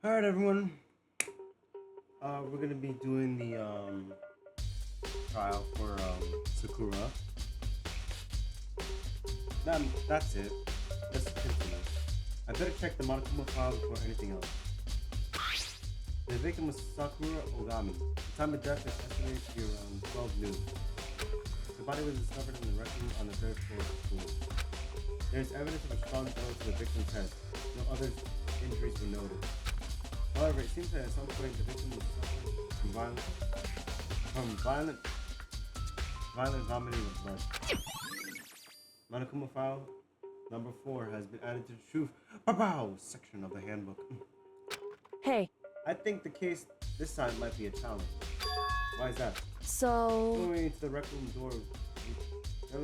Alright, everyone. We're gonna be doing the trial for Sakura. That's it. Let's continue. I better check the Monokuma file before anything else. The victim was Sakura Ogami. The time of death is estimated to be around 12 noon. The body was discovered in the restroom on the third floor of the school. There is evidence of a strong blow to the victim's head. No other injuries were noted. However, it seems that at some point the victim was suffering from violent vomiting of blood. Monokuma file number 4 has been added to the truth section of the handbook. Hey. I think the case this time might be a challenge. Why is that? So... The only way into the rec room door is the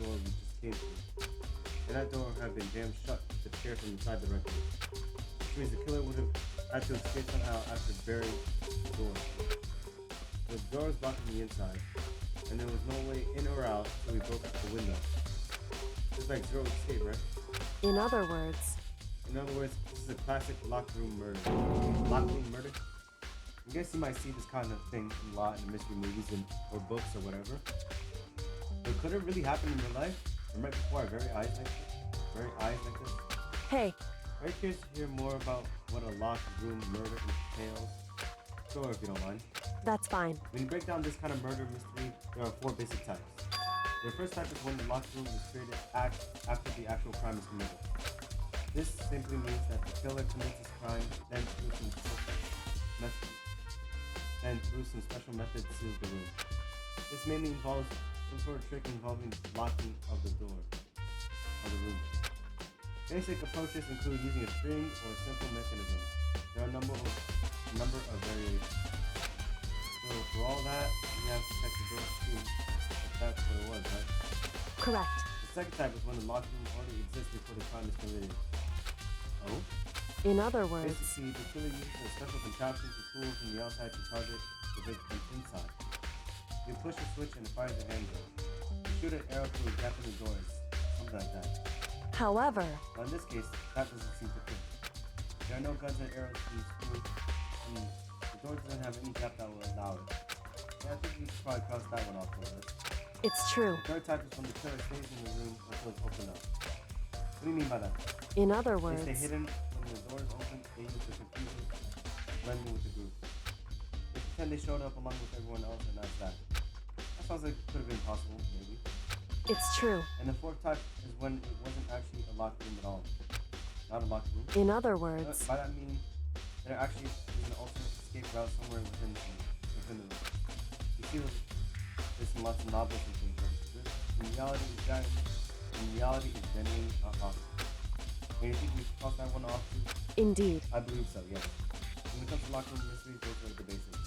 door we just came through. And that door had been jammed shut with the chair from inside the rec room. Which means the killer would have had to escape somehow after burying the door. The door was blocked from the inside, and there was no way in or out, so we broke out the window. It's like zero escape, right? In other words, this is a classic locked room murder. Locked room murder? I guess you might see this kind of thing a lot in mystery movies or books or whatever. But could it really happen in real life? And right before our very eyes like this? Hey. Are you curious to hear more about what a locked room murder entails? Sure, if you don't mind. That's fine. When you break down this kind of murder mystery, there are 4 basic types. The first type is when the locked room is created after the actual crime is committed. This simply means that the killer commits his crime, then through some special method seals the room. This mainly involves some sort of trick involving locking of the door of the room. Basic approaches include using a string or a simple mechanism. There are a number of variations. So for all that, you have to check the door to see if that's what it was, right? Correct. The second type is when the locked room already exists before the crime is committed. Oh? In other words, basically, the killer uses a special contraption to pull from the outside to target the victim inside. You push a switch and it fires a handgun. You shoot an arrow through a gap in the door, something like that. However, in this case, that doesn't seem to fit. There are no guns and arrows to screw, and the door doesn't have any gap that will allow it. Yeah, I think we should probably cross that one off the list. it's true. The third type is when the killer stays in the room until it's opened up. What do you mean by that? In other words, They stay hidden when the door is open. They use the confusion to blend in with the group. They pretend they showed up along with everyone else, and that's that. That sounds like it could have been possible, maybe. it's true. And the fourth type is when it wasn't actually a locked room at all. Not a locked room. In other words, By that I mean there actually is an alternate escape route somewhere within the room. You see, there's lots of novels and things, but in reality, is genuinely not possible. And you think we should cross that one off too? indeed. I believe so, yes. When it comes to locked room mysteries, those are the basics.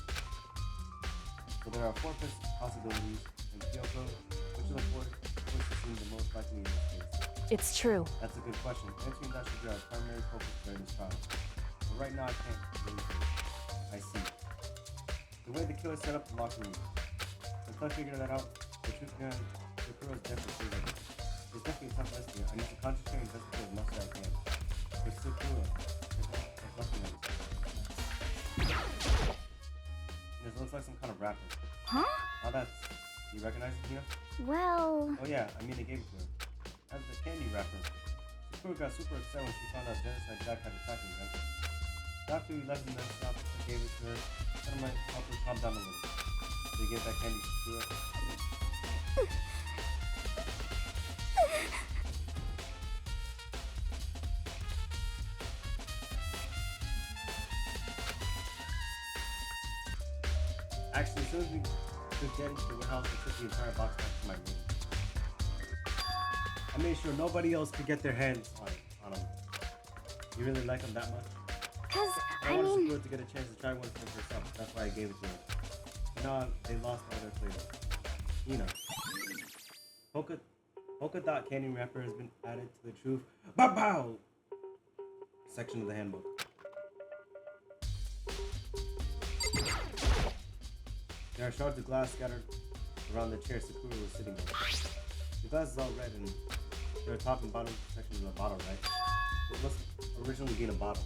So there are 4 possibilities, and Kyoko, which of the 4 choices seem the most likely in this case? It's true. That's a good question. Answering that should be our primary focus during this trial. But right now, I can't really think. I see. The way the killer set up the locked room. Until I figure that out, the truth behind Sakura's death is clear. It's definitely a tough list here. I need to concentrate and investigate as much as I can. It's Sakura. There's nothing else. This looks like some kind of wrapper. Huh? Oh, that's... Do you recognize it here? Well... Oh yeah, I mean they gave it to her. That's the candy wrapper. Sakura got super upset when she found out Genocide Jack had attacked her, right? After we left the next stop, I gave it to her. That might help her calm down a little. So you gave that candy to Sakura? Actually, as soon as we could get into the warehouse, I took the entire box back to my room. I made sure nobody else could get their hands on them. You really like them that much? I wanted mean... Sakura to get a chance to try one for herself. That's why I gave it to her. But now they lost all their flavor. You know. Polka dot candy wrapper has been added to the truth section of the handbook. There are shards of glass scattered around the chair Sakura was sitting on. The glass is all red and there are top and bottom sections of the bottle, right? It must originally be in a bottle.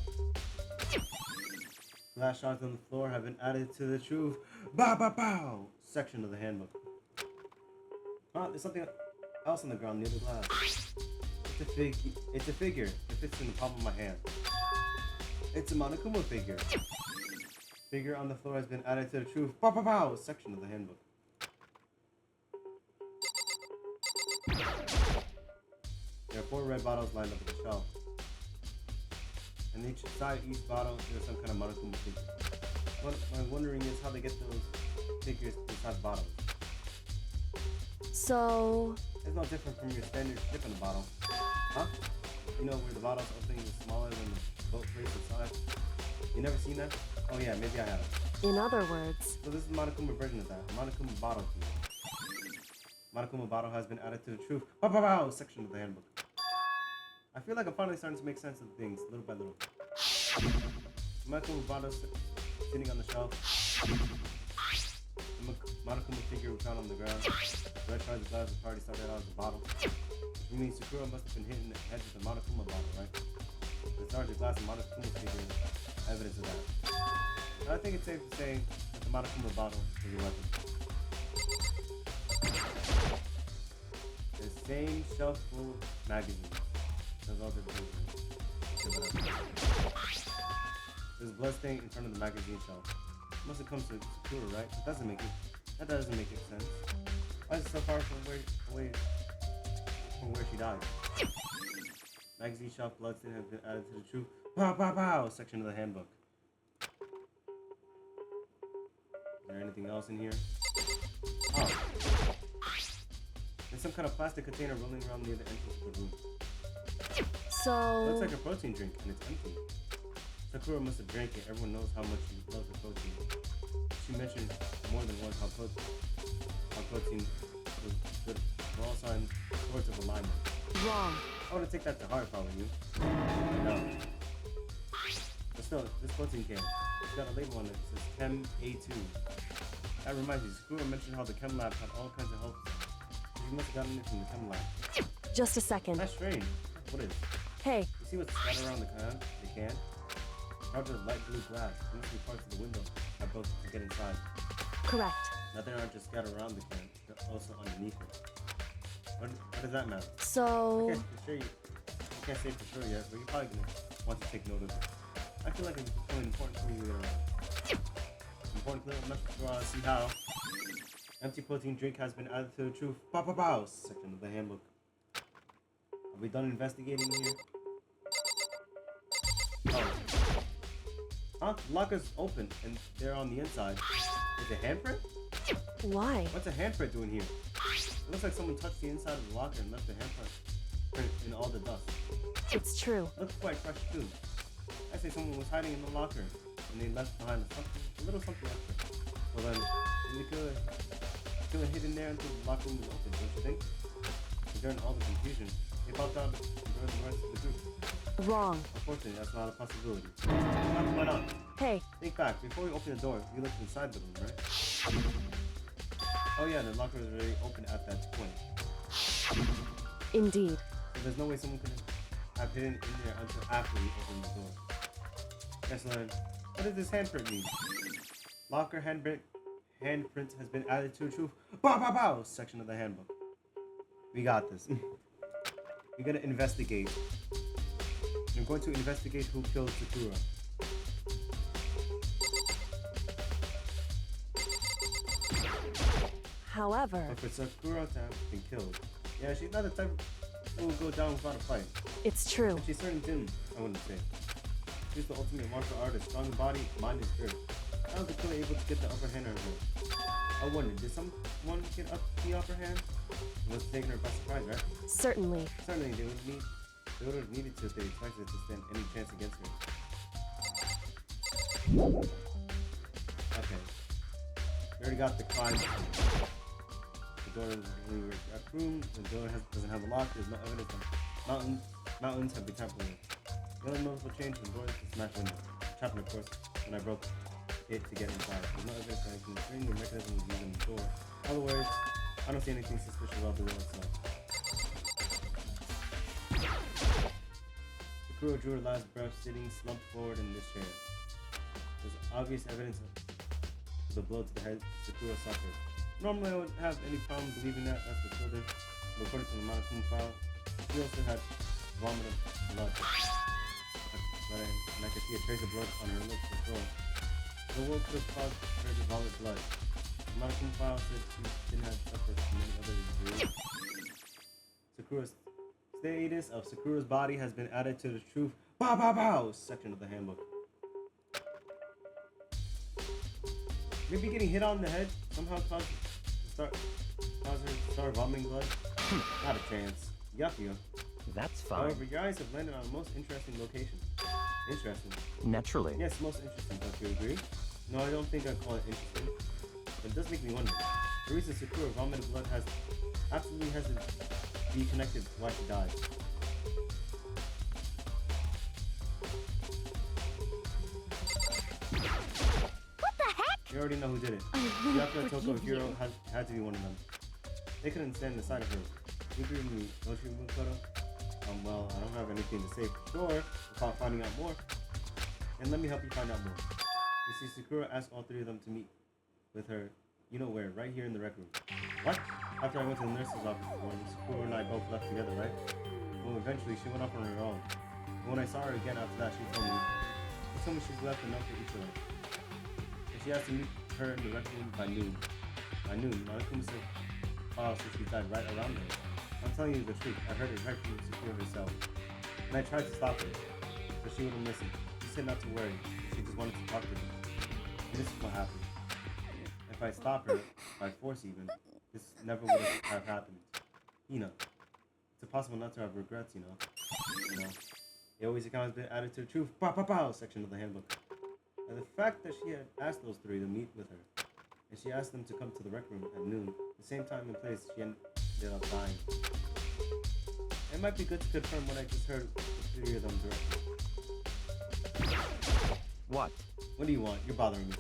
Glass shards on the floor have been added to the truth. Bow bow bow section of the handbook. There's something else on the ground near the glass. It's a figure. It fits in the palm of my hand. It's a Monokuma figure. Figure on the floor has been added to the truth. Bow bow bow section of the handbook. There are 4 red bottles lined up on the shelf. And each side of each bottle, there's some kind of Monokuma figure. What I'm wondering is how they get those figures inside the bottles. So... It's no different from your standard shipping bottle. Huh? You know where the bottle's opening is smaller than the boat place inside? You never seen that? Oh yeah, maybe I have. In other words... So this is the Monokuma version of that. Monokuma bottle key. Monokuma bottle has been added to the truth. Bow bow bow section of the handbook. I feel like I'm finally starting to make sense of things, little by little. Monokuma bottle sitting on the shelf. The Monokuma figure we found on the ground. Red shards of glass was already started out as a bottle. Which means Sakura must have been hitting the edge of the Monokuma bottle, right? The shards of glass and Monokuma figure are evidence of that. But I think it's safe to say that the Monokuma bottle is a weapon. The same shelf full of magazines. There's all different things. There's blood stain in front of the magazine shelf. It must have come to Sakura, right? That doesn't make sense. Why is it so far from away from where she died? Magazine shelf blood stain has been added to the true pow pow pow section of the handbook. Is there anything else in here? Oh. There's some kind of plastic container rolling around near the entrance of the room. So... Looks like a protein drink, and it's empty. Sakura must have drank it. Everyone knows how much she loves the protein. She mentioned more than once how protein was good for all sorts of alignment. Wrong. I want to take that to heart if I were you. No. But still, this protein can. It's got a label on it. It says Chem A2. That reminds me, Sakura mentioned how the Chem Lab had all kinds of help. She must have gotten it from the Chem Lab. Just a second. That's strange. What is it? Hey, You see what's scattered around the can? Parts of light blue glass. There must be parts of the window I broke to get inside. correct. Now they aren't just scattered around the can, they're also underneath it. What does that matter? So... You can't say for sure yet, but you're probably gonna want to take note of it. I feel like it's becoming important for you later on. Important little message for us, see how. Empty protein drink has been added to the truth. Bow bow bow section of the handbook. Are we done investigating here? Oh. Huh? The locker's open and they're on the inside. Is it a handprint? Why? What's a handprint doing here? It looks like someone touched the inside of the locker and left the handprint in all the dust. It's true. Looks quite fresh too. I say someone was hiding in the locker and they left behind a little something extra. Well then, we could have hidden there until the locker room was open, don't you think? And during all the confusion, they popped out during the rest of the group. Wrong. Unfortunately, that's not a possibility. Why not? Hey, Think back, before we opened the door, we looked inside the room, right? Oh yeah, the locker was already open at that point. indeed. So there's no way someone could have hidden in there until after we opened the door. Yes, Lynn. What does this handprint mean? Locker handprint has been added to a truth bow bow bow section of the handbook. We got this. We're gonna investigate. I'm going to investigate who killed Sakura. However, But for Sakura to have been killed, yeah, she's not the type who will go down without a fight. it's true. And she certainly didn't, I wouldn't say. She's the ultimate martial artist, strong in body, mind, and spirit. How was the killer able to get the upper hand on her? I wonder, did someone get the upper hand? It was taking her by surprise, right? Certainly. Certainly, they would have needed to if they expected to stand any chance against her. Okay. We already got the crime. The door is in the room. The door doesn't have a lock. There's no evidence that mountains have been tampered with. The only noticeable change in the door is the smashed window. Which happened, of course, when I broke it to get inside. There's no evidence that anything strange or mechanism was used in the door. In other words, I don't see anything suspicious about the door itself. Sakura drew her last breath, sitting slumped forward in this chair. There's obvious evidence of the blow to the head Sakura suffered. Normally I wouldn't have any problem believing that that's what killed her, but according to the Monokuma file, she also had vomit of blood. And I could see a trace of blood on her lips as well. The world could have caused her to vomit blood. The Monokuma file said she didn't have suffered from any other injuries. Sakura's status of Sakura's body has been added to the truth bow bow bow section of the handbook. Maybe getting hit on the head somehow caused her to start vomiting blood? Not a chance. Yakuya. That's fine. However, your eyes have landed on a most interesting location. Interesting. Naturally. Yes, most interesting. Don't you agree? No, I don't think I'd call it interesting. But it does make me wonder. The reason Sakura vomited blood absolutely has to be connected to why she died. What the heck? You already know who did it. Yakuya Toko Hiro had to be one of them. They couldn't stand the sight of her. You agree with me, don't you, Mukoto? Well, I don't have anything to say for sure without finding out more. And let me help you find out more. You see, Sakura asked all three of them to meet with her, you know where, right here in the rec room. What? After I went to the nurse's office one, Sakura and I both left together, right? Well, eventually she went off on her own. And when I saw her again after that, she told me she's left a note for each of them. And she asked to meet her in the rec room by noon. By noon, Monokuma said, oh, so she died right around there. I'm telling you the truth, I heard it right from Sakura herself. And I tried to stop her, but she wouldn't listen. She said not to worry, she just wanted to talk to me. And this is what happened. If I stopped her, by force even, this never would have happened. You know, it's impossible not to have regrets, you know. It always accounts been added to the truth, pow pow pow section of the handbook. And the fact that she had asked those three to meet with her, and she asked them to come to the rec room at noon, the same time and place, she ended up dying. It might be good to confirm what I just heard with the three of them directly. What? What do you want? You're bothering me.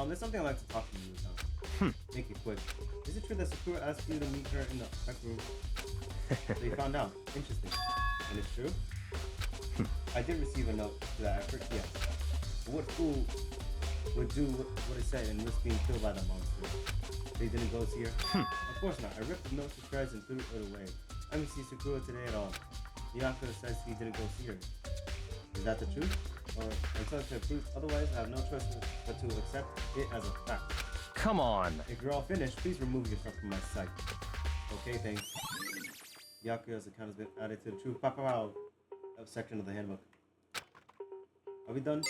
There's something I'd like to talk to you about. Make it quick. Is it true that Sakura asked you to meet her in the rec room? They found out. Interesting. And it's true? I did receive a note to that effort, yes. But what fool would do what it said and risk being killed by that monster? They didn't go see her? Of course not. I ripped the note to shreds and threw it away. I didn't see Sakura today at all. Yakuya says he didn't go see her. Is that the truth? Or until I can prove otherwise, I have no choice but to accept it as a fact. Come on. If you're all finished, please remove yourself from my sight. Okay, thanks. Yakuya's account has been added to the true Papao section of the handbook. Are we done?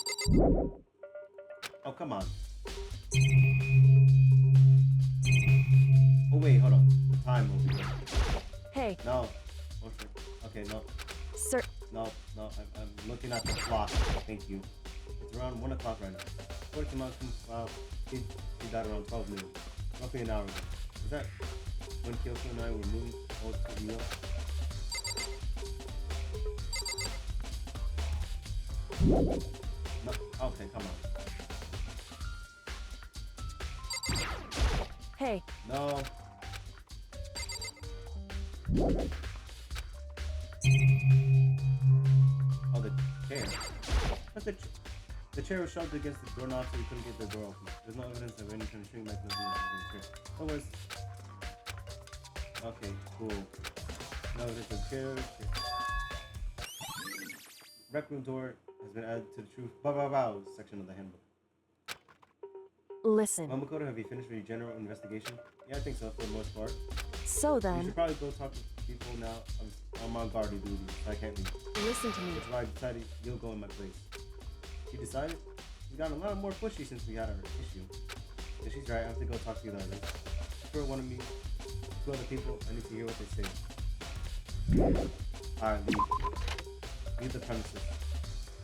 Oh, come on. Oh, wait, hold on. The time over here. Hey, No. Okay, no. sir. No, I'm looking at the clock. Thank you. It's around 1 o'clock right now. According to my file, she died around 12 noon. Roughly an hour ago. Is that when Kyoko and I were moving over to Rio? No, okay, come on. Hey, No. Oh, the chair. That's the chair was shoved against the doorknob so we couldn't get the door open. There's no evidence of any kind of shrink mechanism in the chair. Otherwise... Okay, cool. No evidence of chair. Rec room door has been added to the true bow section of the handbook. listen. Makoto, have you finished with your general investigation? Yeah, I think so for the most part. So You then, should probably go talk to people now. I'm on guard duty, so I can't leave. listen to me. That's why I decided you'll go in my place. She decided? She's gotten a lot more pushy since we had our issue. And she's right, I have to go talk to you later. For one of me, two other people, I need to hear what they say. Alright, leave. Leave the premises.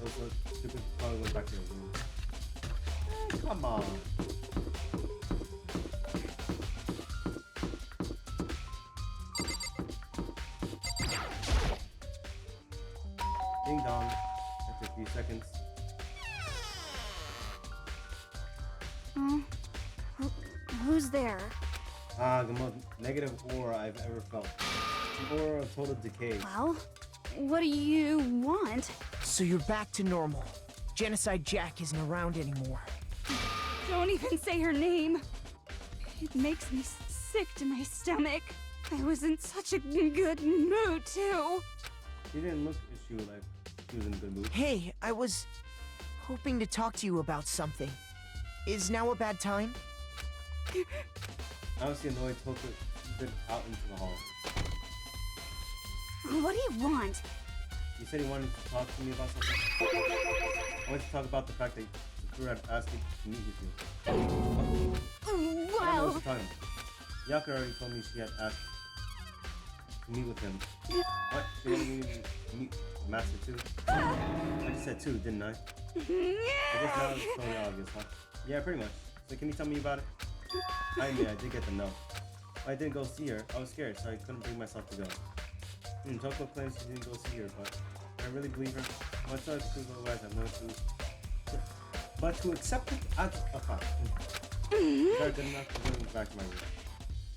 Those stupid probably went back to their room. Come on. Ding dong. After a few seconds. Who's there? The most negative aura I've ever felt. An aura of total decay. Well, what do you want? So you're back to normal. Genocide Jack isn't around anymore. Don't even say her name. It makes me sick to my stomach. I was in such a good mood, too. She didn't look as she was like she was in a good mood. Hey, I was hoping to talk to you about something. Is now a bad time? I was annoyed Toko been out into the hall. What do you want? He said he wanted to talk to me about something. I wanted to talk about the fact that Sakura had asked me to meet with you. I don't know what Well, she's talking about. Yaka already told me she had asked to meet with him. What? She wanted me to meet the master too? I just said two, didn't I? I guess now it's totally obvious, huh? Yeah, pretty much. So can you tell me about it? I did get the no. I didn't go see her. I was scared, so I couldn't bring myself to go. Toko claims she didn't go see her, but I really believe her. Much like to otherwise, I have no clue. But to accept it as a fact. Is that good enough to bring back to my room?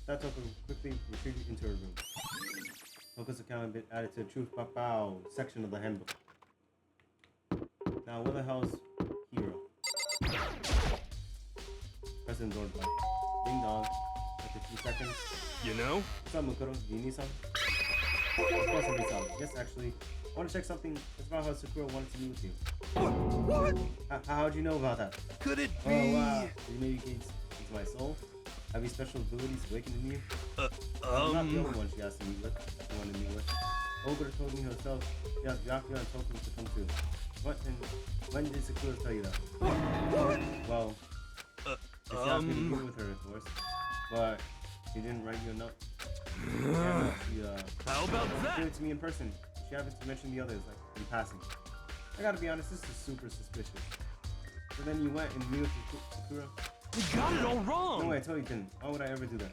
That Toko quickly retreated into her room. Toko's account had been added to the Truth Papao section of the handbook. Now, what the hell is Hero? Pressing the door bell. Ding dong. After a few seconds. You know? What's up, Makoto? Do you need something? Of course I need something. Yes, actually, I want to check something. It's about how Sakura wanted to meet with you. What? How'd you know about that? Could it be? Oh, wow. You know you gained into my soul? Have these special abilities awakened in you? I'm not the only one she asked to meet with. She wanted to meet with. Ogre told me herself she asked Byakuya and Toku to come too. What? And when did Sakura tell you that? What? Well, she asked me to meet with her, of course. But she didn't write you a note. Yeah, How about that? give it to me in person. She happened to mention the others, like, in passing. I gotta be honest, this is super suspicious. So then you went and met with Sakura? You got it all wrong. No way, I totally didn't. Why would I ever do that?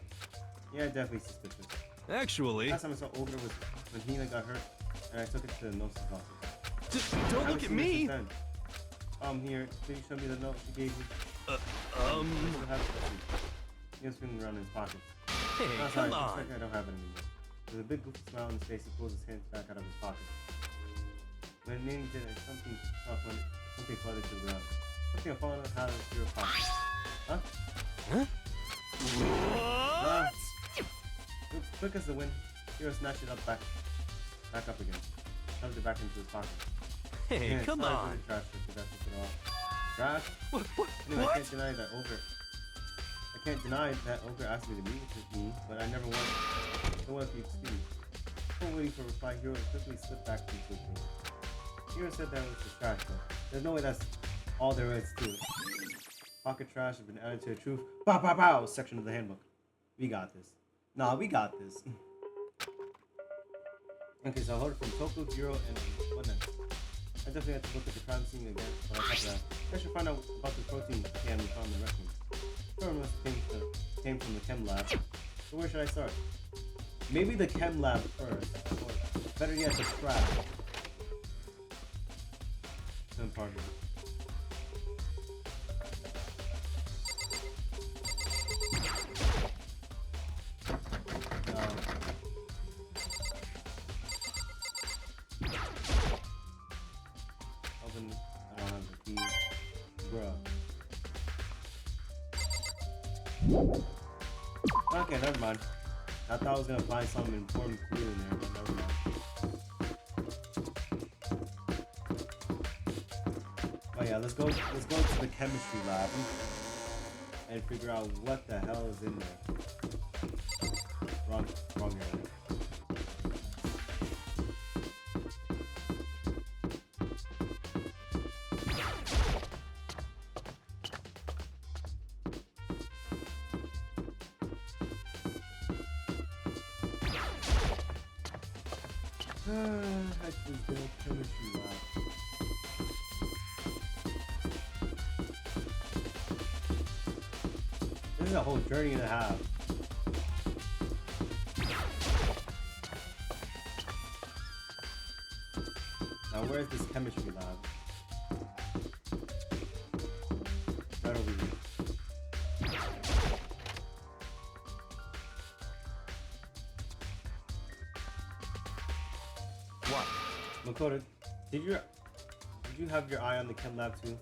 Yeah, definitely suspicious. Actually, Last time I saw Ogre was when Hina got hurt, and I took it to Nosa's office. don't look at me. Here, can you show me the note she gave you? He was feeling around in his pockets. Hey, Oh, sorry, come looks on. like I don't have it anymore. With a big goofy smile on his face, he pulls his hands back out of his pocket. When Nini did it, something tough when something flooded to the ground. Something fallen out of your pocket. Huh? Huh? Ah. What? Quick as the wind, Hiro snatched it up back up again. Shoved it back into his pocket. Hey, Yeah, come sorry for on. the trash, but forgot to put it off. Trash? What? Anyway, I can't deny that Ogre. I can't deny that Ogre asked me to meet with me, but I never wanted. So what if you excuse? Before waiting for a reply, Hiro quickly slipped back into his room. Hiro said that was the trash, but there's no way that's all there is to it. Pocket trash has been added to the Truth Pow section of the handbook. We got this. Nah, we got this. Okay, so I heard from Toko, Hiro, and what next? I definitely have to look at the crime scene again, but on top of that, I should find out about the protein can we found in the restroom. Sure, must came from the chem lab. So where should I start? Maybe the chem lab first, or better yet, the scrap. Then pardon me. Open. I don't have the key. Bruh. Okay, never mind. I thought I was gonna find something important clue in there, but never mind. Oh yeah, let's go to the chemistry lab and figure out what the hell is in there. Wrong area. Heck is the chemistry lab. This is a whole journey and a half. Now where's this chemistry lab? Right over here. What? Makoto, did you you have your eye on the chem lab too?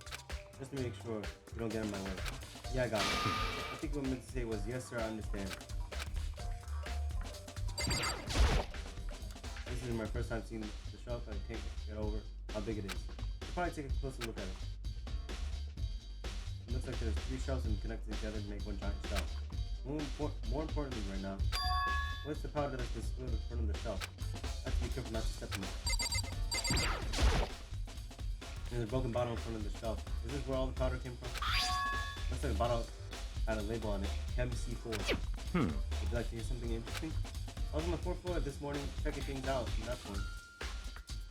Just to make sure you don't get in my way. Yeah, I got it. I think what I meant to say was, yes sir, I understand. This is my first time seeing the shelf. I can't get over how big it is. I'll probably take a closer look at it. It looks like there's 3 shelves and connected together to make one giant shelf. More importantly right now, what's the powder that's been spilled in front of the shelf? I have to be careful not to step in it. There's a broken bottle in front of the shelf. Is this where all the powder came from? Looks like the bottle had a label on it, Chem C4. Would you like to hear something interesting? I was on the 4th floor this morning checking things out from that point.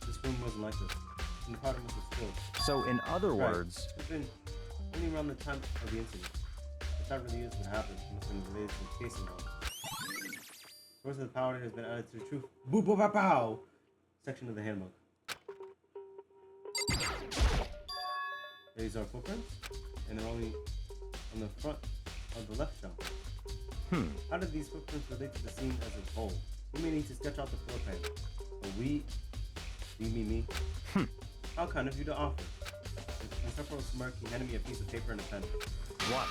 This room wasn't like this, and the powder must have spilled. So, in other Right. words, It's been only around the time of the incident. If that really is what happened, it must have been related to the casing log. Source of the powder has been added to the truth boo boo pow pow section of the handbook. These are footprints, and they're only on the front of the left shelf. How did these footprints relate to the scene as a whole? We may need to sketch out the floor plan. But we, do you mean me? How kind of you to offer? With several smirk, he handed me a piece of paper and a pen. what?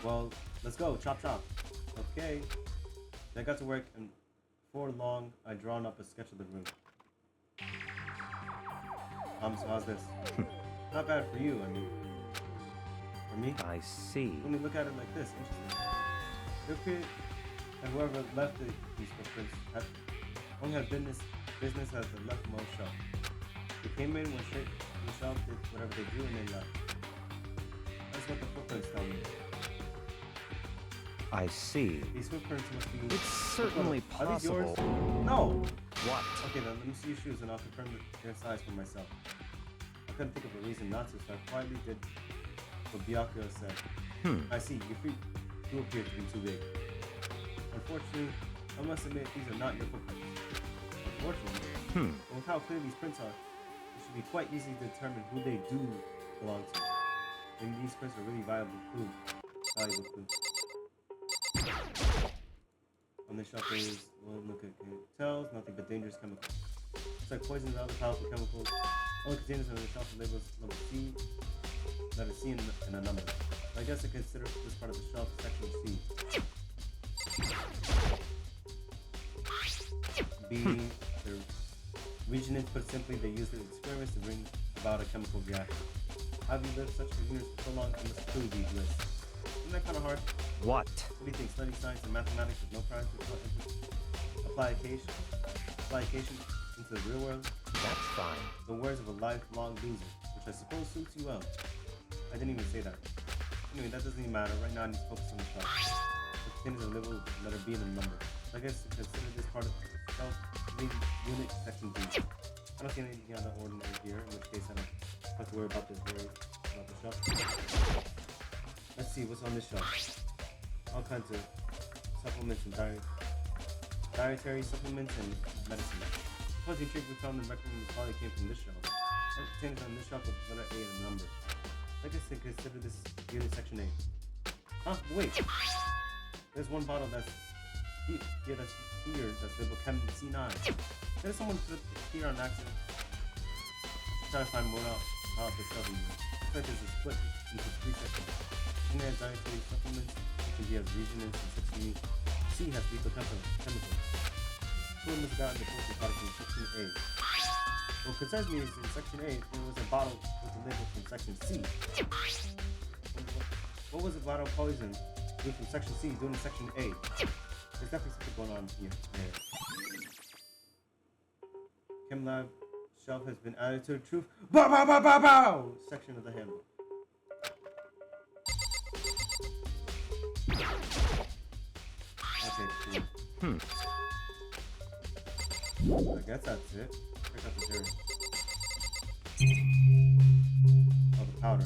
Well, let's go, chop chop. Okay. Then I got to work, and before long, I'd drawn up a sketch of the room. So how's this? Not bad for you, I mean. For me? I see. When we look at it like this, interesting. It appeared that whoever left these footprints only had business at the leftmost shelf. They came in, went straight to the shelf, did whatever they do, and then left. That's what the footprints tell me. I see. These footprints must be... It's certainly Are these yours? possible. No! What? Okay then, let me see your shoes and I'll confirm their size for myself. I couldn't think of a reason not to, so I quietly did what Byakuya said. I see, your feet do appear to be too big. Unfortunately, I must admit these are not your footprints. Unfortunately, but with how clear these prints are, it should be quite easy to determine who they do belong to. And these prints are really valuable clue. On this shelf is, well, look at tells nothing but dangerous chemicals. It's like poison and other powerful chemicals. All the containers on the shelf are labeled number C, letter C and a number. So I guess I consider this part of the shelf section C. B, the reagents, put simply, they use the experiments to bring about a chemical reaction. Have you lived such beginners for so long? You must truly be bliss. Isn't that kind of hard? What? What do you think? Studying science and mathematics with no practical application into the real world? That's fine. The words of a lifelong loser, which I suppose suits you well. I didn't even say that. Anyway, that doesn't even matter. Right now I need to focus on the shelf. The containers are labeled with letter B and a number. So I guess to consider this part of the shelf unit section B. I don't see anything out of the ordinary here, in which case I don't have to worry about this about the shelf. Let's see what's on this shelf. All kinds of supplements and dietary supplements and medicine. Fuzzy trick we found in the record room probably came from this shelf. All containers on this shelf with letter A and a number. I guess to consider this unit section A. Huh? Wait. There's one bottle that's here, that's labeled Chem C9. There's someone put it here on accident. Try to find more out the shelf. Looks like there's a split into 3 sections. In there, dietary supplements, which can be as regions, and section C has lethal chemicals. Someone must have gotten the poison product from section A. What concerns me is in section A, there was a bottle with a label from section C. What was the bottle poison doing from section C doing in section A? There's definitely something going on here. Chem lab shelf has been added to the truth bow bow bow bow bow section of the handbook. Okay, cool. I guess that's it. Check out the area. Oh, the powder.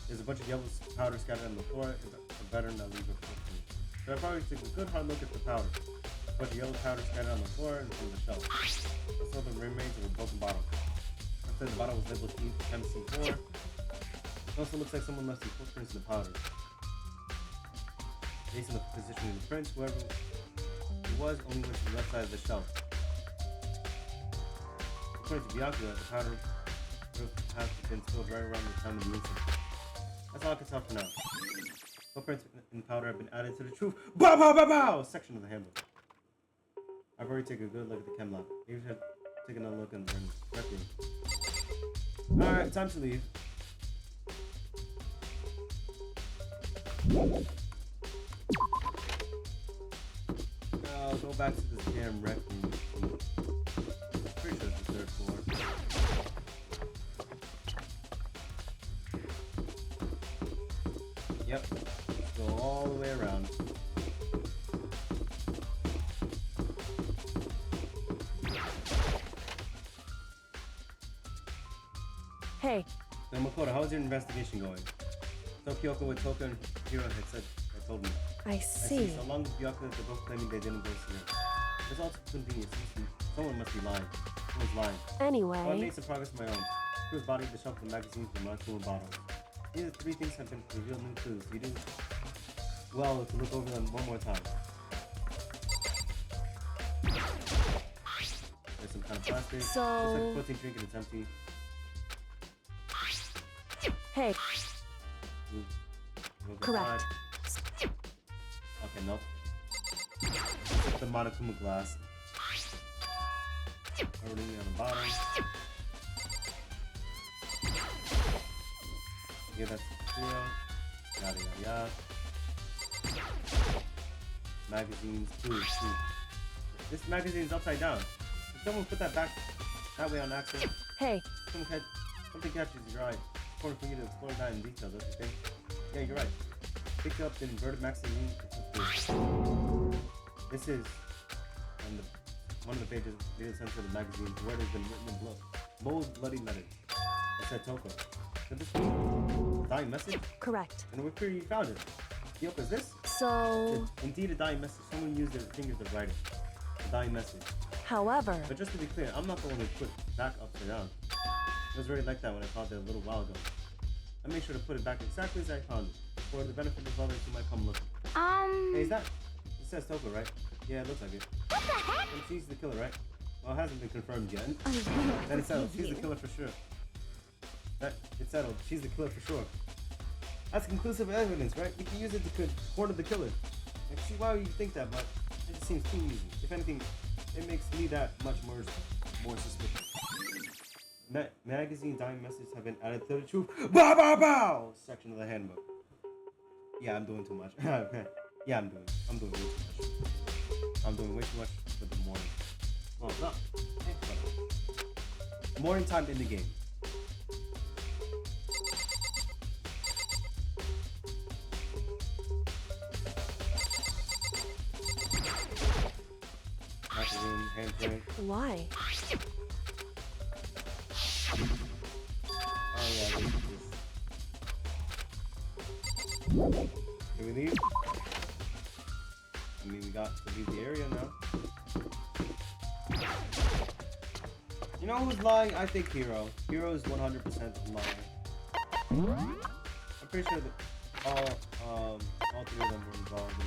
There's a bunch of yellow powder scattered on the floor. It's better not leave it footprint. So I probably took a good hard look at the powder. A bunch of yellow powder scattered on the floor and from the shelf. I saw the remains of a broken bottle. I said the bottle was labeled MC4. It also looks like someone left some footprints in the powder. Based on the position of the prints, whoever it was only went to the left side of the shelf. According to Byakuya, the powder have been spilled right around the time of the incident. That's all I can tell for now. Footprints in powder have been added to the truth bow bow bow bow section of the handbook. I've already taken a good look at the chem lab. Maybe we should take another look in the rec room. Alright, time to leave. I'll go back to this damn rec room. Pretty sure it's the third floor. Yep. Let's go all the way around. Hey, Now, Makoto, how's your investigation going? So Kyoko with Toka and Hiro had told me. I I see. see. So long as Byakuya, they're both claiming they didn't go see her. There's also convenience. Someone must be lying. Someone's lying. Well, I Anyway, made some progress of my own. Crew's body, the shelf, the magazines, the Marco and bottles. These three things have been revealed new clues. You do well to look over them one more time. There's some kind of plastic. So- Looks like a protein drink and it's empty. hey, Move over correct. side. Okay, nope. Looks like the Monokuma glass. Everything on the bottom. Yeah, that's zero. Yada yada yada. Magazines, clues. This magazine's upside down. Did someone put that back that way on accident? Hey, Something catches your eye. Important for you to explore that in detail, don't you think? Yeah, you're right. Pick up the inverted magazine. This is on one of the pages near the center of the magazine. The word has been written in blood. Bold, bloody letters. It said Toko. Could this be a dying message? correct. And we're pretty you found it. Kyoko, is this? So, It's indeed a dying message. Someone used their fingers to write it. A dying message. however, But just to be clear, I'm not the one who put it back upside down. It was already like that when I found it a little while ago. I made sure to put it back exactly as I found it, for the benefit of others who might come looking. Hey, is that? It says Toko, right? Yeah, it looks like it. What the heck? And she's the killer, right? Well, it hasn't been confirmed yet. I'm Then it's settled. She's the killer for sure. It's settled. She's the killer for sure. That's conclusive evidence, right? We can use it to corner the killer. I can see why you think that, but it just seems too easy. If anything, it makes me that much more suspicious. Magazine dying messages have been added to the truth bow bow bow section of the handbook. Yeah, I'm doing too much. Yeah, I'm doing way too much. I'm doing way too much for the morning. Well, it's not. Morning time in the game. Magazine, hand drink. why? Oh yeah, this. Can we leave? I mean, we got to leave the area now. You know who's lying? I think Hero. Hero is 100% lying. I'm pretty sure that all three of them were involved in it.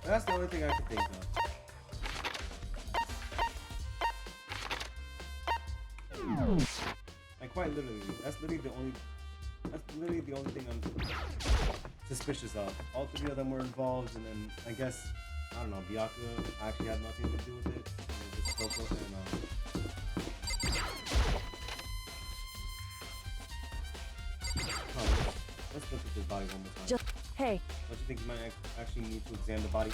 That's the only thing I can think of. And quite literally, that's literally the only thing I'm suspicious of. All three of them were involved, and then I guess I don't know, Byakuya actually had nothing to do with it. It was just Toko and let's look at this body one more time. Just, hey, Don't you think you might actually need to examine the body?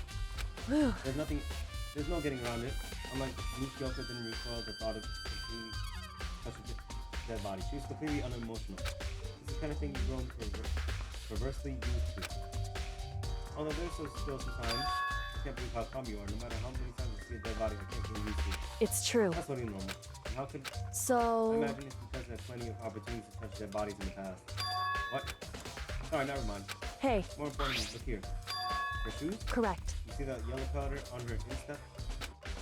whew, There's no getting around it. Unlike Kyoko didn't recoil the thought of completely touching a dead body. She was completely unemotional. It's the kind of thing you've grown perversely used to. Although there's still sometimes, I can't believe how calm you are. No matter how many times you see a dead body, I can't get used to it. it's true. That's totally normal. And how could I So, imagine it's because I had plenty of opportunities to touch dead bodies in the past. What? Sorry, never mind. hey, More importantly, look here. Her shoes? correct. You see that yellow powder on her instep?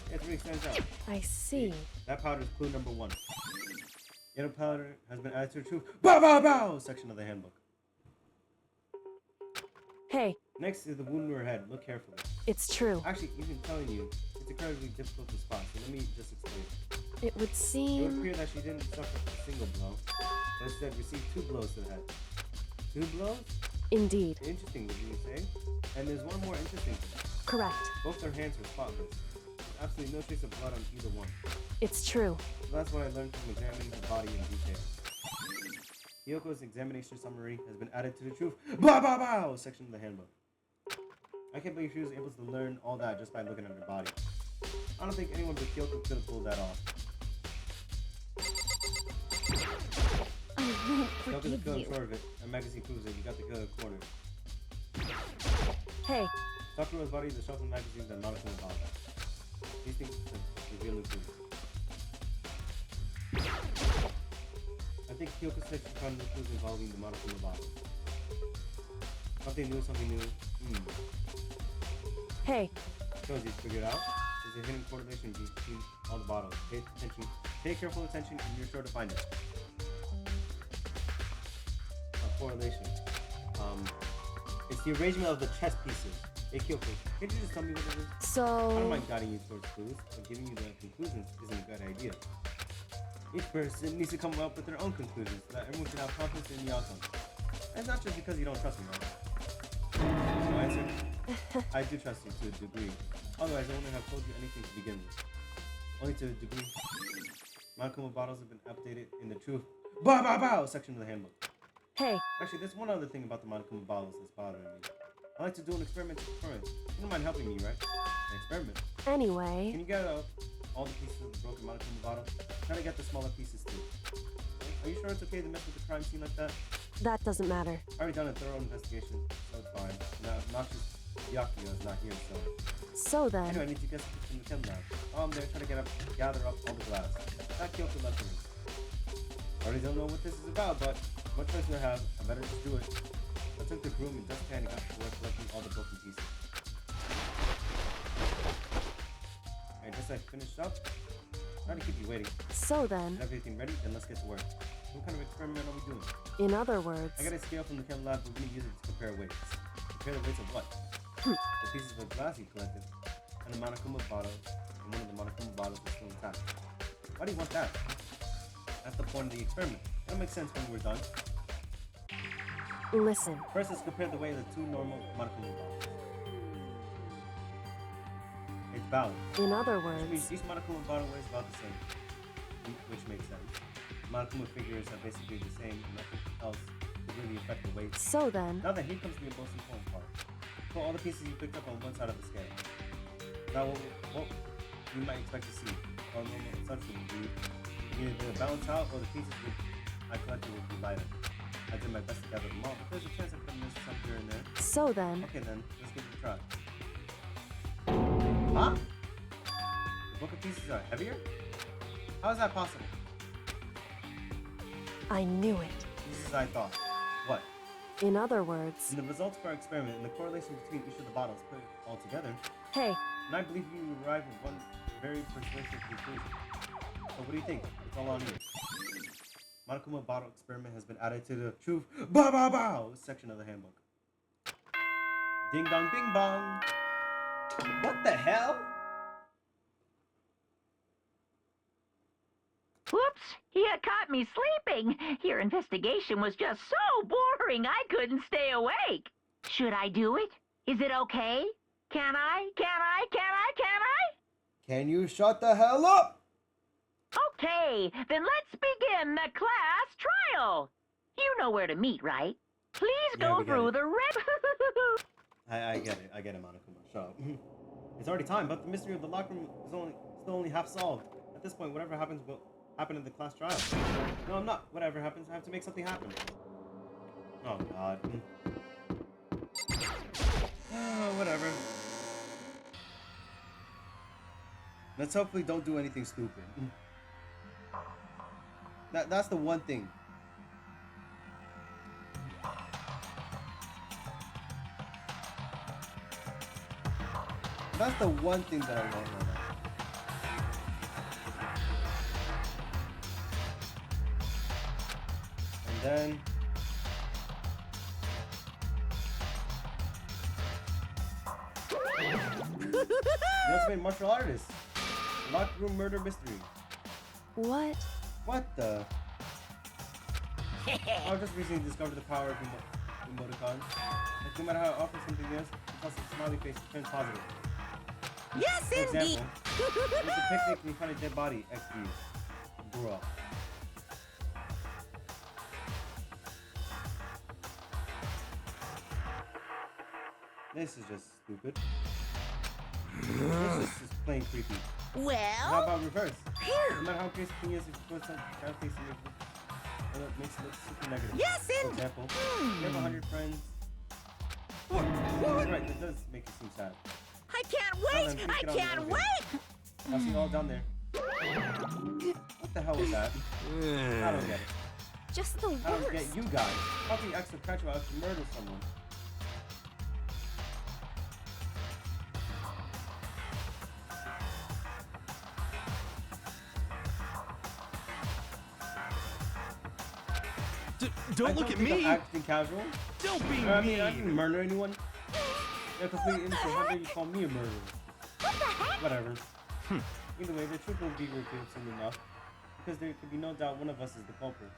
Yeah, it really stands out. I see. That powder is clue number 1. Yellow powder has been added to the truth bow bow bow section of the handbook. Hey, Next is the wound to her head. Look carefully. it's true. Actually, even telling you, it's incredibly difficult to spot, so let me just explain. It would It would seem... appear that she didn't suffer a single blow, but instead received 2 blows to the head. 2 blows? Indeed. Interesting, would you say? And there's one more interesting thing. Correct. Both their hands were spotless. There's absolutely no trace of blood on either one. It's true. So that's what I learned from examining her body in detail. Hyoko's examination summary has been added to the truth blah blah blah section of the handbook. I can't believe she was able to learn all that just by looking at her body. I don't think anyone but Kyoko could have pulled that off. I won't Kyoko's forgive good you. short of it. A magazine proves it. You got the good corner. Hey, Sakura's body is a shelf of magazines and nautical bottles. These things reveal the truth. I think Kyoko said she found new clues involving the nautical bottles. Something new. hey, Shows you figured out. There's a hidden correlation between all the bottles. Pay attention. Pay careful attention and you're sure to find it. A correlation. It's the arrangement of the chess pieces. Hey Kyoko, can't you just tell me what it is? I don't so... mind guiding you towards clues, but giving you the conclusions isn't a good idea. Each person needs to come up with their own conclusions so that everyone can have confidence in the outcome. And it's not just because you don't trust me, right? No answer? I do trust you to a degree. Otherwise, I wouldn't have told you anything to begin with. Only to a degree. Monokuma bottles have been updated in the truth blah blah blah section of the handbook. Hey, Actually, there's one other thing about the Monokuma bottles that's bothering me. I like to do an experiment to confirm it. You don't mind helping me, right? An experiment. anyway... Can you get all the pieces of the broken Monokuma bottle? Try to get the smaller pieces too. Are you sure it's okay to mess with the crime scene like that? That doesn't matter. I already done a thorough investigation, so it's fine. Now, Noxious Byakuya is not here, so... So then... Anyway, I need to get something from the chem lab. I'm there trying to gather up all the glass. That Kyoko left for me. I already don't know what this is about, but what choice do I have? I better just do it. I took the broom and dustpan and got to work collecting all the broken pieces. I guess I finished up. Trying to keep you waiting. So then... Is everything ready? Then let's get to work. What kind of experiment are we doing? In other words... I got a scale from the chem lab. We're going to use it to compare weights. Compare the weights of what? The pieces of glass you collected, and the Monokuma bottle, and one of the Monokuma bottles is still intact. Why do you want that? That's the point of the experiment. It'll make sense when we're done. Listen. First, let's compare the weight of the 2 normal Monokuma bottles. It's balanced. In other Which means words... each Monokuma bottle weighs about the same, which makes sense. Monokuma figures are basically the same, and nothing else could really affect the weight. So then... Now that here comes the most important part. Put all the pieces you picked up on one side of the scale. Now, what you might expect to see, or normal assumption would be, either they'll balance out, or the pieces I collected would be lighter. I did my best to gather them all, but there's a chance I could miss some here and there. So then... Okay then, let's give it a try. Huh? The broken pieces are heavier? How is that possible? I knew it. Just as I thought. What? In other words... In the results of our experiment and the correlation between each of the bottles put all together, Hey, and I believe you arrived at one very persuasive conclusion. So what do you think? It's all on you. Monokuma bottle experiment has been added to the truth blah blah blah section of the handbook. Ding dong bing bong. What the hell? Whoops! You caught me sleeping. Your investigation was just so boring I couldn't stay awake. Should I do it? Is it okay? Can I? Can you shut the hell up? Okay, then let's begin the class trial. You know where to meet, right? Please Yeah, go we get through it. the red... I get it, Monokuma. Shut up. It's already time, but the mystery of the locker room is still only half solved. At this point, whatever happens will happen in the class trial. No, I'm not. Whatever happens, I have to make something happen. Oh God. Whatever. Let's hopefully don't do anything stupid. That's the one thing. That's the one thing that I want right now. And then The ultimate martial artist. Locked room murder mystery. What? What the? I just recently discovered the power of emoticons. Like, no matter how awkward something is, plus a smiley face turns positive. Yes, For indeed. example, there's a picnic and you find a dead body, XD. Bruh. This is just stupid. This is just plain creepy. How Well, about reverse? here. No matter how crazy the thing is, if you put some kind of face in it makes it look super negative. Yes, For indeed. example, you have 100 friends. That's right, that does make it seem sad. I can't Now wait. then, I take it on the can't elevator. wait. I'll see you all down there. What the hell was that? I don't get it. Just the I don't get worst. you guys. How can you act so casual after you murder someone? Don't I look at think I'm me! acting casual. Don't be I mean, I mean! didn't murder anyone. They're completely innocent. How dare you call me a murderer? Whatever. Either way, the truth will be revealed soon enough. Because there could be no doubt one of us is the culprit.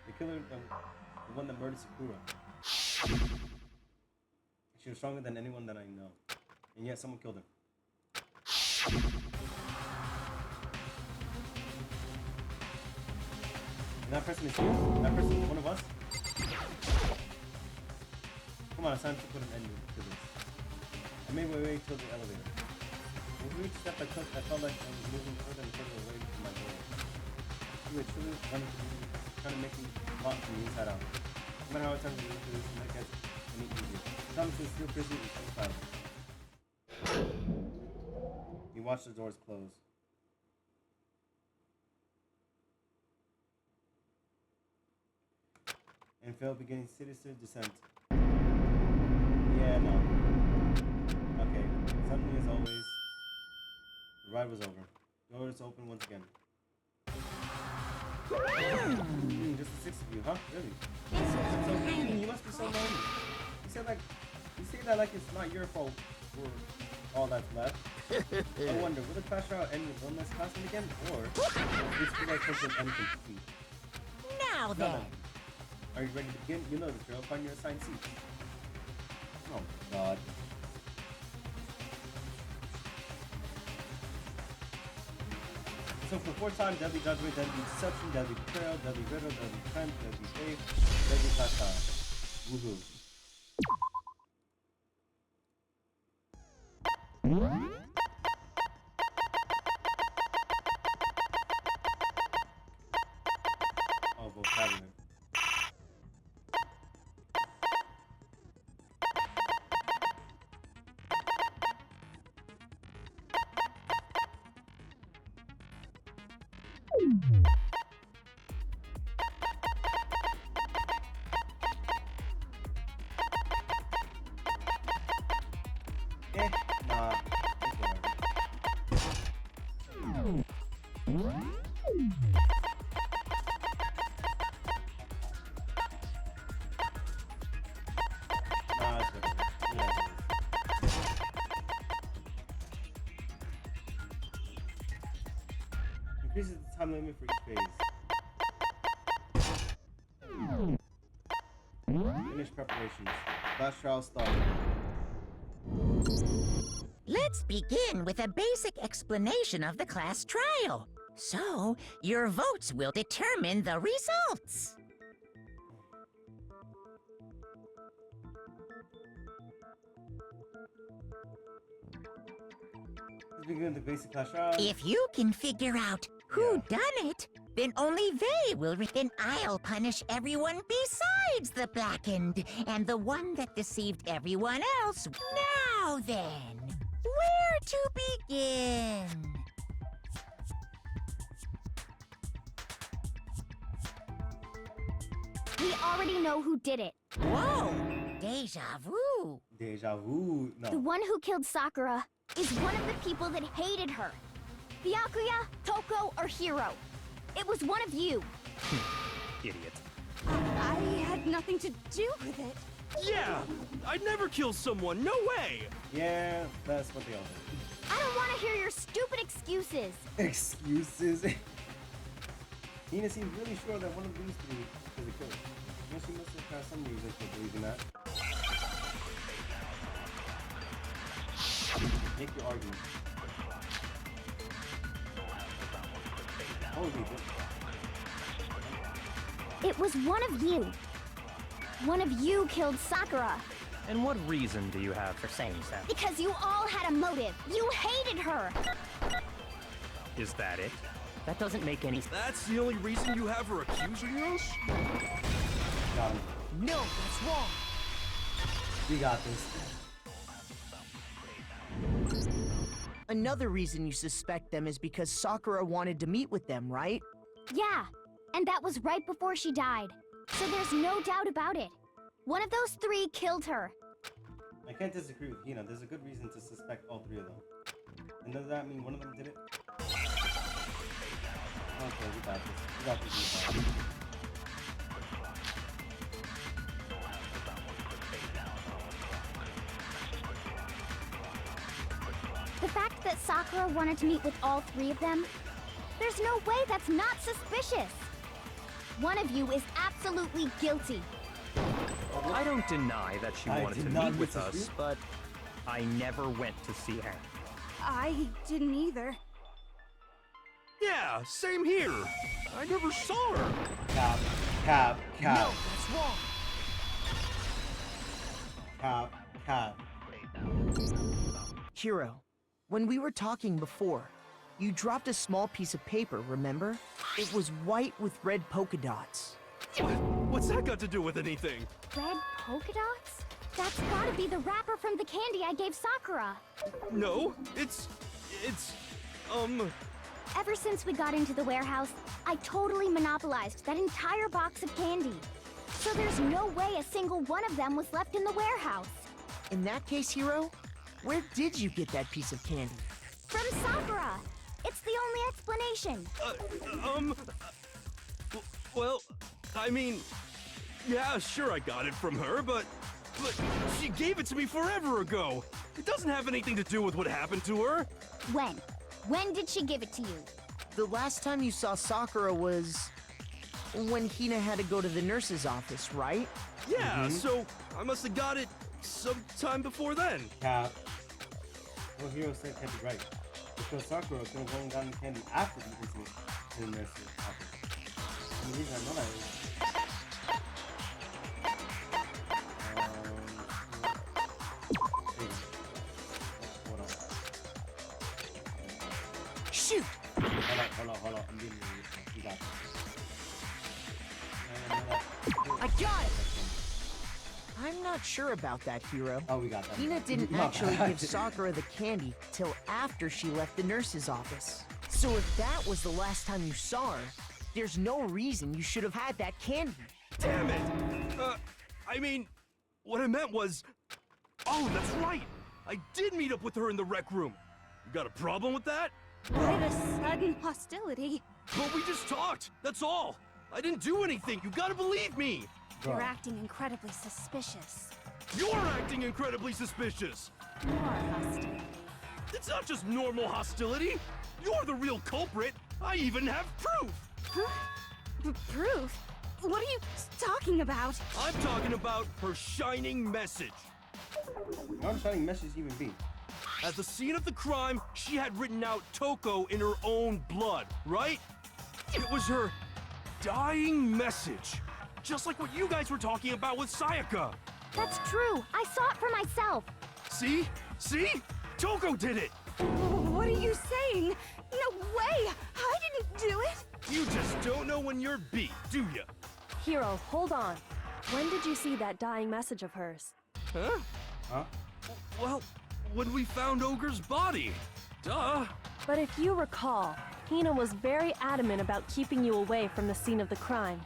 The killer, the one that murdered Sakura. She was stronger than anyone that I know. And yet someone killed her. And that person is you? That person is one of us? Come on, it's time to put an end to this. I made my way to the elevator. When we reached step I took, I felt like I was moving further and further away from my goal. You were truly trying to make me lock from the inside out. No matter how I try to do this, it gets any easier. Thomas is still busy and so silent. You watch the doors close. And Phil beginning sinister descent. Yeah, no. Okay, suddenly as always, the ride was over. Doors open once again. Just the six of you, huh? Really? So you must be so lonely. You say that like it's not your fault for all that's left. I wonder, will the crash out end with one less classroom again, or will this be like something incomplete? Now Now then. then, are you ready to begin? You know the drill. Find your assigned seats. Oh God. So for 4 times, deadly judgment, deadly deception, deadly betrayal, deadly riddle, deadly friend, deadly faith, deadly tata. Woohoo. Oh, vocabulary. Nah. It's whatever. Nah, it's whatever. You know what it is. Increases the time limit for each phase. Finish preparations. Last trial started. Let's begin with a basic explanation of the class trial. So, your votes will determine the results. Let's begin with the basic class trial. If you can figure out who Yeah. done it, then only they will then I'll punish everyone besides the blackened and the one that deceived everyone else. Now then, where to begin? We already know who did it. Whoa, deja vu. Deja vu. The No. one who killed Sakura is one of the people that hated her. Byakuya, Toko, or Hiro. It was one of you. Idiot. I had nothing to do with it. Yeah! I'd never kill someone, no way! Yeah, that's what they all do. I don't want to hear your stupid excuses. Excuses. Hina seems really sure that one of these three is a killer. Well, she must have had some reason for believing that. Make your argument. Holy shit. It was one of you. One of you killed Sakura. And what reason do you have for saying so? Because you all had a motive. You hated her. Is that it? That doesn't make any sense. That's the only reason you have her accusing us? Got him. No, that's wrong. We got this. Another reason you suspect them is because Sakura wanted to meet with them, right? Yeah, and that was right before she died. So there's no doubt about it. One of those three killed her. I can't disagree with Hina. There's a good reason to suspect all three of them. And does that mean one of them did it? Okay, we got this. We got this. We got this. The fact that Sakura wanted to meet with all three of them, there's no way that's not suspicious. One of you is absolutely guilty. I don't deny that she I wanted did to not meet with disagree. us, but I never went to see her. I didn't either. Yeah, same here. I never saw her. Cap. No, that's wrong. Cap. Hiro, when we were talking before, you dropped a small piece of paper, remember? It was white with red polka dots. What's that got to do with anything? Red polka dots? That's gotta be the wrapper from the candy I gave Sakura. No, it's, Ever since we got into the warehouse, I totally monopolized that entire box of candy. So there's no way a single one of them was left in the warehouse. In that case, Hiro, where did you get that piece of candy? From Sakura! It's the only explanation. Well, I mean, yeah, sure I got it from her, but she gave it to me forever ago. It doesn't have anything to do with what happened to her. When? When did she give it to you? The last time you saw Sakura was when Hina had to go to the nurse's office, right? Yeah, so I must have got it sometime before then. Cap. What Hiro said can't be right. Because Sakura could have gone down the candy after the incident in the nurse's office. And the reason I know that is... Hold on. Shoot! Hold on. I'm being real. You got this. I got it! I'm not sure about that, Hiro. Oh, we got that. Hina didn't My actually bad. give Sakura the candy till after she left the nurse's office. So if that was the last time you saw her, there's no reason you should have had that candy. Damn it! I mean, what I meant was... Oh, that's right! I did meet up with her in the rec room. You got a problem with that? Why the sudden hostility? But we just talked, that's all! I didn't do anything, you gotta believe me! You're Bro. acting incredibly suspicious. You're acting incredibly suspicious! More hostility. It's not just normal hostility! You're the real culprit! I even have proof! Huh? Proof? What are you talking about? I'm talking about her shining message. What shining message even be? At the scene of the crime, she had written out Toko in her own blood, right? It was her dying message. Just like what you guys were talking about with Sayaka. That's true. I saw it for myself. See? See? Toko did it! What are you saying? No way! I didn't do it! You just don't know when you're beat, do ya? Hiro, hold on. When did you see that dying message of hers? Huh? Huh? Well, when we found Ogre's body. Duh. But if you recall, Hina was very adamant about keeping you away from the scene of the crime.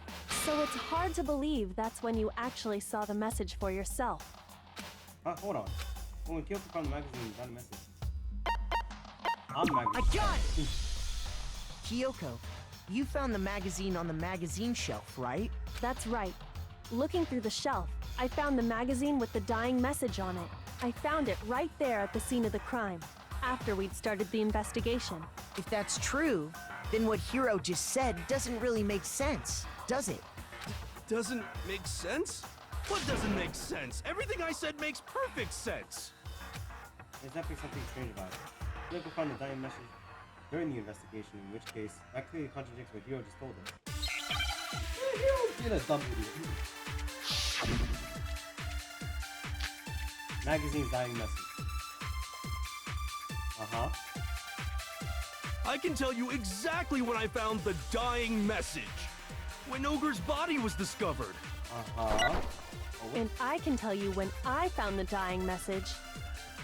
So it's hard to believe that's when you actually saw the message for yourself. Hold on. When Kyoko found the magazine, we got a message. On the I magazine. got it! Kyoko, you found the magazine on the magazine shelf, right? That's right. Looking through the shelf, I found the magazine with the dying message on it. I found it right there at the scene of the crime, after we'd started the investigation. If that's true, then what Hiro just said doesn't really make sense, does it? Doesn't make sense? What doesn't make sense? Everything I said makes perfect sense. There's definitely something strange about it. You ever find the dying message during the investigation, in which case, that clearly contradicts what Hiro just told us. Hiro's being a dumb idiot. Magazine's dying message. Uh-huh. I can tell you exactly when I found the dying message. When Ogre's body was discovered. Uh-huh. Oh, And I can tell you when I found the dying message.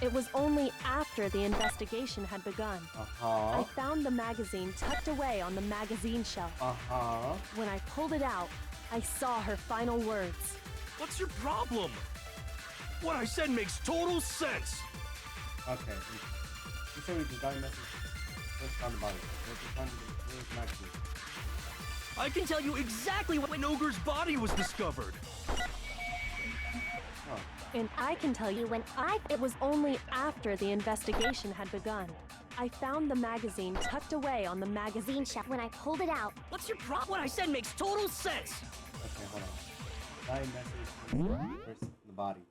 It was only after the investigation had begun. uh-huh. I found the magazine tucked away on the magazine shelf. Uh-huh. When I pulled it out, I saw her final words. What's your problem? What I said makes total sense. Okay. You said the dying message first found the body. Where's the magazine? I can tell you exactly when Ogre's body was discovered. Oh. And I can tell you when it was only after the investigation had begun. I found the magazine tucked away on the magazine shelf. When I pulled it out, What's your problem? What I said makes total sense. Okay, hold on. Dying message first the body.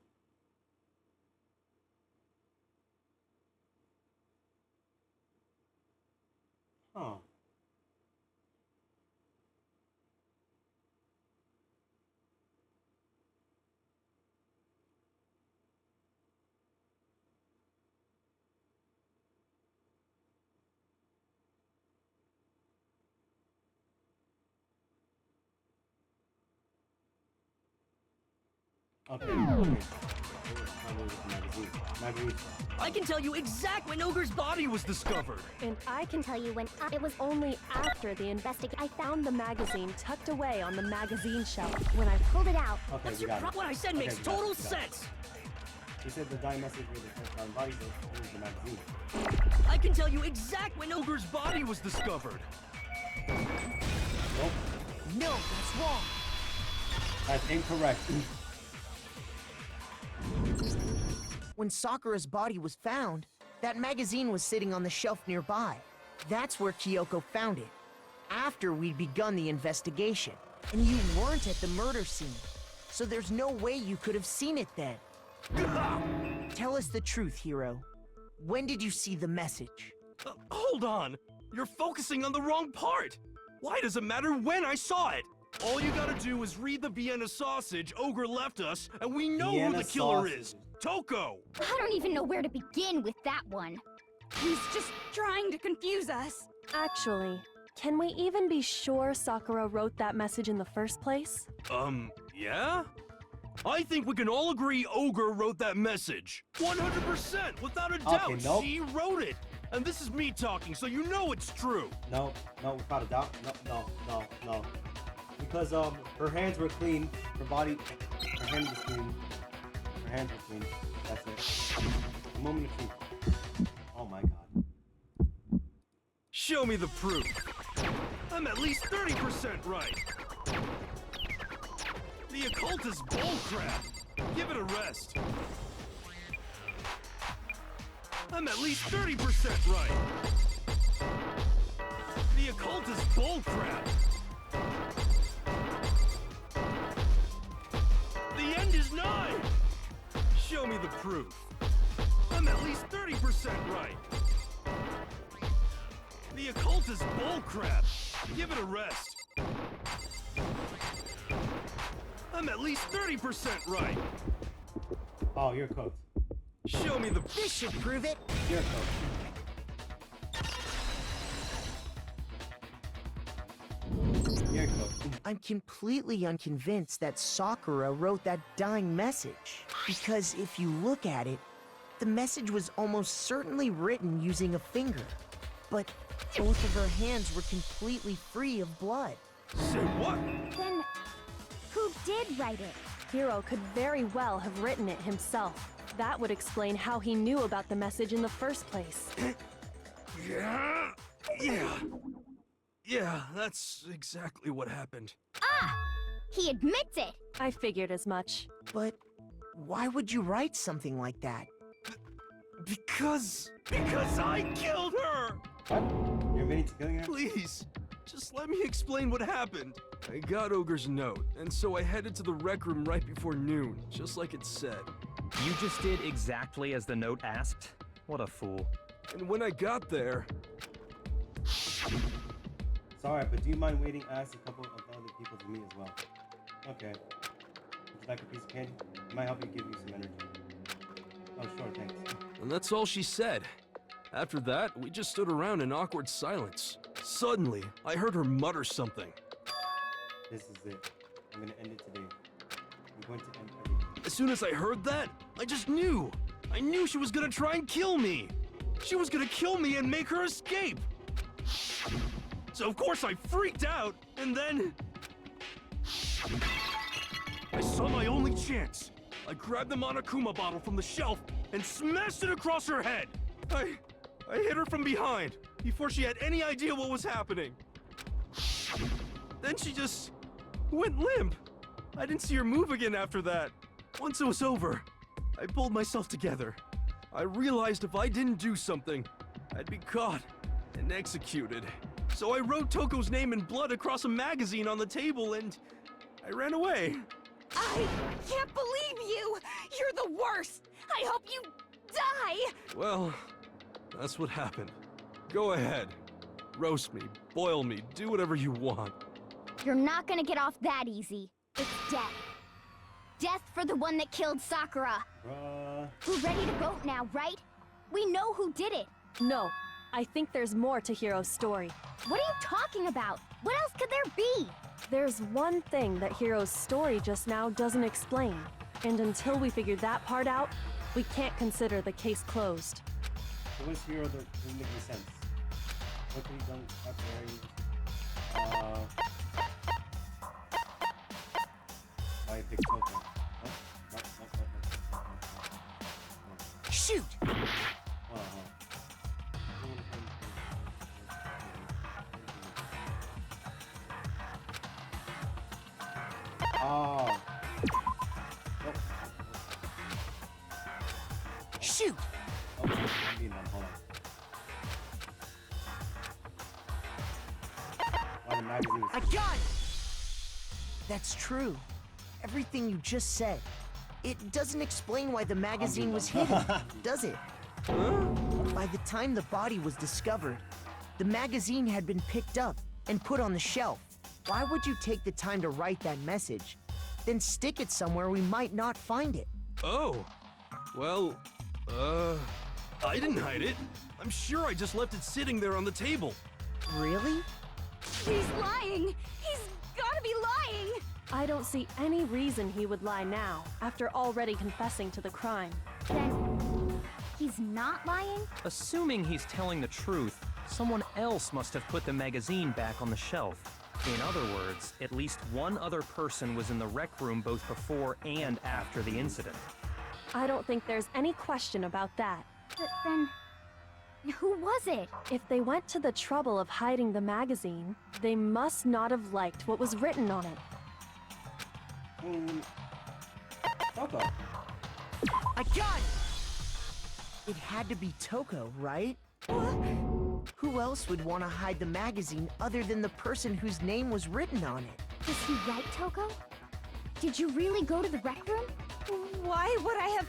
Huh. Okay. Magazine. I can tell you exactly when Ogre's body was discovered. and I can tell you when it was only after the investigation. I found the magazine tucked away on the magazine shelf. When I pulled it out, Okay, What's we your got problem? it. What I said Okay, makes we got it, total we got it. sense. He said the dying message was the first found body, so here's the magazine. I can tell you exactly when Ogre's body was discovered. Nope. No, that's wrong. That's incorrect. When Sakura's body was found, that magazine was sitting on the shelf nearby. That's where Kyoko found it, after we'd begun the investigation. And you weren't at the murder scene, so there's no way you could have seen it then. Tell us the truth, Hiro. When did you see the message? Hold on. You're focusing on the wrong part. Why does it matter when I saw it? All you gotta do is read the Vienna sausage Ogre left us, and we know Vienna who the killer sausage. is. Toko! I don't even know where to begin with that one. He's just trying to confuse us. actually, can we even be sure Sakura wrote that message in the first place? Yeah? I think we can all agree Ogre wrote that message. 100%, without a doubt, nope. she wrote it. And this is me talking, so you know it's true. No, without a doubt. No. Because her hands were clean, her body, her hand was clean, her hands were clean. That's it. The moment of truth. Oh my god. Show me the proof. I'm at least 30% right. The occult is bullcrap. Give it a rest. I'm at least 30% right. The occult is bullcrap. The end is nigh. Show me the proof. I'm at least 30% right. The occult is bullcrap. Give it a rest. I'm at least 30% right. Oh, you're cooked. Show me the This should prove it. You're cooked. You're cooked. I'm completely unconvinced that Sakura wrote that dying message. Because if you look at it, the message was almost certainly written using a finger. But both of her hands were completely free of blood. Say what? Then, who did write it? Hiro could very well have written it himself. That would explain how he knew about the message in the first place. Yeah, that's exactly what happened. He admits it! I figured as much. But why would you write something like that? Because I killed her! What? You're admitting to killing her? Please, just let me explain what happened. I got Ogre's note, and so I headed to the rec room right before noon, just like it said. You just did exactly as the note asked? What a fool. And when I got there... Sorry, but do you mind waiting? Ask a couple of other people to meet as well. Okay. Would you like a piece of candy? It might help you give you some energy. Oh, sure, thanks. And that's all she said. After that, we just stood around in awkward silence. Suddenly, I heard her mutter something. This is it. I'm gonna end it today. I'm going to end everything. As soon as I heard that, I just knew. I knew she was gonna try and kill me. She was gonna kill me and make her escape. So of course I freaked out, and then... I saw my only chance. I grabbed the Monokuma bottle from the shelf and smashed it across her head. I hit her from behind before she had any idea what was happening. Then she just went limp. I didn't see her move again after that. Once it was over, I pulled myself together. I realized if I didn't do something, I'd be caught and executed. So I wrote Toko's name in blood across a magazine on the table and I ran away. I can't believe you! You're the worst! I hope you die! Well, that's what happened. Go ahead. Roast me, boil me, do whatever you want. You're not gonna get off that easy. It's death. Death for the one that killed Sakura. We're ready to vote now, right? We know who did it. No, I think there's more to Hiro's story. What are you talking about? What else could there be? There's one thing that Hiro's story just now doesn't explain. And until we figure that part out, we can't consider the case closed. So what's Hero that doesn't make any sense? What could he done after I picked Toko. No. Shoot! Oh. Shoot! Oh, I'm being done. Hold on. Why the magazine I got it! That's true. Everything you just said. It doesn't explain why the magazine was hidden, does it? By the time the body was discovered, the magazine had been picked up and put on the shelf. Why would you take the time to write that message, then stick it somewhere we might not find it? Oh. Well, I didn't hide it. I'm sure I just left it sitting there on the table. Really? He's lying! He's gotta be lying! I don't see any reason he would lie now, after already confessing to the crime. Then he's not lying? Assuming he's telling the truth, someone else must have put the magazine back on the shelf. In other words, at least one other person was in the rec room both before and after the incident. I don't think there's any question about that. But then, who was it? If they went to the trouble of hiding the magazine, they must not have liked what was written on it. Toko. I got it! It had to be Toko, right? Who else would want to hide the magazine other than the person whose name was written on it? Is he right, Toko? Did you really go to the rec room? Why would I have...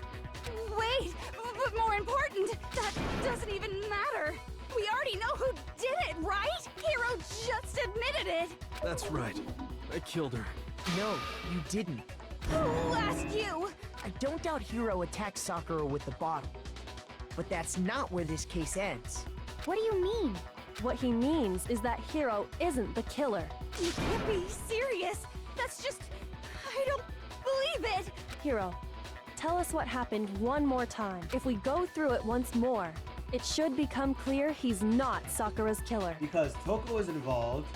Wait! But more important, that doesn't even matter! We already know who did it, right? Hiro just admitted it! That's right. I killed her. No, you didn't. Who asked you? I don't doubt Hiro attacked Sakura with the bottle. But that's not where this case ends. What do you mean? What he means is that Hiro isn't the killer. You can't be serious! That's just... I don't believe it! Hiro, tell us what happened one more time. If we go through it once more, it should become clear he's not Sakura's killer. Because Toko is involved,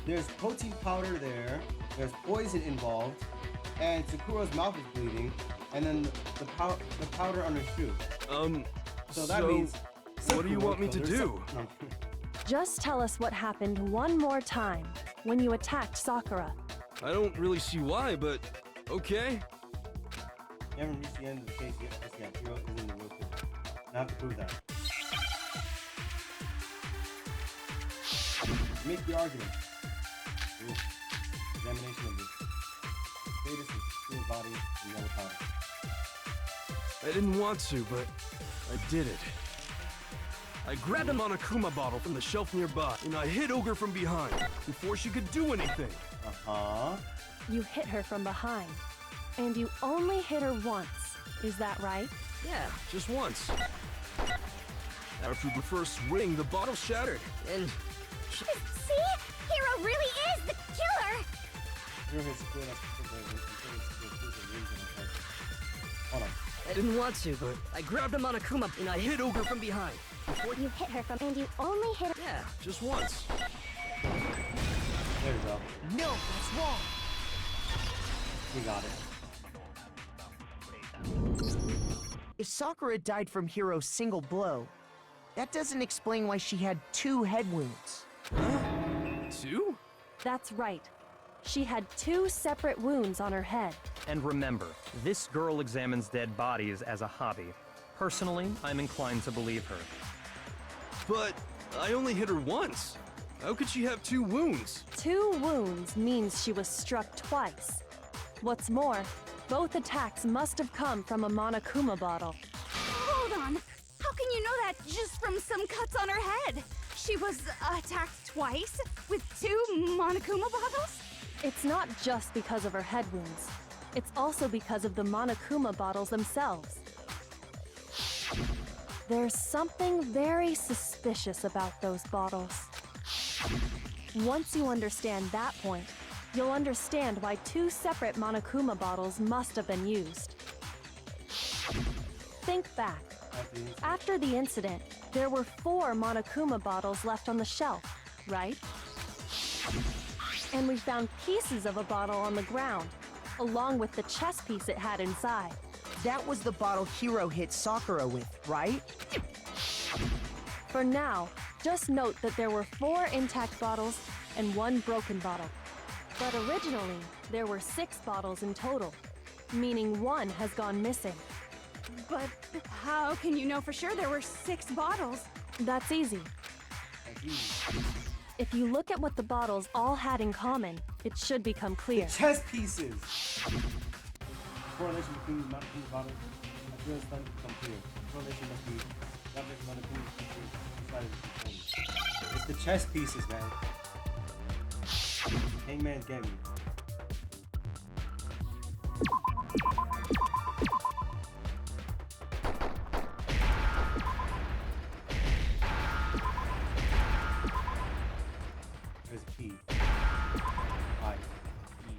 there's protein powder there, there's poison involved, and Sakura's mouth is bleeding, and then the powder on her shoe. So that means... What do you want me to do? No. Just tell us what happened one more time when you attacked Sakura. I don't really see why, but okay. You haven't reached the end of the case yet. Hero is in the real killer. Now I have to prove that. Make the argument. Examination of this. Fetus is steel body and yellow powder. I didn't want to, but I did it. I grabbed a Monokuma bottle from the shelf nearby, and I hit Ogre from behind before she could do anything. Uh-huh. You hit her from behind. And you only hit her once. Is that right? Yeah, just once. After the first ring, the bottle shattered, and... See? Hero really is the killer! Hero has split up Hold on. I didn't want to, but I grabbed a Monokuma and I hit Ogre from behind. You hit her from, and you only hit her. Yeah, just once. There we go. No, that's wrong. We got it. If Sakura died from Hiro's single blow, that doesn't explain why she had 2 head wounds. Huh? 2? That's right. She had 2 separate wounds on her head. And remember, this girl examines dead bodies as a hobby. Personally, I'm inclined to believe her. But I only hit her once. How could she have 2 wounds? 2 wounds means she was struck twice. What's more, both attacks must have come from a Monokuma bottle. Hold on. How can you know that just from some cuts on her head? She was attacked twice with 2 Monokuma bottles? It's not just because of her head wounds. It's also because of the Monokuma bottles themselves. There's something very suspicious about those bottles. Once you understand that point, you'll understand why 2 separate Monokuma bottles must have been used. Think back. After the incident, there were 4 Monokuma bottles left on the shelf, right? And we found pieces of a bottle on the ground, along with the chess piece it had inside. That was the bottle Hiro hit Sakura with, right? For now, just note that there were 4 intact bottles and 1 broken bottle. But originally, there were 6 bottles in total, meaning 1 has gone missing. But how can you know for sure there were 6 bottles? That's easy. If you look at what the bottles all had in common, it should become clear. Chess pieces! Correlation between the Monokuma bottles and Hero's starting to become clear. Correlation must be that makes Monokuma pieces inside of the component. It's the chess pieces, man. Hangman's get me. There's a key. I. E.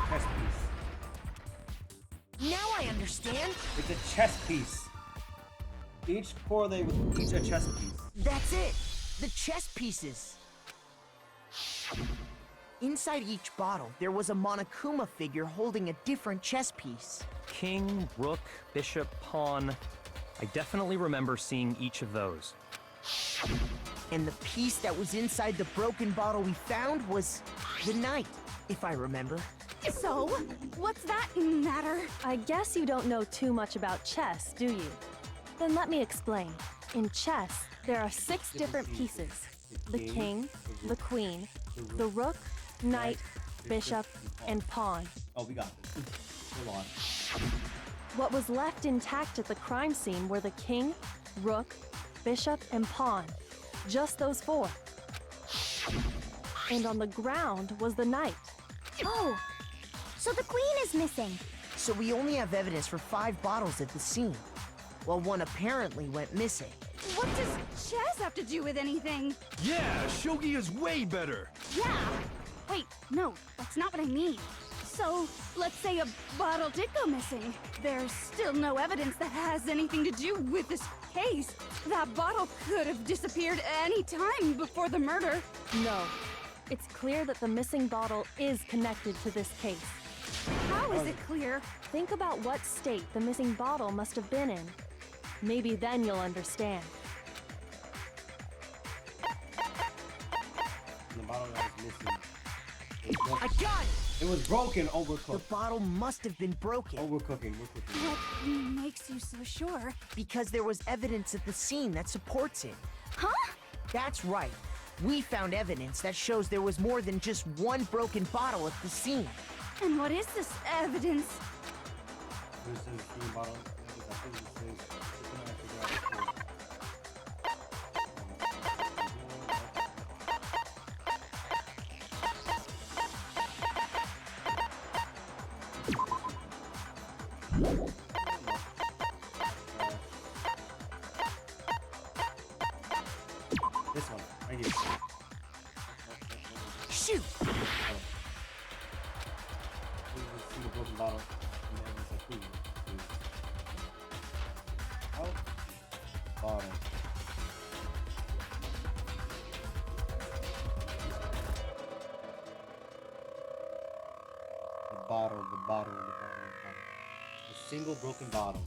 Chess piece. Now I understand. It's a chess piece. Each correlate with each a chess piece. That's it. The chess pieces. Inside each bottle, there was a Monokuma figure holding a different chess piece. King, rook, bishop, pawn. I definitely remember seeing each of those. And the piece that was inside the broken bottle we found was the knight, if I remember. So, what's that matter? I guess you don't know too much about chess, do you? Then let me explain. In chess, there are 6 different pieces. The king, the queen, the rook, knight, bishop, and pawn. Oh, we got this. Hold on. What was left intact at the crime scene were the king, rook, bishop, and pawn. Just those 4. And on the ground was the knight. Oh, so the queen is missing. So we only have evidence for 5 bottles at the scene, while 1 apparently went missing. What does chess have to do with anything? Yeah, shogi is way better. Yeah. Wait, no, that's not what I mean. So, let's say a bottle did go missing. There's still no evidence that has anything to do with this case. That bottle could have disappeared any time before the murder. No. It's clear that the missing bottle is connected to this case. How is it clear? Think about what state the missing bottle must have been in. Maybe then you'll understand. bottle that was missing. I got it! It was broken, overcooked. The bottle must have been broken. Oh, we're cooking. What makes you so sure? Because there was evidence at the scene that supports it. Huh? That's right. We found evidence that shows there was more than just one broken bottle at the scene. And what is this evidence? This is the bottle. I think this is. This one, right here. Shoot! See the broken bottle. And the evidence of food. Oh, bottle. The bottle. A single broken bottle.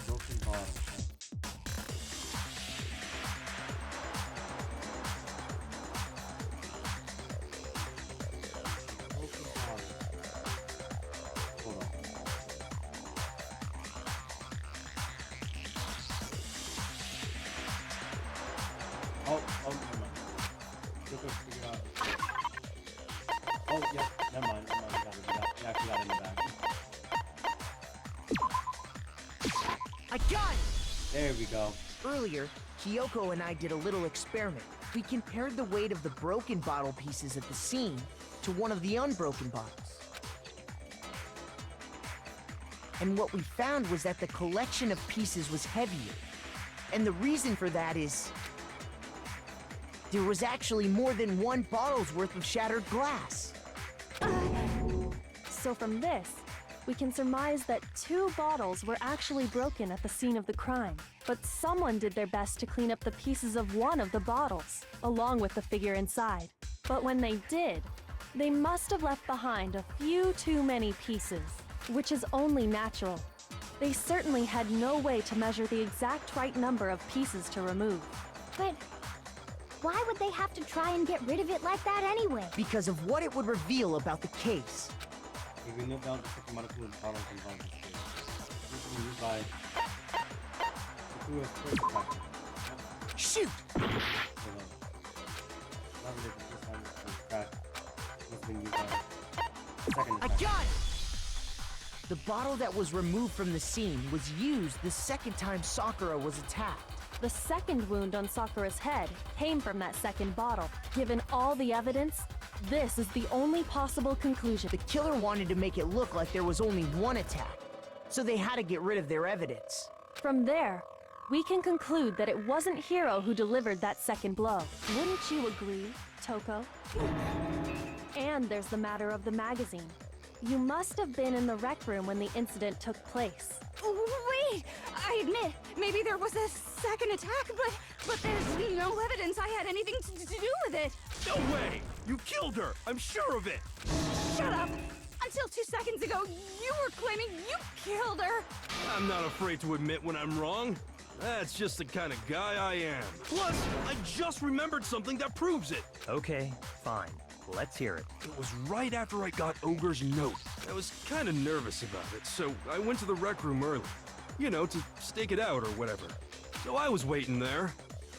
Broken bottle. Broken bottle. Hold on. Oh, never mind. Figure it out. Oh, yeah, never mind. We actually got it in the back. I got it! There we go. Earlier, Kyoko and I did a little experiment. We compared the weight of the broken bottle pieces at the scene to one of the unbroken bottles. And what we found was that the collection of pieces was heavier. And the reason for that is there was actually more than one bottle's worth of shattered glass. So from this, we can surmise that 2 bottles were actually broken at the scene of the crime. But someone did their best to clean up the pieces of one of the bottles, along with the figure inside. But when they did, they must have left behind a few too many pieces, which is only natural. They certainly had no way to measure the exact right number of pieces to remove. But why would they have to try and get rid of it like that anyway? Because of what it would reveal about the case. We note down the second molecule bottles involved in this case. This is used by Sakura's first attack. Shoot! Not really the first time this attack was being used by the second I attack. got it! The bottle that was removed from the scene was used the second time Sakura was attacked. The second wound on Sakura's head came from that second bottle. Given all the evidence, this is the only possible conclusion. The killer wanted to make it look like there was only one attack, so they had to get rid of their evidence. From there, we can conclude that it wasn't Hiro who delivered that second blow. Wouldn't you agree, Toko? And there's the matter of the magazine. You must have been in the rec room when the incident took place. Wait! I admit, maybe there was a second attack, but there's no evidence I had anything to do with it. No way! You killed her! I'm sure of it! Shut up! Until 2 seconds ago, you were claiming you killed her! I'm not afraid to admit when I'm wrong. That's just the kind of guy I am. Plus, I just remembered something that proves it. Okay, fine. Let's hear it. It was right after I got Ogre's note. I was kind of nervous about it, so I went to the rec room early. You know, to stake it out or whatever. So I was waiting there,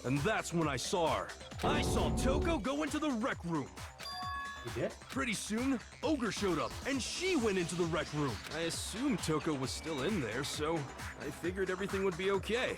and that's when I saw her. I saw Toko go into the rec room. You did? Pretty soon, Ogre showed up, and she went into the rec room. I assumed Toko was still in there, so I figured everything would be okay.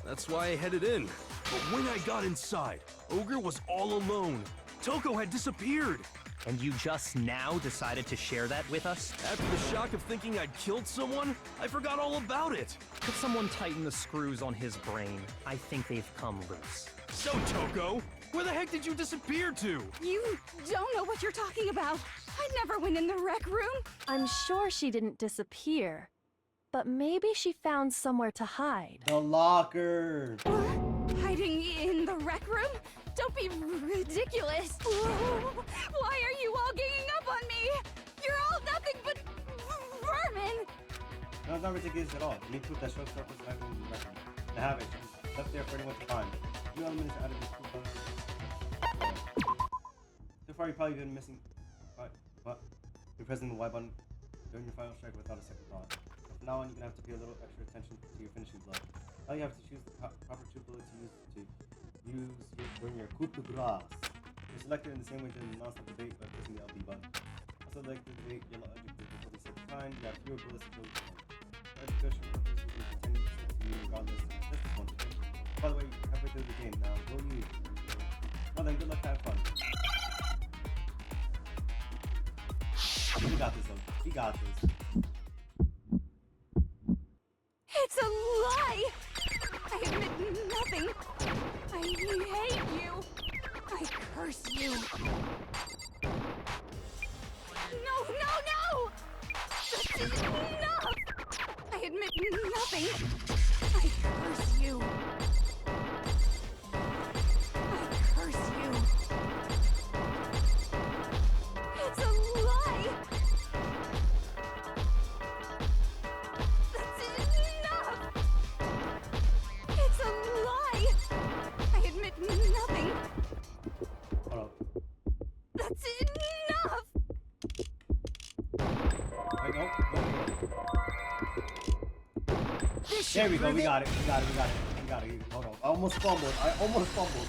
That's why I headed in. But when I got inside, Ogre was all alone. Toko had disappeared. And you just now decided to share that with us? After the shock of thinking I'd killed someone, I forgot all about it. Could someone tighten the screws on his brain? I think they've come loose. So, Toko, where the heck did you disappear to? You don't know what you're talking about. I never went in the rec room. I'm sure she didn't disappear, but maybe she found somewhere to hide. The locker. What? Hiding in the rec room? Don't be ridiculous. Why are you all ganging up on me? You're all nothing but vermin. No, it's not ridiculous at all. You proof that shows surface hiding in the record. They have it. It's left there for anyone to find. Few elements added to proof. So far, you've probably been missing. What? You're pressing the Y button during your final strike without a second thought. So from now on, you're gonna have to pay a little extra attention to your finishing blow. Now you have to choose the proper two bullets to use during your coup de grace. You're selected in the same way during the non-stop debate by pressing the LB button. Also, like the debate, yellow adjective will be set to kind. You have fewer bullets to kill each one. For education purposes, you can continue to set to you regardless. Just this one today. By the way, halfway through the game now. Go you. Well then, good luck, have fun. We got this though. We got this. It's a lie! I admit nothing. I hate you. I curse you. No! That's enough! I admit nothing. I curse you. I curse you. It's a lie! That's enough! It's a lie! I admit nothing. Hold on. That's enough! Wait, no. This There should we go. prove We it. got it. Hold on. I almost fumbled.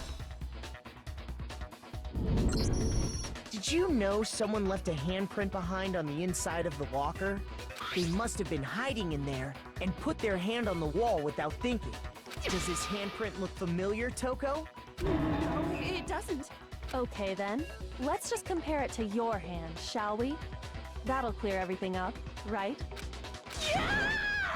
Did you know someone left a handprint behind on the inside of the locker? They must have been hiding in there and put their hand on the wall without thinking. Does this handprint look familiar, Toko? No, it doesn't. Okay then, let's just compare it to your hand, shall we? That'll clear everything up, right?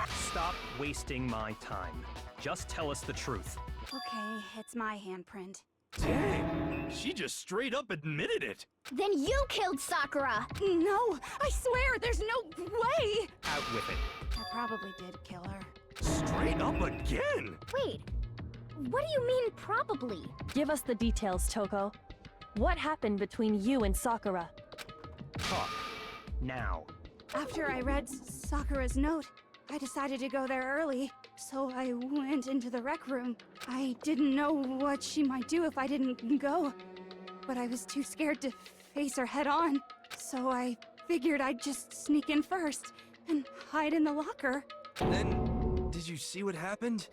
Stop wasting my time. Just tell us the truth. Okay, it's my handprint. Dang, she just straight up admitted it. Then you killed Sakura! No, I swear, there's no way! Out with it. I probably did kill her. Straight up again. Wait, what do you mean probably? Give us the details, Toko. What happened between you and Sakura? Talk. Now. After I read Sakura's note, I decided to go there early, so I went into the rec room. I didn't know what she might do if I didn't go, but I was too scared to face her head on, so I figured I'd just sneak in first and hide in the locker. Then, did you see what happened?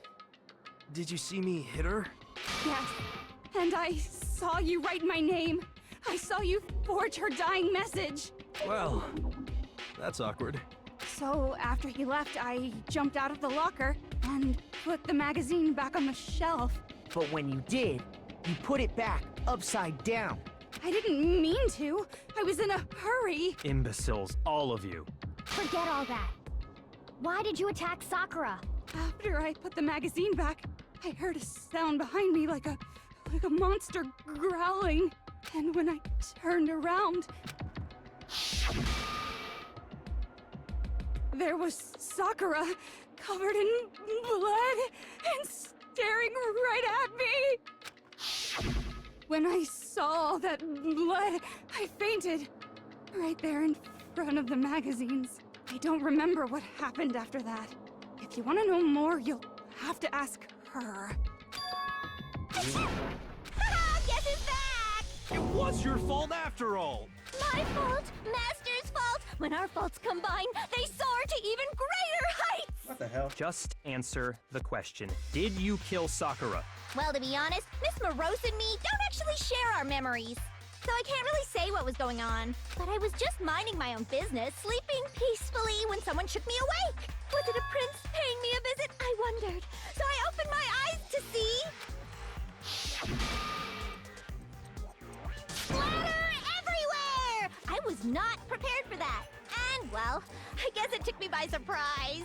Did you see me hit her? Yes, and I saw you write my name. I saw you forge her dying message. Well, that's awkward. So after he left, I jumped out of the locker and put the magazine back on the shelf. But when you did, you put it back upside down. I didn't mean to. I was in a hurry. Imbeciles, all of you. Forget all that. Why did you attack Sakura? After I put the magazine back, I heard a sound behind me like a monster growling. And when I turned around, there was Sakura, covered in blood and staring right at me. When I saw all that blood, I fainted. Right there in front of the magazines. I don't remember what happened after that. If you want to know more, you'll have to ask her. Guess who's back? It was your fault after all. My fault, Master's fault. When our faults combine, they soar to even greater heights. What the hell? Just answer the question. Did you kill Sakura? Well, to be honest, Miss Morose and me don't actually share our memories. So I can't really say what was going on. But I was just minding my own business, sleeping peacefully when someone shook me awake. Was it a prince paying me a visit? I wondered. So I opened my eyes to see... splatter everywhere! I was not prepared for that. And, well, I guess it took me by surprise.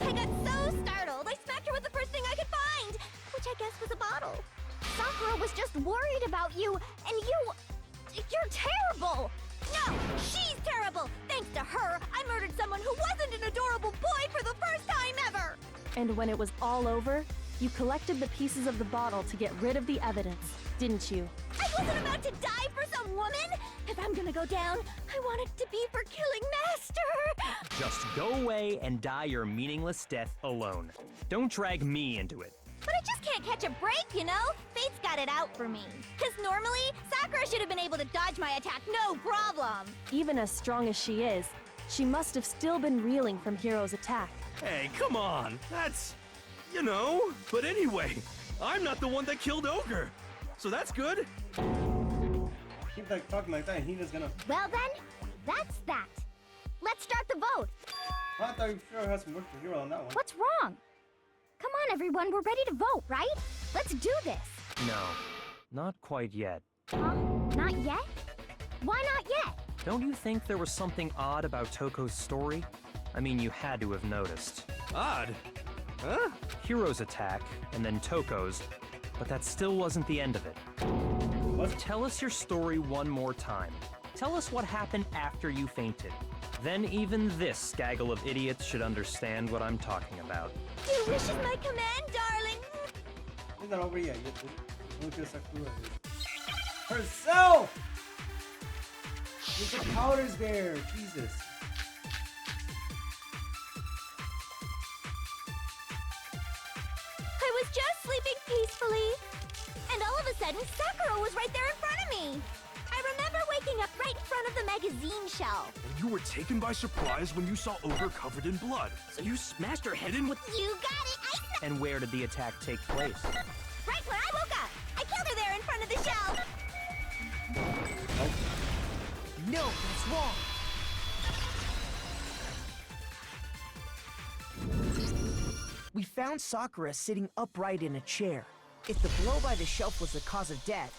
I got so startled, I smacked her with the first thing I could find, which I guess was a bottle. Sakura was just worried about you, and you're terrible! No, she's terrible! Thanks to her, I murdered someone who wasn't an adorable boy for the first time ever! And when it was all over, You collected the pieces of the bottle to get rid of the evidence, didn't you? I wasn't about to die for some woman! If I'm gonna go down, I want it to be for killing Master! Just go away and die your meaningless death alone. Don't drag me into it. But I just can't catch a break, you know? Fate's got it out for me. Because normally, Sakura should have been able to dodge my attack, no problem! Even as strong as she is, she must have still been reeling from Hiro's attack. Hey, come on. That's, you know. But anyway, I'm not the one that killed Ogre. So that's good. Keep like talking like that, and Hina's gonna. Well then, that's that. Let's start the vote. I thought you sure had some work for Hero on that one. What's wrong? Come on, everyone, we're ready to vote, right? Let's do this. No, not quite yet. Huh? Not yet? Why not yet? Don't you think there was something odd about Toko's story? I mean, you had to have noticed. Odd? Huh? Hiro's attack, and then Toko's, but that still wasn't the end of it. What? Tell us your story one more time. Tell us what happened after you fainted. Then even this gaggle of idiots should understand what I'm talking about. Your wish is my command, darling. It's not over yet. Look at Sakura. Herself! Look at powders there. Jesus. I was just sleeping peacefully. And all of a sudden, Sakura was right there in front of me. I remember waking up right in front of the magazine shelf. And you were taken by surprise when you saw Ogre covered in blood. So you smashed her head in with... You got it! And where did the attack take place? Right when I woke up! I killed her there in front of the shelf! No, that's wrong. We found Sakura sitting upright in a chair. If the blow by the shelf was the cause of death,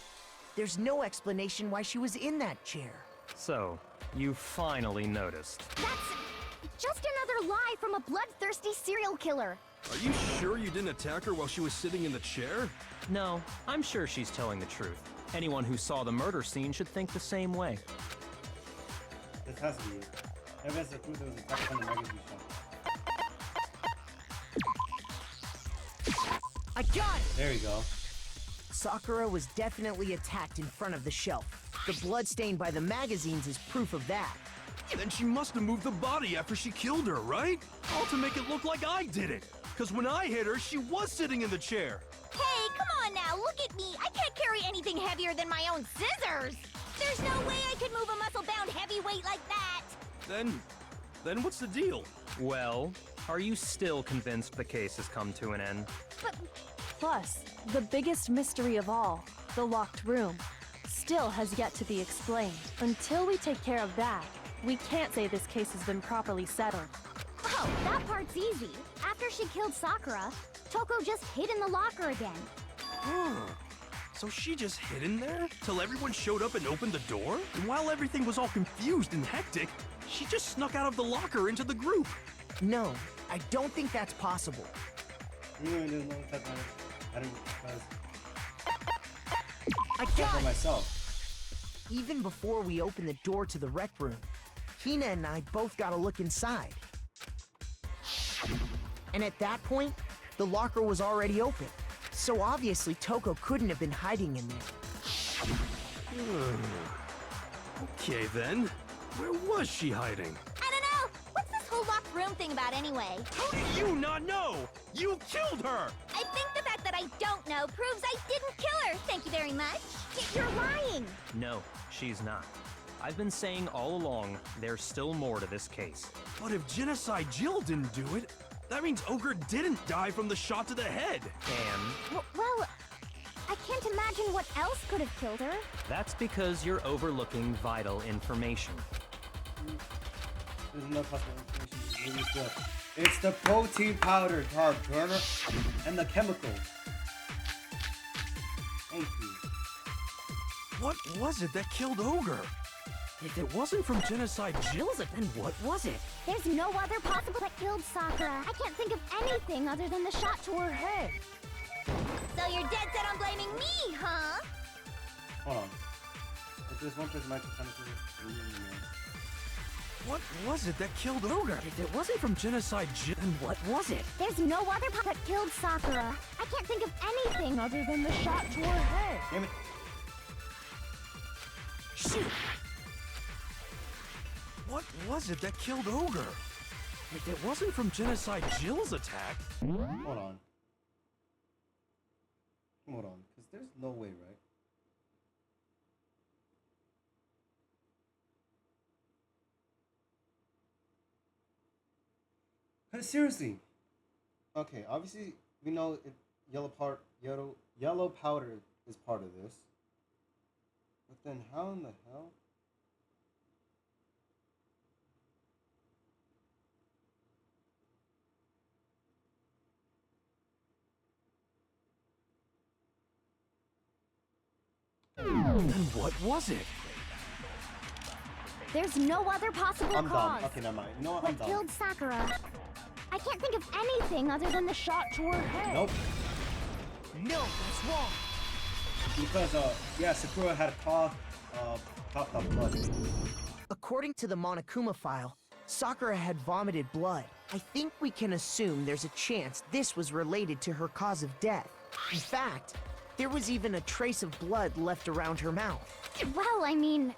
there's no explanation why she was in that chair. So, you finally noticed. That's just another lie from a bloodthirsty serial killer. Are you sure you didn't attack her while she was sitting in the chair? No, I'm sure she's telling the truth. Anyone who saw the murder scene should think the same way. This has to be it. Evidence that proves there was attack on the magazine shelf. I got it! There you go. Sakura was definitely attacked in front of the shelf. The blood stain by the magazines is proof of that. Then she must have moved the body after she killed her, right? All to make it look like I did it. Because when I hit her, she was sitting in the chair. Hey, come on now, look at me! I can't carry anything heavier than my own scissors! There's no way I could move a muscle-bound heavyweight like that! Then what's the deal? Well, are you still convinced the case has come to an end? But Plus, the biggest mystery of all, the locked room, still has yet to be explained. Until we take care of that, we can't say this case has been properly settled. oh, that part's easy. After she killed Sakura, Toko just hid in the locker again. So she just hid in there till everyone showed up and opened the door? And while everything was all confused and hectic, she just snuck out of the locker into the group. No, I don't think that's possible. You didn't know that I didn't because I for got it! myself. Even before we opened the door to the rec room, Hina and I both got a look inside. And at that point, the locker was already open. So obviously Toko couldn't have been hiding in there. Okay then, where was she hiding? I don't know! What's this whole locked room thing about anyway? How do you not know? You killed her! I think the fact that I don't know proves I didn't kill her! Thank you very much! You're lying! No, she's not. I've been saying all along, there's still more to this case. But if Genocide Jill didn't do it, that means Ogre didn't die from the shot to the head. And Well, I can't imagine what else could have killed her. that's because you're overlooking vital information. There's no possible information. It's the protein powder, Turner, and the chemicals. Thank you. What was it that killed Ogre? If it wasn't from Genocide Jill's, Then what was it? There's no other possible that killed Sakura. I can't think of anything other than the shot to her head. So you're dead set on blaming me, huh? Hold on. If there's one person I can kind of What was it that killed Ogre? If it wasn't from Genocide Jill, then what was it? There's no other that killed Sakura. I can't think of anything Other than the shot to her head. Damn it. Shoot! What was it that killed Ogre? If it wasn't from Genocide Jill's attack... Hold on. Hold on, because there's no way, right? Seriously. Okay, obviously we know yellow powder is part of this. But then how in the hell? Then what was it? There's no other possible I'm cause. done. Okay, never mind. You know what? I'm What done. killed Sakura? I can't think of anything other than the shot to her head. Nope. No, that's wrong. Because yeah, Sakura had coughed up blood. According to the Monokuma file, Sakura had vomited blood. I think we can assume there's a chance this was related to her cause of death. In fact, there was even a trace of blood left around her mouth. Well, I mean,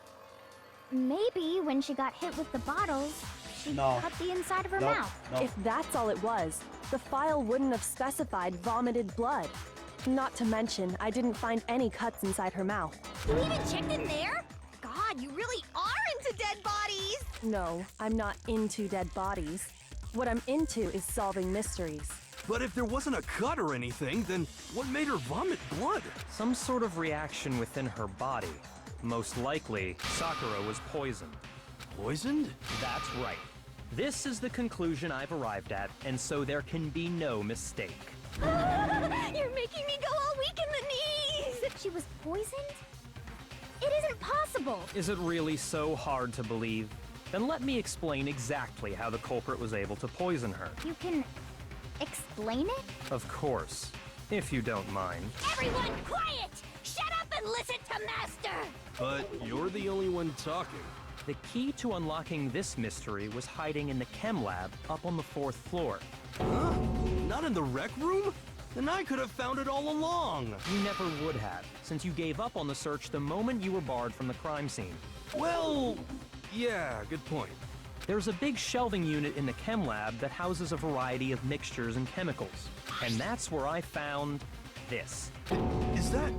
maybe when she got hit with the bottles, she No. cut the inside of her Nope. mouth. Nope. If that's all it was, the file wouldn't have specified vomited blood. Not to mention, I didn't find any cuts inside her mouth. You even checked in there? God, you really are into dead bodies! No, I'm not into dead bodies. What I'm into is solving mysteries. But if there wasn't a cut or anything, then what made her vomit blood? Some sort of reaction within her body. Most likely, Sakura was poisoned. Poisoned? That's right. This is the conclusion I've arrived at, and so there can be no mistake. You're making me go all weak in the knees! She was poisoned? It isn't possible! Is it really so hard to believe? Then let me explain exactly how the culprit was able to poison her. You can explain it? Of course, if you don't mind. Everyone quiet! Shut up and listen to Master! But you're the only one talking. The key to unlocking this mystery was hiding in the chem lab up on the 4th floor. Huh? Not in the rec room? Then I could have found it all along. You never would have, since you gave up on the search the moment you were barred from the crime scene. Well, yeah, good point. There's a big shelving unit in the chem lab that houses a variety of mixtures and chemicals. And that's where I found this. Is that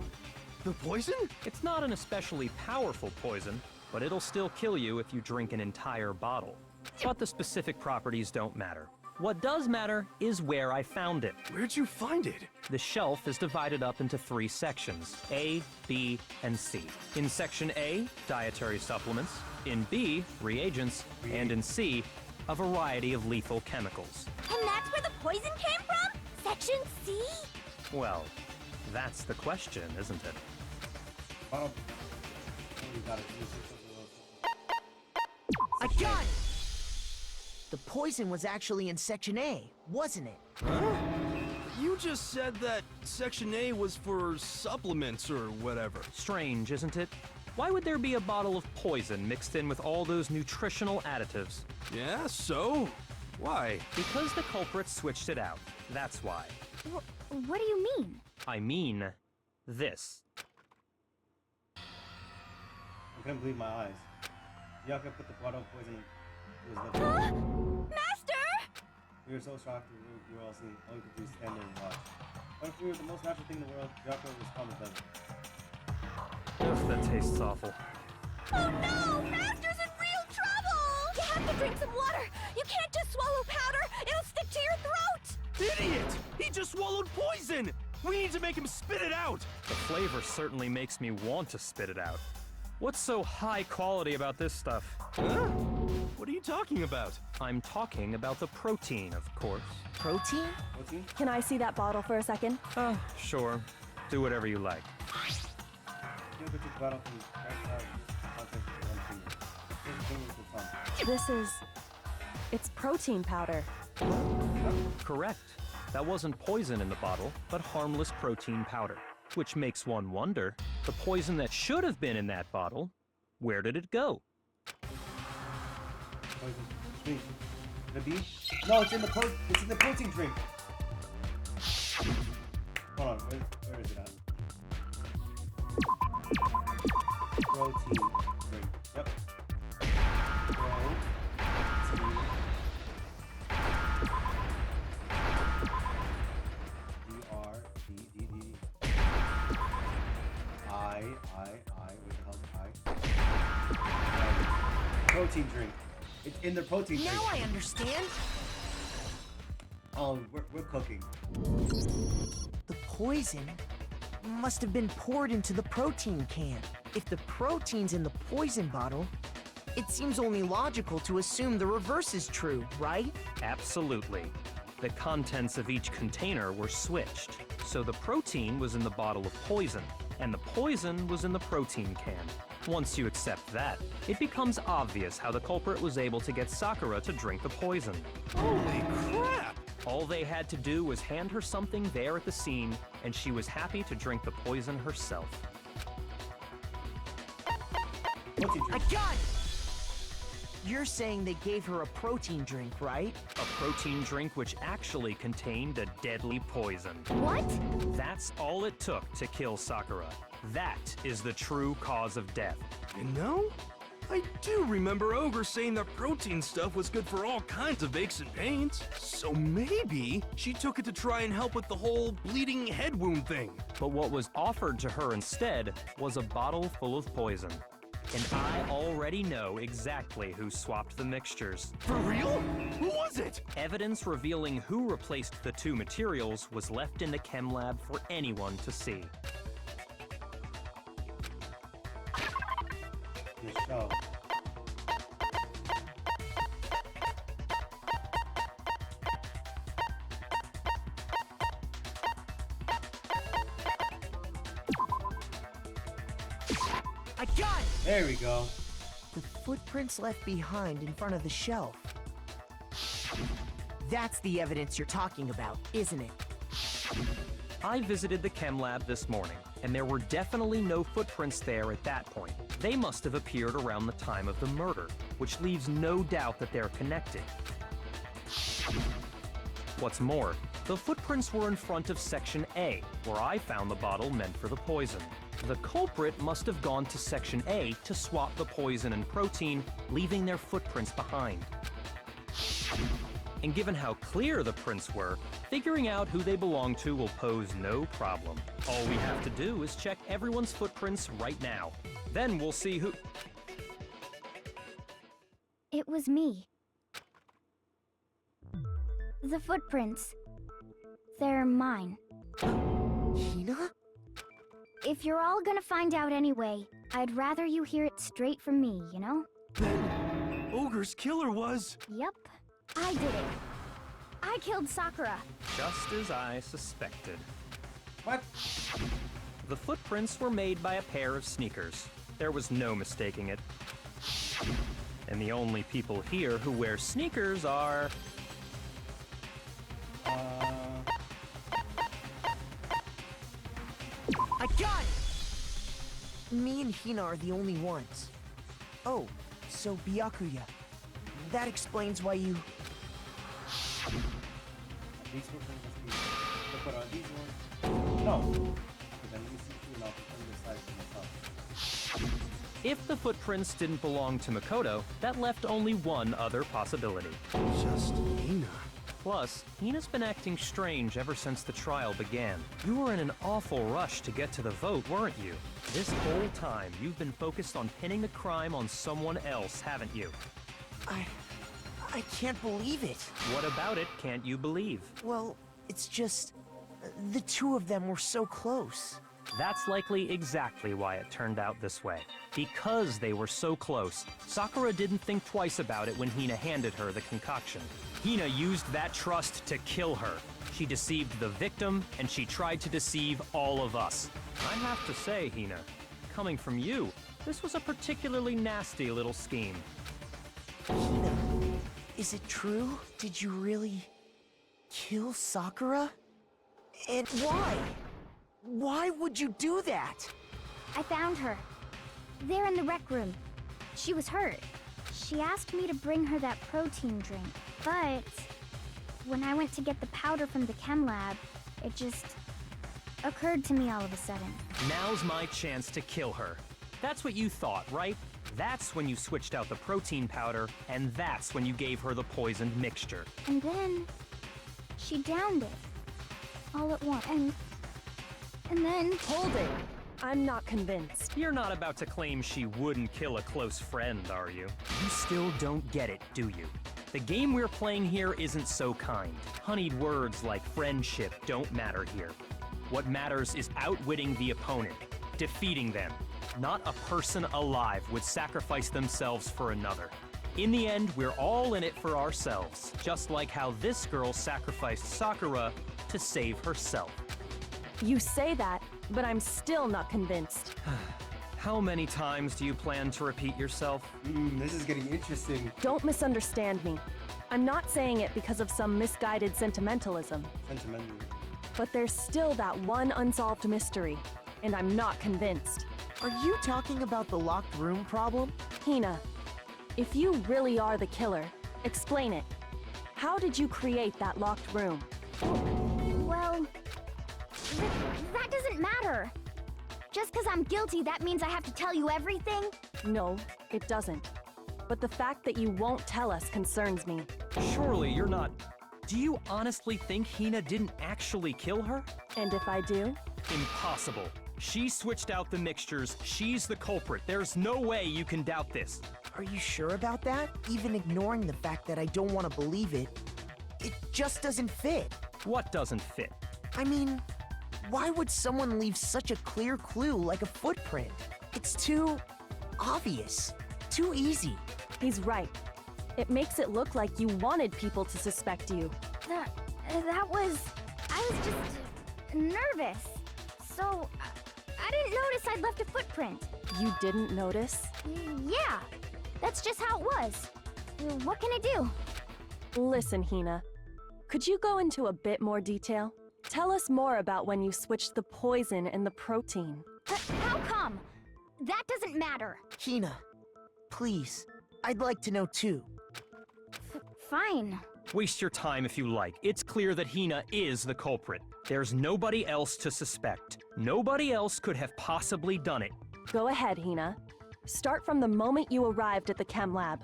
the poison? It's not an especially powerful poison, but it'll still kill you if you drink an entire bottle. But the specific properties don't matter. What does matter is where I found it. Where'd you find it? The shelf is divided up into 3 sections, A, B, and C. In Section A, dietary supplements. In B, reagents. And in C, a variety of lethal chemicals. And that's where the poison came from? Section C? Well, that's the question, isn't it? Oh, you got it. I got it! The poison was actually in Section A, wasn't it? Huh? You just said that Section A was for supplements or whatever. Strange, isn't it? Why would there be a bottle of poison mixed in with all those nutritional additives? Yeah, so? Why? Because the culprit switched it out. That's why. What do you mean? I mean, this. I couldn't believe my eyes. Yaka put the bottle of poison in his lips. Master! We were so shocked we were all seeing. All we could do is stand there and watch. What if we were the most natural thing in the world? Yaka was calm and doesn't. Ugh, that tastes awful. Oh no! Master's in real trouble! You have to drink some water! You can't just swallow powder! It'll stick to your throat! Idiot! He just swallowed poison! We need to make him spit it out! The flavor certainly makes me want to spit it out. What's so high quality about this stuff? Huh? What are you talking about? I'm talking about the protein, of course. Protein? Protein? Can I see that bottle for a second? Sure. Do whatever you like. Yaka took the bottle from the right side of one finger. Here's the thing with the tongue. This is... it's protein powder. Correct. That wasn't poison in the bottle, but harmless protein powder. Which makes one wonder, the poison that should have been in that bottle, where did it go? poison. Drink. The B? No, it's in the protein drink. Hold on, where is it at? Protein drink. Yep. Protein. Protein drink. It's in the protein drink. Now I understand. Oh, we're cooking. The poison must have been poured into the protein can. If the protein's in the poison bottle, it seems only logical to assume the reverse is true, right? Absolutely. The contents of each container were switched. So the protein was in the bottle of poison, and the poison was in the protein can. Once you accept that, it becomes obvious how the culprit was able to get Sakura to drink the poison. Holy crap! All they had to do was hand her something there at the scene, and she was happy to drink the poison herself. Protein I drink. got it! You're saying they gave her a protein drink, right? A protein drink which actually contained a deadly poison. What? That's all it took to kill Sakura. That is the true cause of death. You know, I do remember Ogre saying that protein stuff was good for all kinds of aches and pains. So maybe she took it to try and help with the whole bleeding head wound thing. But what was offered to her instead was a bottle full of poison. And I already know exactly who swapped the mixtures. For real? Who was it? Evidence revealing who replaced the two materials was left in the chem lab for anyone to see. Good show. I got it! There we go. The footprints left behind in front of the shelf. That's the evidence you're talking about, isn't it? I visited the chem lab this morning, and there were definitely no footprints there at that point. They must have appeared around the time of the murder, which leaves no doubt that they're connected. What's more, the footprints were in front of Section A, where I found the bottle meant for the poison. The culprit must have gone to Section A to swap the poison and protein, leaving their footprints behind. And given how clear the prints were, figuring out who they belong to will pose no problem. All we have to do is check everyone's footprints right now. Then we'll see who... It was me. The footprints. They're mine. Hina? If you're all gonna find out anyway, I'd rather you hear it straight from me, you know? Then Ogre's killer was... Yep, I did it. I killed Sakura. Just as I suspected. What? The footprints were made by a pair of sneakers. There was no mistaking it. And the only people here who wear sneakers are... I got it! Me and Hina are the only ones. Oh, so Byakuya. That explains why you... These footprints must be... Look what are these ones? No. But then let me see through now from the size of myself. If the footprints didn't belong to Makoto, that left only one other possibility. just Hina. Plus, Hina's been acting strange ever since the trial began. You were in an awful rush to get to the vote, weren't you? This whole time, you've been focused on pinning the crime on someone else, haven't you? I can't believe it. What about it can't you believe? Well, it's just... the two of them were so close. That's likely exactly why it turned out this way. Because they were so close, Sakura didn't think twice about it when Hina handed her the concoction. Hina used that trust to kill her. She deceived the victim, and she tried to deceive all of us. I have to say, Hina, coming from you, this was a particularly nasty little scheme. Hina, is it true? Did you really... kill Sakura? And why? Why would you do that? I found her. There in the rec room. She was hurt. She asked me to bring her that protein drink, but when I went to get the powder from the chem lab, it just occurred to me all of a sudden. Now's my chance to kill her. That's what you thought, right? That's when you switched out the protein powder, and that's when you gave her the poisoned mixture. And then she downed it all at once. And then Hold it! I'm not convinced. You're not about to claim she wouldn't kill a close friend, are you? You still don't get it, do you? The game we're playing here isn't so kind. Honeyed words like friendship don't matter here. What matters is outwitting the opponent, defeating them. Not a person alive would sacrifice themselves for another. In the end, we're all in it for ourselves, just like how this girl sacrificed Sakura to save herself. You say that, but I'm still not convinced. How many times do you plan to repeat yourself? This is getting interesting. Don't misunderstand me. I'm not saying it because of some misguided sentimentalism. Sentimental. But there's still that one unsolved mystery, and I'm not convinced. Are you talking about the locked room problem? Hina, if you really are the killer, explain it. How did you create that locked room? well, that doesn't matter. Just because I'm guilty, that means I have to tell you everything? No, it doesn't. But the fact that you won't tell us concerns me. Surely you're not... Do you honestly think Hina didn't actually kill her? And if I do? Impossible. She switched out the mixtures. She's the culprit. There's no way you can doubt this. Are you sure about that? Even ignoring the fact that I don't want to believe it, it just doesn't fit. What doesn't fit? I mean, why would someone leave such a clear clue like a footprint? It's too obvious, too easy. He's right. It makes it look like you wanted people to suspect you. That was... I was just nervous. So, I didn't notice I'd left a footprint. You didn't notice? Yeah, that's just how it was. What can I do? Listen, Hina. Could you go into a bit more detail? Tell us more about when you switched the poison and the protein. How come? That doesn't matter. Hina, please, I'd like to know too. Fine. Waste your time if you like. It's clear that Hina is the culprit. There's nobody else to suspect. Nobody else could have possibly done it. Go ahead, Hina. Start from the moment you arrived at the chem lab.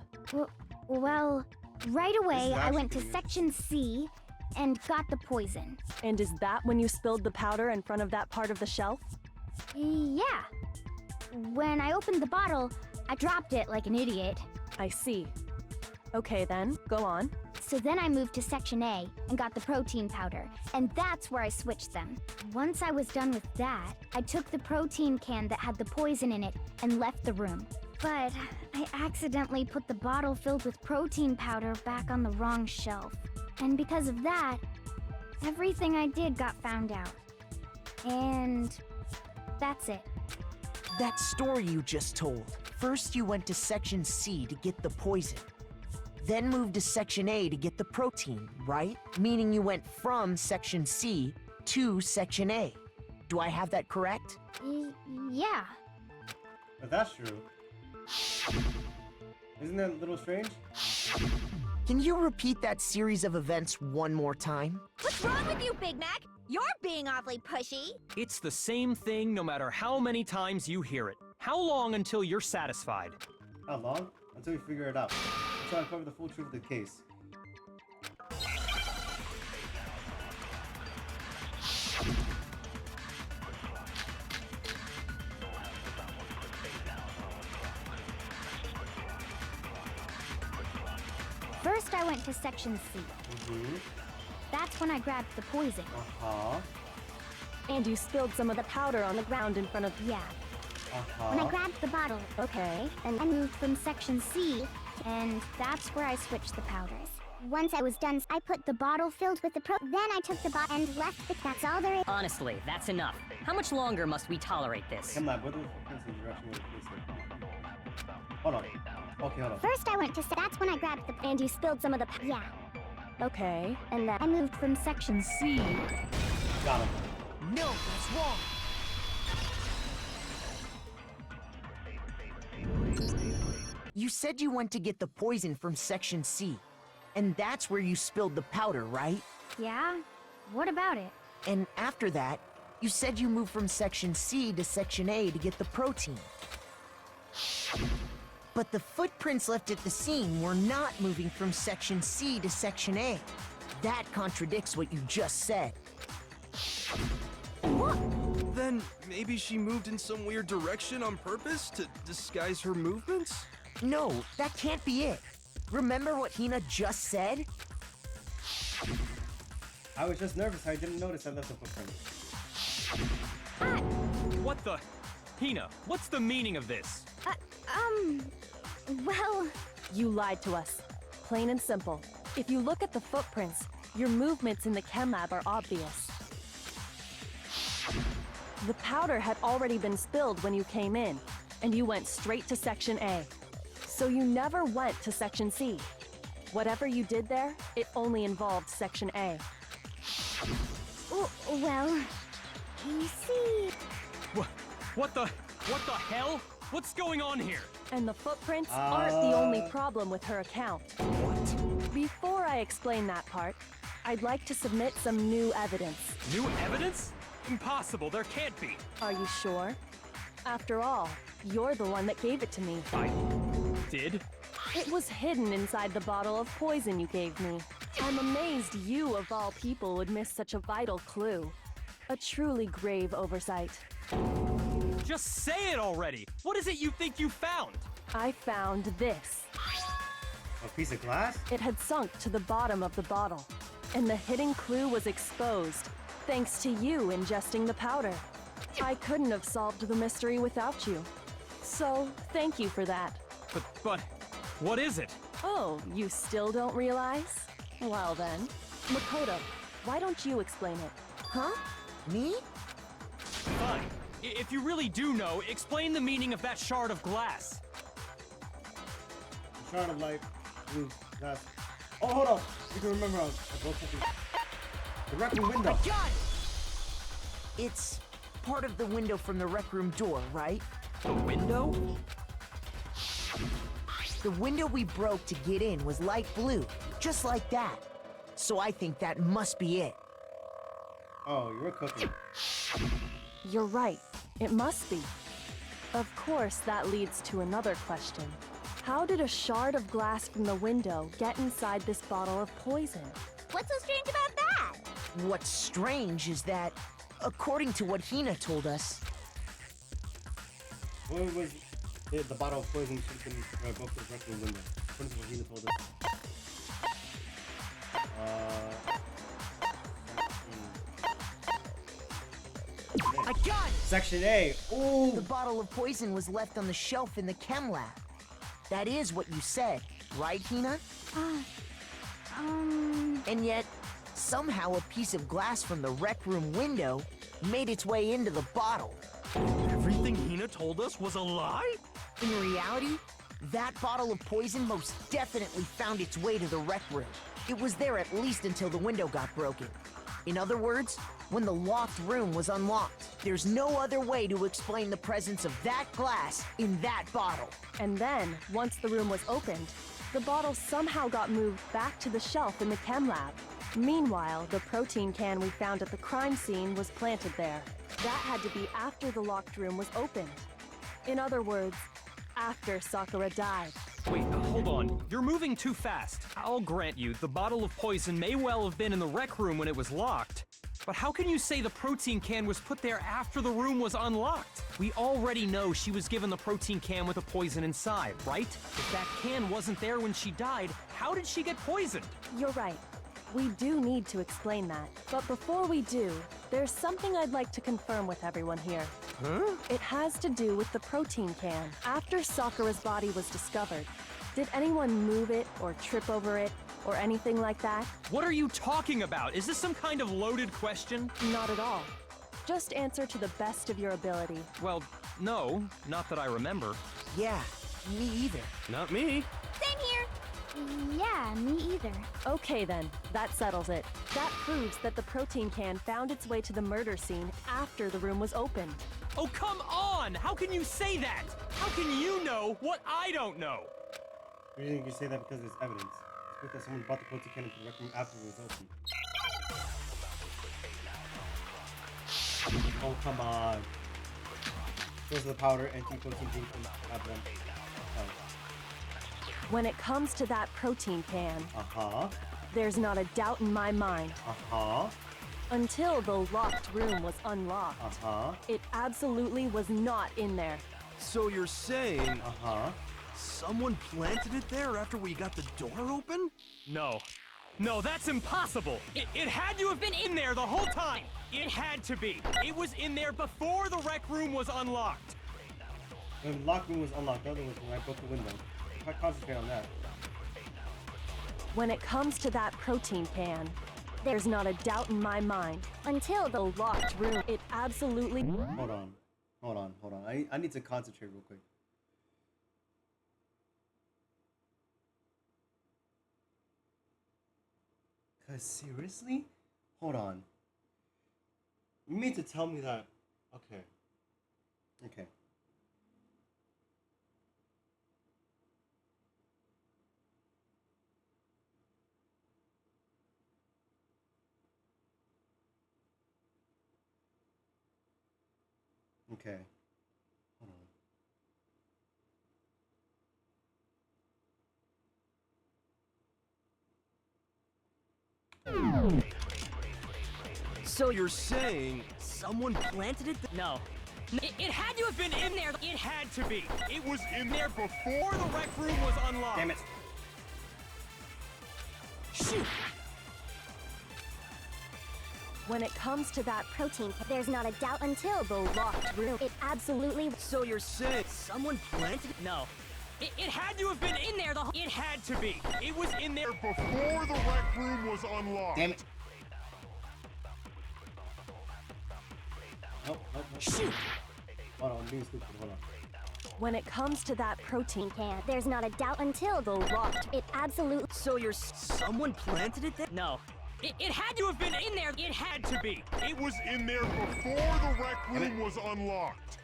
Well, right away I went to actually- Section C and got the poison. And is that when you spilled the powder in front of that part of the shelf? Yeah. When I opened the bottle, I dropped it like an idiot. I see. Okay then, go on. So then I moved to Section A and got the protein powder, and that's where I switched them. Once I was done with that, I took the protein can that had the poison in it and left the room. But I accidentally put the bottle filled with protein powder back on the wrong shelf. And because of that, everything I did got found out. And that's it. That story you just told. First you went to Section C to get the poison. Then moved to Section A to get the protein, right? Meaning you went from Section C to Section A. Do I have that correct? Yeah. If that's true, isn't that a little strange? Can you repeat that series of events one more time? What's wrong with you, Big Mac? You're being awfully pushy. It's the same thing no matter how many times you hear it. How long until you're satisfied? How long? Until we figure it out. Let's try to uncover the full truth of the case. First I went to Section C. That's when I grabbed the poison. And you spilled some of the powder on the ground in front of... Yeah. When I grabbed the bottle, Okay. and I moved from Section C, and that's where I switched the powders. Once I was done, I put the bottle filled with the then I took the bottle and left the... That's all there is. Honestly, that's enough. How much longer must we tolerate this? Come on, what the fuck is the direction where it's Hold on. Okay, hold on. First I went to... That's when I grabbed the... And you spilled some of the... Yeah. Okay. And then I moved from Section C. Got him. No, that's wrong. You said you went to get the poison from Section C. And that's where you spilled the powder, right? Yeah? What about it? And after that, you said you moved from Section C to Section A to get the protein. But the footprints left at the scene were not moving from Section C to Section A. That contradicts what you just said. Then maybe she moved in some weird direction on purpose to disguise her movements? No, that can't be it. Remember what Hina just said? I was just nervous. I didn't notice I left the footprint. What the? Hina, what's the meaning of this? Well... You lied to us. Plain and simple. If you look at the footprints, your movements in the chem lab are obvious. The powder had already been spilled when you came in, and you went straight to Section A. So you never went to Section C. Whatever you did there, it only involved Section A. Well... You see... What the hell? What's going on here? And the footprints aren't the only problem with her account. What? Before I explain that part, I'd like to submit some new evidence. New evidence? Impossible, there can't be. Are you sure? After all, you're the one that gave it to me. I did? It was hidden inside the bottle of poison you gave me. I'm amazed you, of all people, would miss such a vital clue. A truly grave oversight. Just say it already! What is it you think you found? I found this. A piece of glass? It had sunk to the bottom of the bottle, and the hidden clue was exposed, thanks to you ingesting the powder. I couldn't have solved the mystery without you. So, thank you for that. But, what is it? Oh, you still don't realize? Well then, Makoto, why don't you explain it? Huh? Me? Fine. If you really do know, explain the meaning of that shard of glass. A shard of light, blue glass. Oh, hold on. You can remember I broke something. The rec room window. I got it! It's part of the window from the rec room door, right? The window? The window we broke to get in was light blue, just like that. So I think that must be it. Oh, you're cooking. You're right. It must be. Of course, that leads to another question. How did a shard of glass from the window get inside this bottle of poison? What's so strange about that? What's strange is that, according to what Hina told us, What was it? The bottle of poison should have been broke the rec room window. According to what Hina told us. I got it! Section A. Ooh. The bottle of poison was left on the shelf in the chem lab. That is what you said, right, Hina? And yet, somehow a piece of glass from the rec room window made its way into the bottle. Everything Hina told us was a lie? In reality, that bottle of poison most definitely found its way to the rec room. It was there at least until the window got broken. In other words, when the locked room was unlocked. There's no other way to explain the presence of that glass in that bottle. And then, once the room was opened, the bottle somehow got moved back to the shelf in the chem lab. Meanwhile, the protein can we found at the crime scene was planted there. That had to be after the locked room was opened. In other words, after Sakura died. Wait, hold on. You're moving too fast. I'll grant you, the bottle of poison may well have been in the rec room when it was locked. But how can you say the protein can was put there after the room was unlocked? We already know she was given the protein can with the poison inside, right? If that can wasn't there when she died, how did she get poisoned? You're right. We do need to explain that. But before we do, there's something I'd like to confirm with everyone here. Huh? It has to do with the protein can. After Sakura's body was discovered, did anyone move it or trip over it or anything like that? What are you talking about? Is this some kind of loaded question? Not at all. Just answer to the best of your ability. Well, no, not that I remember. Yeah, me either. Not me. Same here. Yeah, me either. Okay then, that settles it. That proves that the protein can found its way to the murder scene after the room was opened. Oh, come on! How can you say that? How can you know what I don't know? The reason you can say that because there's evidence. It's proof that someone brought the protein can into the rec room after it was open. Oh, come on. Those are the powder, anti-protein drink, and have them. Oh. When it comes to that protein can, Uh-huh. there's not a doubt in my mind. Uh-huh. Until the locked room was unlocked, Uh-huh. it absolutely was not in there. So you're saying Uh-huh. someone planted it there after we got the door open? No. No, that's impossible! It had to have been in there the whole time! It had to be! It was in there before the rec room was unlocked! When the locked room was unlocked, the other was when I broke the window. If I concentrate on that. When it comes to that protein can, there's not a doubt in my mind. Until the locked room, it absolutely... Hold on. Hold on. Hold on. I need to concentrate real quick. Cause seriously? Hold on. You mean to tell me that... Okay. Okay. Okay. Hold on. So you're saying someone planted it? No. It had to have been in there! It had to be! It was in there before the rec room was unlocked! Damn it. Shoot! When it comes to that protein can, there's not a doubt until the locked room, it absolutely... So you're saying someone planted it? No. It had to have been in there the whole... It had to be! It was in there before the rec room was unlocked. Damn it. Nope, nope, nope. Shoot! Hold on, I'm being stupid. Hold on. When it comes to that protein can, there's not a doubt until the locked, it absolutely... So you're... Someone planted it there? No. It had to have been in there! It had to be! It was in there before the rec room was unlocked.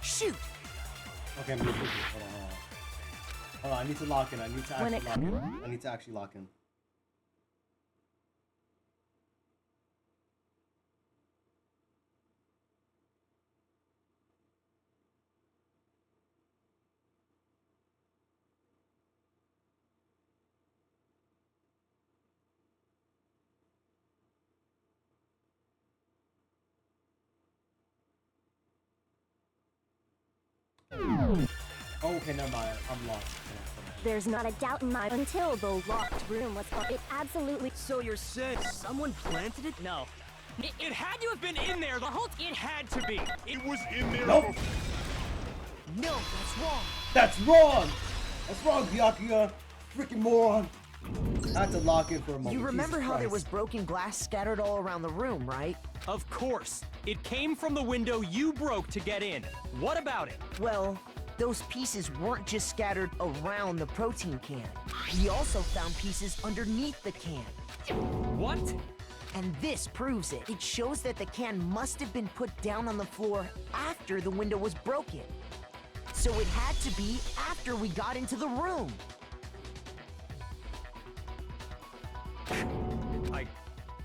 Shoot! Okay, I'm being stupid. Hold on, hold on. Hold on, I need to lock in. I need to actually lock in. I need to actually lock in. Okay, never mind. I'm lost. There's not a doubt in my... Until the locked room was... It absolutely... So you're saying someone planted it? No. It had to have been in there the whole... It had to be! It was in there. Nope. No, that's wrong. That's wrong! That's wrong, Byakuya! Freaking moron! I had to lock in for a moment. You remember Jesus how there Christ. was broken glass scattered all around the room, right? Of course. It came from the window you broke to get in. What about it? Well, those pieces weren't just scattered around the protein can. We also found pieces underneath the can. What? And this proves it. It shows that the can must have been put down on the floor after the window was broken. So it had to be after we got into the room.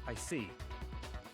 I see.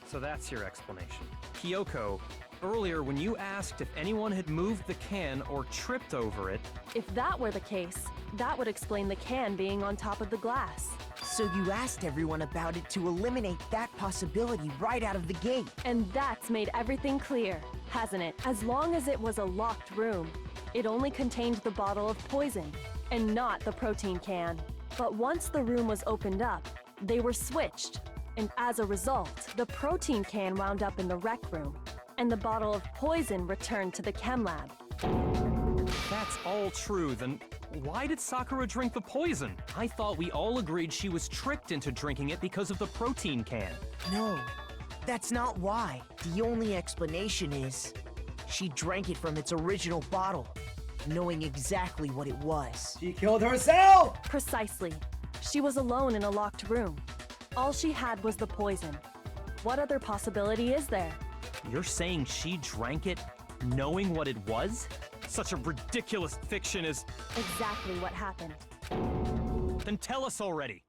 So that's your explanation. Kyoko, earlier when you asked if anyone had moved the can or tripped over it... If that were the case, that would explain the can being on top of the glass. So you asked everyone about it to eliminate that possibility right out of the gate. And that's made everything clear, hasn't it? As long as it was a locked room, it only contained the bottle of poison, and not the protein can. But once the room was opened up, they were switched. And as a result, the protein can wound up in the rec room, and the bottle of poison returned to the chem lab. If that's all true, then why did Sakura drink the poison? I thought we all agreed she was tricked into drinking it because of the protein can. No, that's not why. The only explanation is she drank it from its original bottle, knowing exactly what it was. She killed herself! Precisely. She was alone in a locked room. All she had was the poison. What other possibility is there? You're saying she drank it knowing what it was? Such a ridiculous fiction is... Exactly what happened. Then tell us already.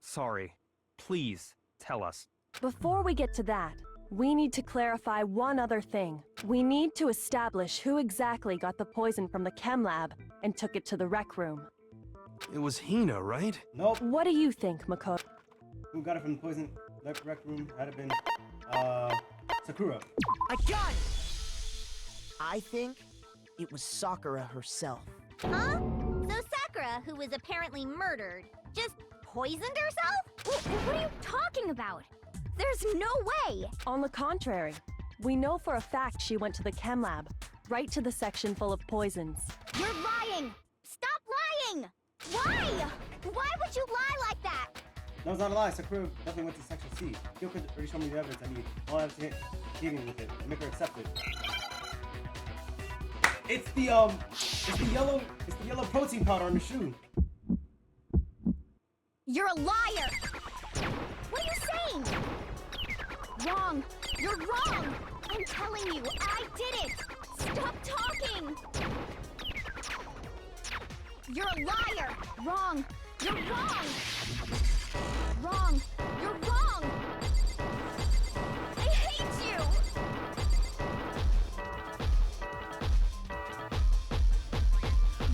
Sorry. Please, tell us. Before we get to that, we need to clarify one other thing. We need to establish who exactly got the poison from the chem lab and took it to the rec room. It was Hina, right? Nope. What do you think, Makoto? Who got it from the poison rec room? Had it been, Sakura. I got it! I think it was Sakura herself. Huh? So Sakura, who was apparently murdered, just poisoned herself? What are you talking about? There's no way! On the contrary, we know for a fact she went to the chem lab, right to the section full of poisons. You're lying! Stop lying! Why? Why would you lie like that? No, it's not a lie. Sakura definitely went to section C. Kyo could already show me the evidence I need. All I have to hit hitting with it and make her accept it. It's the yellow protein powder on the shoe. You're a liar! What are you saying? Wrong! You're wrong! I'm telling you, I did it! Stop talking! You're a liar! Wrong! You're wrong! Wrong! You're wrong! I hate you!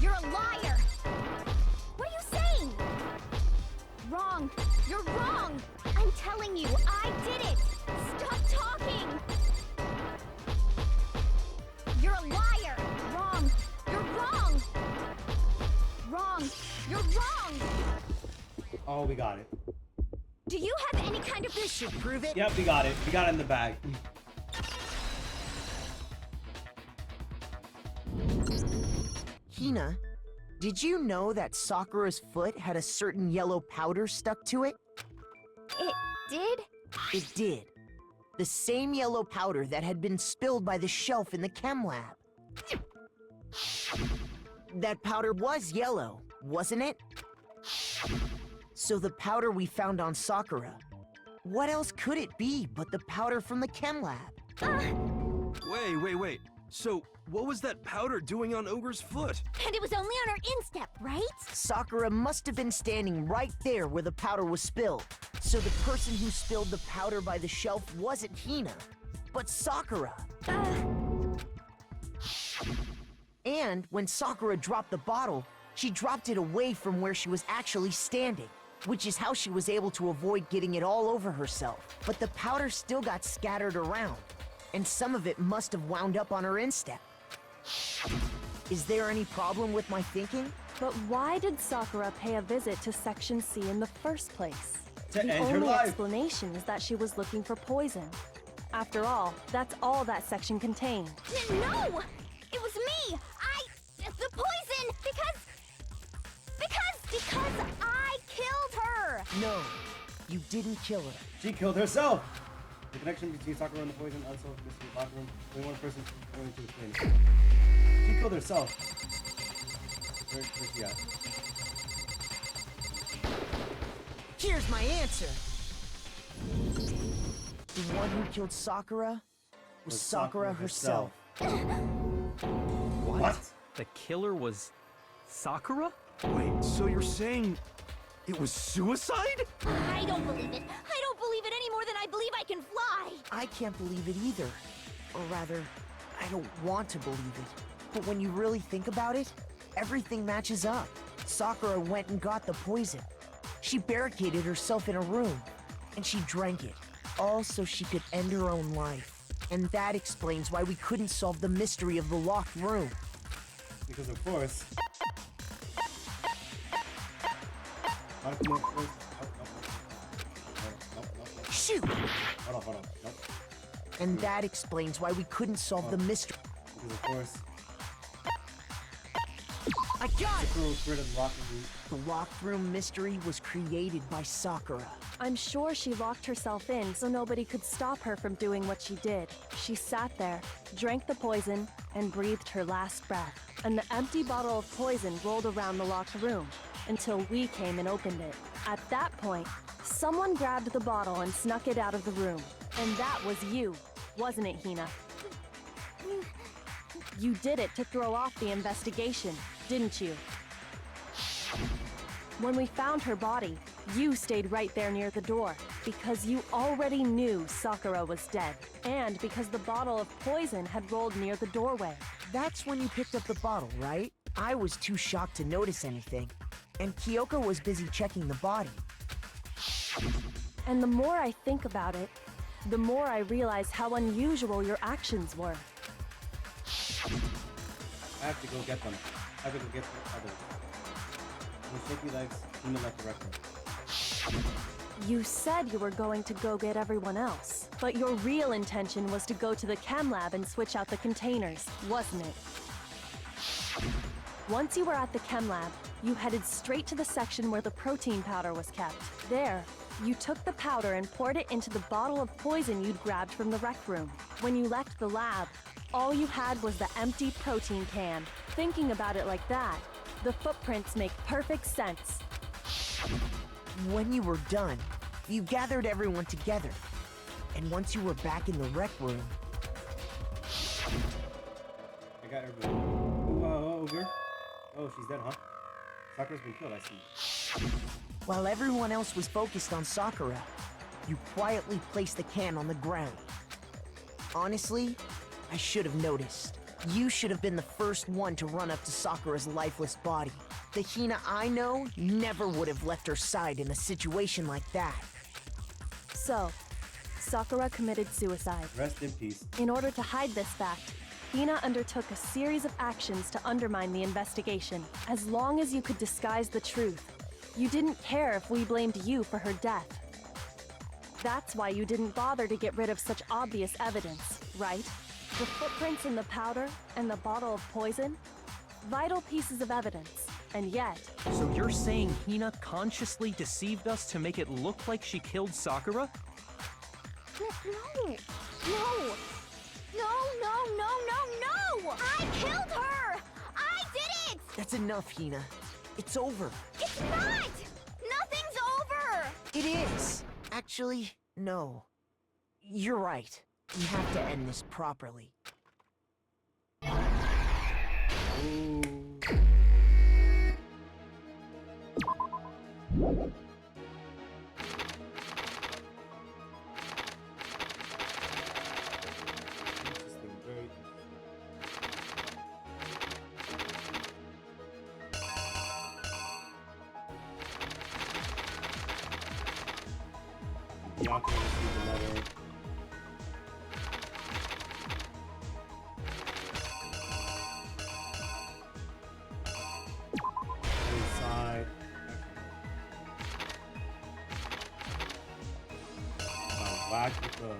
You're a liar! What are you saying? Wrong! You're wrong! I'm telling you, I did it! Stop talking! You're a liar! Wrong! You're wrong! Wrong! You're wrong! Oh, we got it. Do you have any kind of This should prove it. Yep, we got it. We got it in the bag. Hina, did you know that Sakura's foot had a certain yellow powder stuck to it? It did? It did. The same yellow powder that had been spilled by the shelf in the chem lab. That powder was yellow, wasn't it? So the powder we found on Sakura, what else could it be but the powder from the chem lab? Wait. So, what was that powder doing on Ogre's foot? And it was only on her instep, right? Sakura must have been standing right there where the powder was spilled. So the person who spilled the powder by the shelf wasn't Hina, but Sakura. And when Sakura dropped the bottle, she dropped it away from where she was actually standing, which is how she was able to avoid getting it all over herself. But the powder still got scattered around, and some of it must have wound up on her instep. Is there any problem with my thinking? But why did Sakura pay a visit to Section C in the first place? To The end her only life. explanation is that she was looking for poison. After all, that's all that section contained. No! It was me! The poison! Because I killed her! No, you didn't kill her. She killed herself. The connection between Sakura and the poison unsolved mystery locker room. Only one person is going to explain it. She killed herself. Where's she at? Here's my answer. The one who killed Sakura was Sakura herself. What? The killer was Sakura? Wait, so you're saying it was suicide? I don't believe it. I don't believe it any more than I believe I can fly. I can't believe it either. Or rather, I don't want to believe it. But when you really think about it, everything matches up. Sakura went and got the poison. She barricaded herself in a room, and she drank it, all so she could end her own life. And that explains why we couldn't solve the mystery of the locked room. Because of course. Shoot! Hold on. Nope. And that explains why we couldn't solve the mystery. Because of course. I got it! Sakura was created in the locker room. The locked room mystery was created by Sakura. I'm sure she locked herself in so nobody could stop her from doing what she did. She sat there, drank the poison, and breathed her last breath. And the empty bottle of poison rolled around the locked room until we came and opened it. At that point, someone grabbed the bottle and snuck it out of the room. And that was you, wasn't it, Hina? You did it to throw off the investigation, didn't you? When we found her body, you stayed right there near the door because you already knew Sakura was dead, and because the bottle of poison had rolled near the doorway. That's when you picked up the bottle, right? I was too shocked to notice anything, and Kyoko was busy checking the body. And the more I think about it, the more I realize how unusual your actions were. I have to go get them. I have to go get the others. With shaky legs, Hina left the record. You said you were going to go get everyone else, but your real intention was to go to the chem lab and switch out the containers, wasn't it? Once you were at the chem lab, you headed straight to the section where the protein powder was kept. There, you took the powder and poured it into the bottle of poison you'd grabbed from the rec room. When you left the lab, all you had was the empty protein can. Thinking about it like that, the footprints make perfect sense. When you were done, you gathered everyone together. And once you were back in the rec room... I got everyone. Over here? Oh, she's dead, huh? Sakura's been killed, I see. While everyone else was focused on Sakura, you quietly placed the can on the ground. Honestly, I should have noticed. You should have been the first one to run up to Sakura's lifeless body. The Hina I know never would have left her side in a situation like that. So, Sakura committed suicide. Rest in peace. In order to hide this fact, Hina undertook a series of actions to undermine the investigation. As long as you could disguise the truth, you didn't care if we blamed you for her death. That's why you didn't bother to get rid of such obvious evidence, right? The footprints in the powder and the bottle of poison? Vital pieces of evidence, and yet... So you're saying Hina consciously deceived us to make it look like she killed Sakura? No! I killed her! I did it! That's enough, Hina. It's over. It's not! Nothing's over! It is! Actually, no. You're right. We have to end this properly. Yako received a letter. Inside. Whack with the...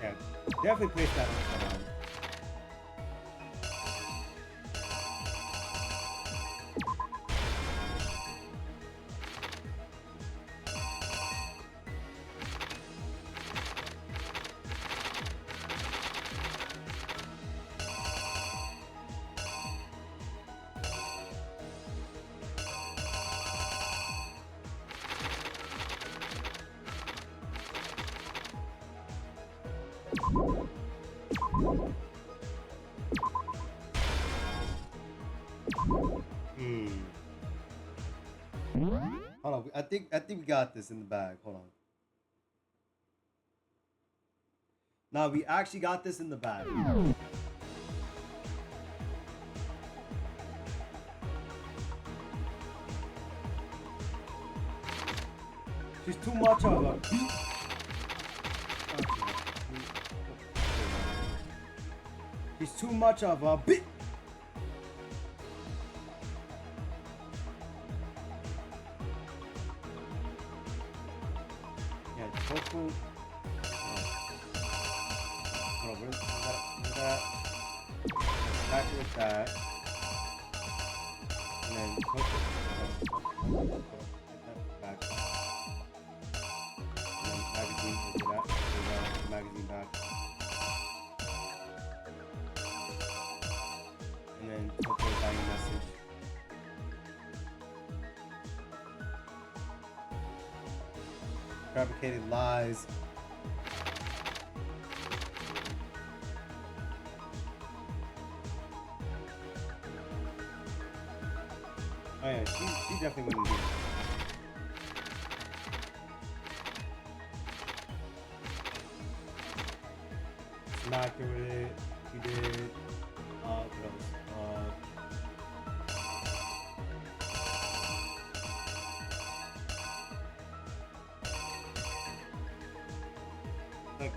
Yeah, definitely place that on. Hold on, I think we got this in the bag. Hold on. No, we actually got this in the bag. She's too much of a... She's too much of a bit. Yeah, Goku. that. Attack her with that. And then put that back. And then magazine into that. Put the magazine back. And then put the dying message. Fabricated lies. Oh yeah, she definitely wouldn't do it. Smacked her with it. She did. What else? Like,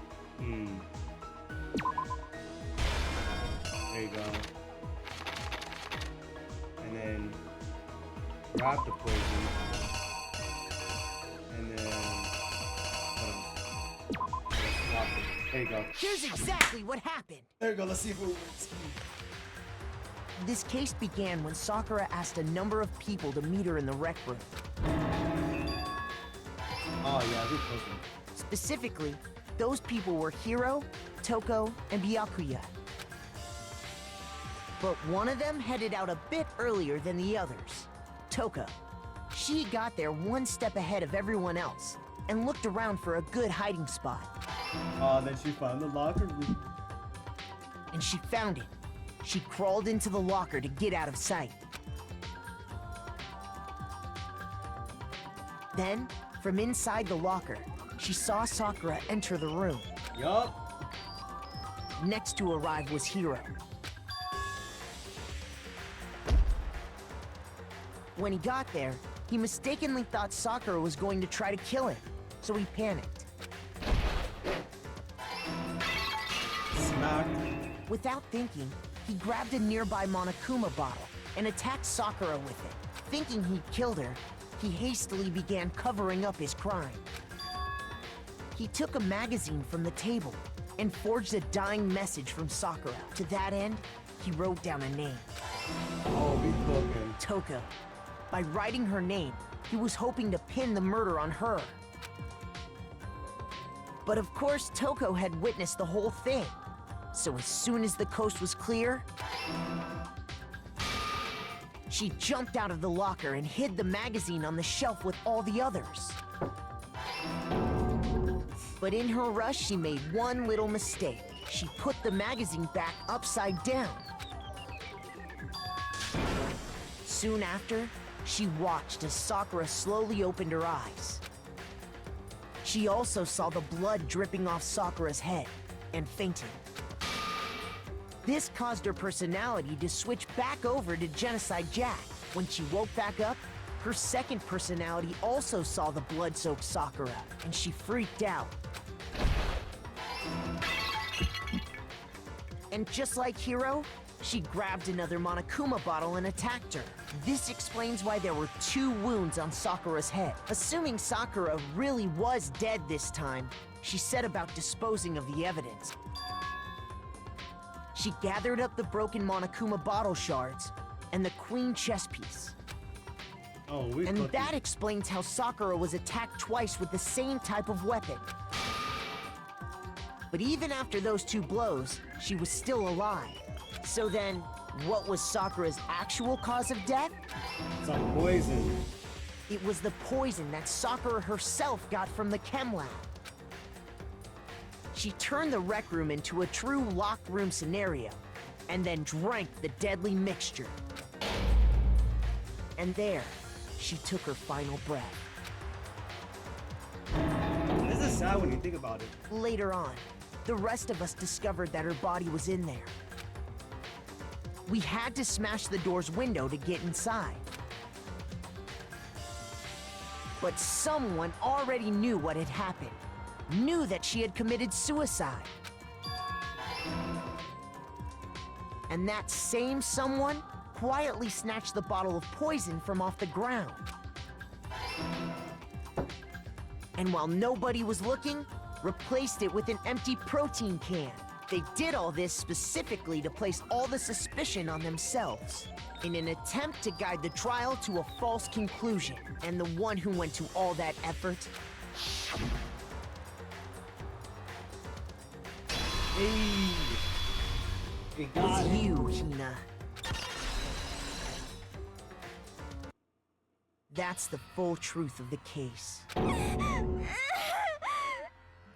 there you go. And then grab the poison. And then what else? Swap it. There you go. Here's exactly what happened. There you go. Let's see if it works. This case began when Sakura asked a number of people to meet her in the rec room. Oh yeah, I did poison. Specifically, those people were Hiro, Toko, and Byakuya. But one of them headed out a bit earlier than the others. Toko. She got there one step ahead of everyone else and looked around for a good hiding spot. Oh, then she found the locker room. And she found it. She crawled into the locker to get out of sight. Then, from inside the locker, she saw Sakura enter the room. Yup. Next to arrive was Hiro. When he got there, he mistakenly thought Sakura was going to try to kill him, so he panicked. Smacked. Without thinking, he grabbed a nearby Monokuma bottle and attacked Sakura with it. Thinking he'd killed her, he hastily began covering up his crime. He took a magazine from the table and forged a dying message from Sakura. To that end, he wrote down a name. Oh, we cooking. Toko. By writing her name, he was hoping to pin the murder on her. But of course, Toko had witnessed the whole thing. So as soon as the coast was clear, she jumped out of the locker and hid the magazine on the shelf with all the others. But in her rush, she made one little mistake. She put the magazine back upside down. Soon after, she watched as Sakura slowly opened her eyes. She also saw the blood dripping off Sakura's head and fainted. This caused her personality to switch back over to Genocide Jack. When she woke back up, her second personality also saw the blood-soaked Sakura, and she freaked out. And just like Hiro, she grabbed another Monokuma bottle and attacked her. This explains why there were 2 wounds on Sakura's head. Assuming Sakura really was dead this time, she set about disposing of the evidence. She gathered up the broken Monokuma bottle shards and the queen chess piece. Oh, and that explains how Sakura was attacked twice with the same type of weapon. But even after those 2 blows, she was still alive. So then, what was Sakura's actual cause of death? Some poison. It was the poison that Sakura herself got from the chem lab. She turned the rec room into a true locked room scenario, and then drank the deadly mixture. And there, she took her final breath. This is sad when you think about it. Later on, the rest of us discovered that her body was in there. We had to smash the door's window to get inside. But someone already knew what had happened. Knew that she had committed suicide. And that same someone quietly snatched the bottle of poison from off the ground. And while nobody was looking, replaced it with an empty protein can. They did all this specifically to place all the suspicion on themselves, in an attempt to guide the trial to a false conclusion. And the one who went to all that effort... Hey! It got was it. you, Hina. That's the full truth of the case.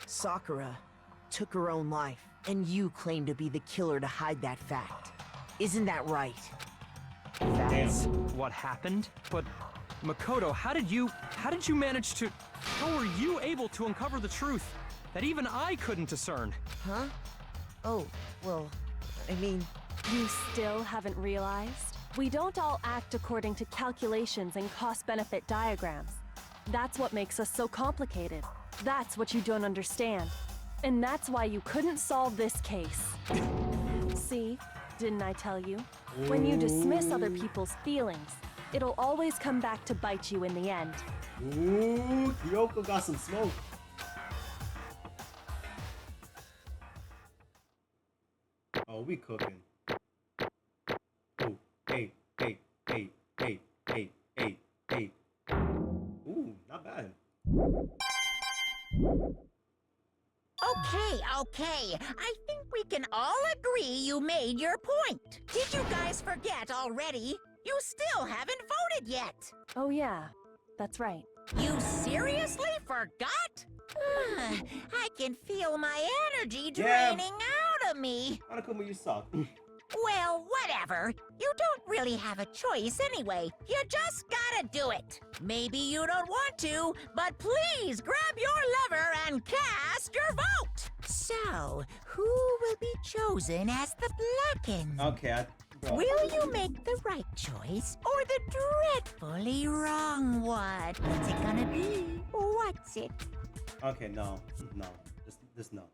Sakura took her own life, and you claim to be the killer to hide that fact. Isn't that right? That's what happened? But Makoto, how did you manage to... How were you able to uncover the truth that even I couldn't discern? Huh? Oh, well, I mean... You still haven't realized? We don't all act according to calculations and cost-benefit diagrams. That's what makes us so complicated. That's what you don't understand. And that's why you couldn't solve this case. See? Didn't I tell you? When you dismiss other people's feelings, it'll always come back to bite you in the end. Ooh, Kyoko got some smoke. Oh, we cooking. Ooh, hey. Ooh, not bad. Okay. I think we can all agree you made your point. Did you guys forget already? You still haven't voted yet. Oh yeah, that's right. You seriously forgot? I can feel my energy draining out of me. Monokuma, you suck. Well, whatever. You don't really have a choice anyway. You just gotta do it. Maybe you don't want to, but please grab your lever and cast your vote. So, who will be chosen as the Blackened? Okay, Will you make the right choice or the dreadfully wrong one? What's it gonna be? What's it? Okay, no. Just no.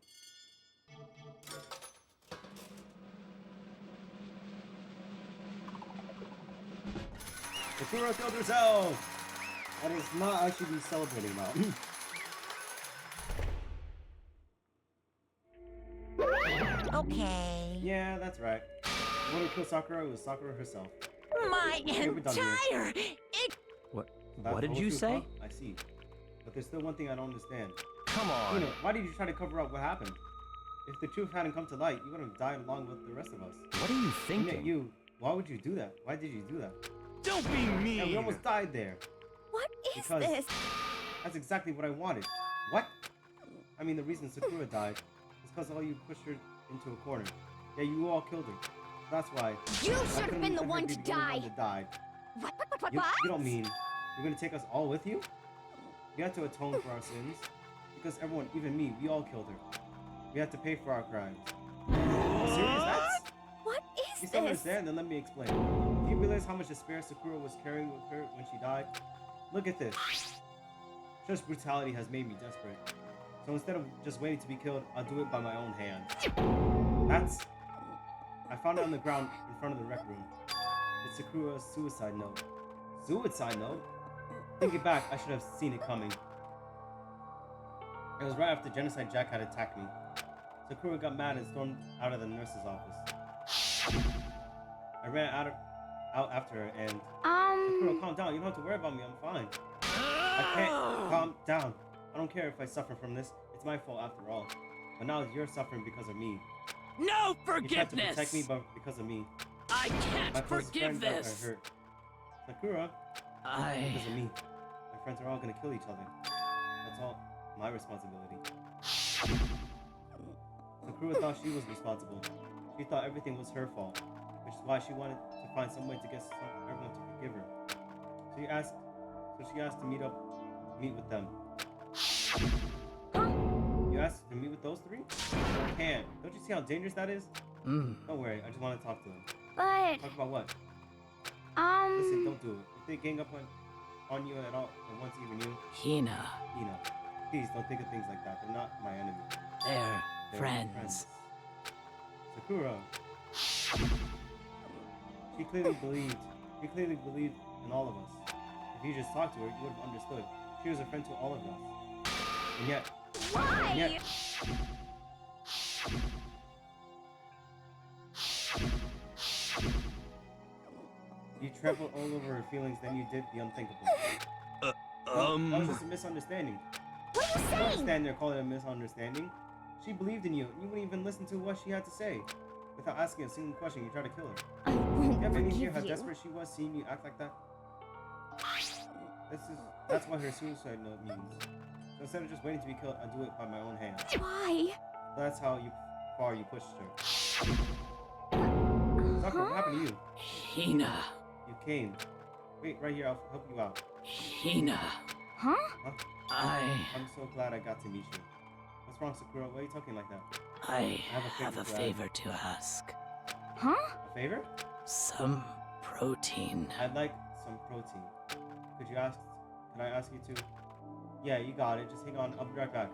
Sakura killed herself! That is not actually be celebrating about. Okay. Yeah, that's right. The one who killed Sakura was Sakura herself. My Okay, we're done here. entire... What did you say? I see. But there's still one thing I don't understand. Come on. Hina, why did you try to cover up what happened? If the truth hadn't come to light, you would have died along with the rest of us. What are you And yet thinking? why would you do that? Why did you do that? Don't be mean! And we almost died there. What is Because this? that's exactly what I wanted. What? I mean, the reason Sakura died is because all you pushed her into a corner. Yeah, you all killed her. That's why. You I should have couldn't been the let her one be to the only one die. that died. What? You don't mean you're gonna take us all with you? We had to atone for our sins. Because everyone, even me, we all killed her. We had to pay for our crimes. Serious? That's... What You is still this? understand? Then let me explain. Do you realize how much despair Sakura was carrying with her when she died? Look at this. Just brutality has made me desperate. So instead of just waiting to be killed, I'll do it by my own hand. That's... I found it on the ground in front of the rec room. It's Sakura's suicide note. Suicide note? Thinking back, I should have seen it coming. It was right after Genocide Jack had attacked me. Sakura got mad and stormed out of the nurse's office. I ran out after her and... Sakura, calm down. You don't have to worry about me. I'm fine. I can't calm down. I don't care if I suffer from this. It's my fault after all. But now you're suffering because of me. No You tried to forgiveness! protect me, but because of me. I My can't closest forgive friend got this! hurt. Sakura, because of me. My friends are all gonna kill each other. That's all my responsibility. Sakura thought she was responsible. She thought everything was her fault, which is why she wanted to find some way to get everyone to forgive her. So she asked to meet with them. You asked to meet with those three? I can't. Don't you see how dangerous that is? Don't worry, I just want to talk to them. But, Talk about what? Listen, don't do it. If they gang up on you at all, and once even you, Hina, please don't think of things like that. They're not my enemy. they're They're friends. Sakura. She clearly believed in all of us. If you just talked to her, you would have understood. She was a friend to all of us. And yet, Why? You trampled all over her feelings, then you did the unthinkable. That was just a misunderstanding. What are you Don't saying? stand there calling it a misunderstanding. She believed in you. You wouldn't even listen to what she had to say. Without asking a single question, you tried to kill her. I won't You have any idea forgive how you. desperate she was seeing you act like that? That's what her suicide note means. So instead of just waiting to be killed, I do it by my own hands. Why? That's how far you pushed her. Sakura, what happened to you? Hina. You came. Wait, right here, I'll help you out. Hina. Huh? I'm so glad I got to meet you. What's wrong, Sakura? Why are you talking like that? I have a favor to ask. Huh? A favor? Some protein. I'd like some protein. Could I ask you to? Yeah, you got it. Just hang on. I'll be right back.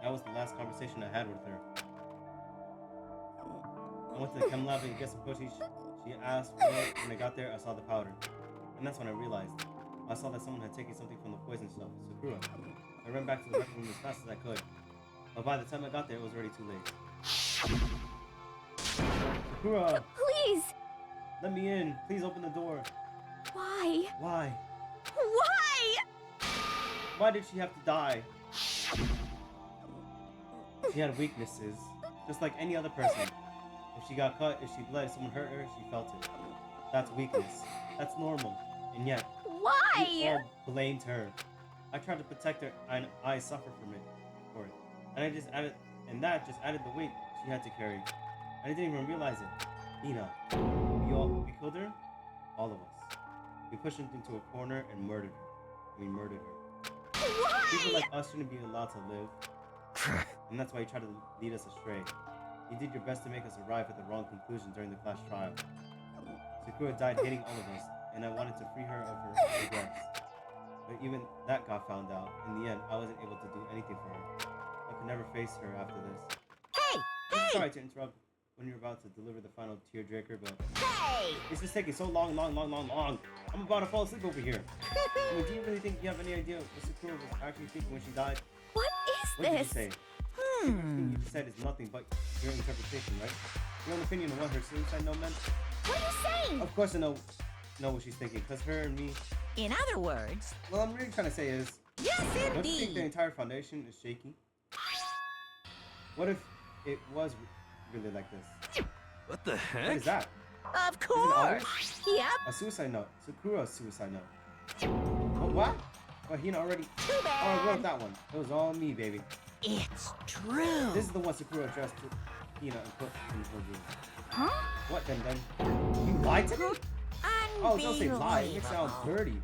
That was the last conversation I had with her. I went to the chem lab and get some protein. She asked for it. When I got there, I saw the powder. And that's when I realized. I saw that someone had taken something from the poison stuff. Sakura. I ran back to the rec room as fast as I could. But by the time I got there, it was already too late. Sakura! Please! Let me in. Please open the door. Why? Why? Why? Why did she have to die? She had weaknesses, just like any other person. If she got cut, if she bled, someone hurt her, she felt it. That's weakness. That's normal. And yet, Why? we all blamed her. I tried to protect her, and I suffered for it. And that just added the weight she had to carry. I didn't even realize it. Nina, we killed her, all of us. We pushed her into a corner and murdered her. We murdered her. Why? People like us shouldn't be allowed to live. And that's why you tried to lead us astray. You did your best to make us arrive at the wrong conclusion during the class trial. Sakura died hating all of us, and I wanted to free her of her regrets. But even that got found out. In the end, I wasn't able to do anything for her. I could never face her after this. I'm sorry to interrupt when you're about to deliver the final tearjerker, but it's just taking so long. I'm about to fall asleep over here. I mean, do you really think you have any idea what Sakura was actually thinking when she died? What is What did you this? say? Everything you said is nothing but your interpretation, right? Your own opinion on what her suicide note meant? What are you saying? Of course I know what she's thinking, because her and me... In other words, What I'm really trying to say is... yes, Don't you think the indeed. entire foundation is shaky? What if it was really like this? What the What heck? is that? Of Is it obvious? course. Yep. A suicide note. Sakura's suicide note. What? Well, Hina already... Too Oh, I bad. wrote that one. It was all me, baby. It's true. This is the one Sakura addressed to Hina and put in her room. Huh? What then? You lied to me? Oh, don't say lie. It makes it sound Unbelievable. dirty.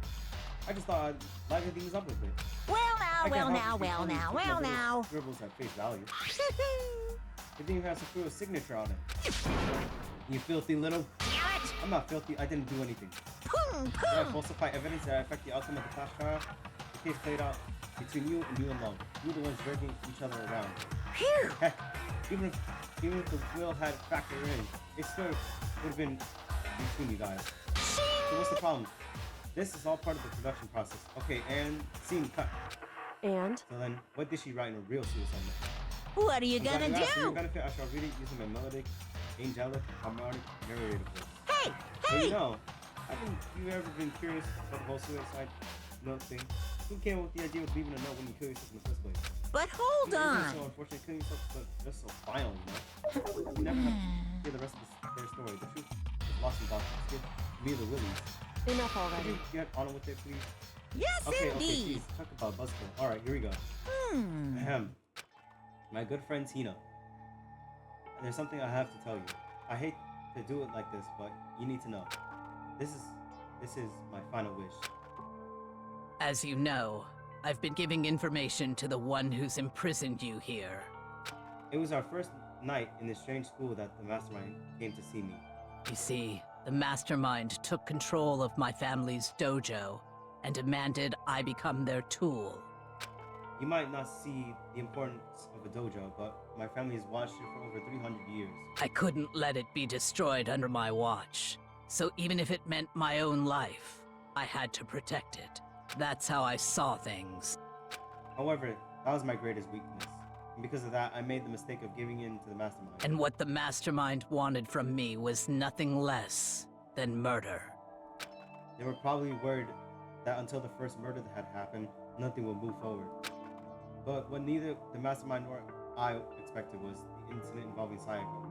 I just thought I'd liven things up a bit. Well I now, can't well help now, it. well Only now, took well my little now. Scribbles at face value. It didn't even have Sakura's signature on it. You filthy little... Damn it. I'm not filthy. I didn't do anything. Pum, Did I pum. falsify evidence that affect the outcome of the class trial? The case played out between you and you alone. You the ones dragging each other around. Phew. Heck, even if the will had factored in, it still would have been between you guys. So what's the problem? This is all part of the production process. Okay, and scene cut. And? So then, what did she write in a real suicide note? What are you I'm glad gonna you asked. For your do? benefit, I shall read it using my melodic, angelic, harmonic, narrative voice. Hey, So you hey. know, haven't you ever been curious about the whole suicide note thing? Who came up with the idea of leaving a note when you kill yourself in the first place? But hold Isn't it on. so unfortunate killing yourself just so violent, you know? You never have to hear the rest of their story. The truth is lost in darkness. Give me the willies. Enough Could already. you get on with it, please? Yes, Okay, indeed. please. Talk about buzzkill. Alright, here we go. Ahem. My good friend Tina. There's something I have to tell you. I hate to do it like this, but you need to know. This is my final wish. As you know, I've been giving information to the one who's imprisoned you here. It was our first night in this strange school that the mastermind came to see me. You see, the mastermind took control of my family's dojo and demanded I become their tool. You might not see the importance of a dojo, but my family has watched it for over 300 years. I couldn't let it be destroyed under my watch, so even if it meant my own life, I had to protect it. That's how I saw things. However, that was my greatest weakness. And because of that, I made the mistake of giving in to the mastermind. And what the mastermind wanted from me was nothing less than murder. They were probably worried that until the first murder that had happened, nothing would move forward. But what neither the mastermind nor I expected was the incident involving Sayako.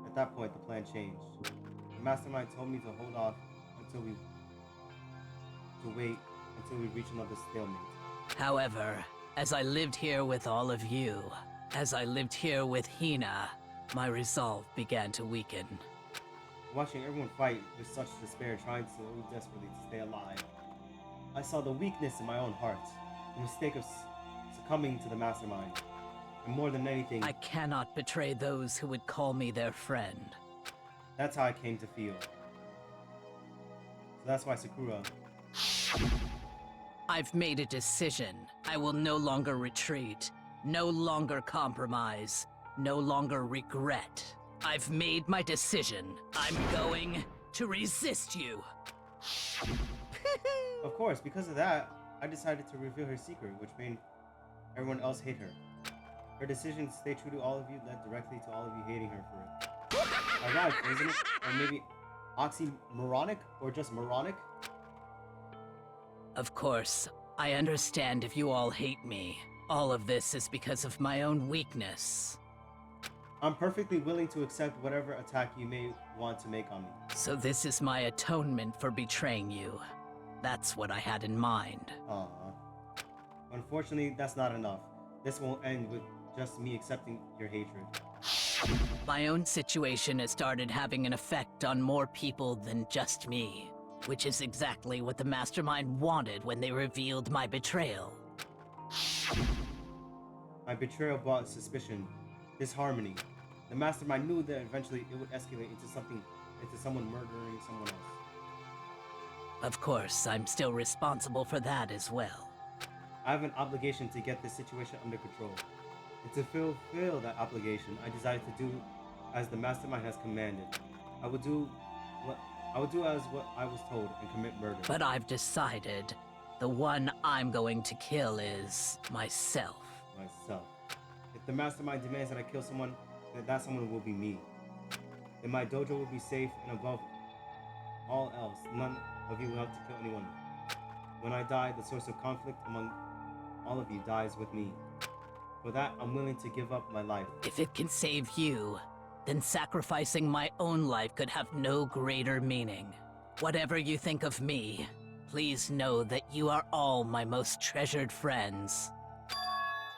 At that point, the plan changed. The mastermind told me to hold off until we reach another stalemate. However, as I lived here with all of you, as I lived here with Hina, my resolve began to weaken. Watching everyone fight with such despair, trying so desperately to stay alive, I saw the weakness in my own heart, the mistake of succumbing to the mastermind, and more than anything, I cannot betray those who would call me their friend. That's how I came to feel. So that's why Sakura. I've made a decision. I will no longer retreat, no longer compromise, no longer regret. I've made my decision. I'm going to resist you. Of course, because of that, I decided to reveal her secret, which made everyone else hate her. Her decision to stay true to all of you led directly to all of you hating her for it. Ironic, isn't it? Or maybe oxymoronic? Or just moronic? Of course, I understand if you all hate me. All of this is because of my own weakness. I'm perfectly willing to accept whatever attack you may want to make on me. So this is my atonement for betraying you. That's what I had in mind. Aww. Unfortunately, that's not enough. This won't end with just me accepting your hatred. My own situation has started having an effect on more people than just me, which is exactly what the mastermind wanted when they revealed my betrayal. My betrayal brought suspicion, disharmony. The mastermind knew that eventually it would escalate into someone murdering someone else. Of course, I'm still responsible for that as well. I have an obligation to get this situation under control. And to fulfill that obligation, I decided to do as the mastermind has commanded. I will do as what I was told and commit murder. But I've decided the one I'm going to kill is myself. Myself. If the mastermind demands that I kill someone, then that someone will be me. Then my dojo will be safe, and above all else, none of you will have to kill anyone. When I die, the source of conflict among all of you dies with me. For that, I'm willing to give up my life. If it can save you, then sacrificing my own life could have no greater meaning. Whatever you think of me, please know that you are all my most treasured friends.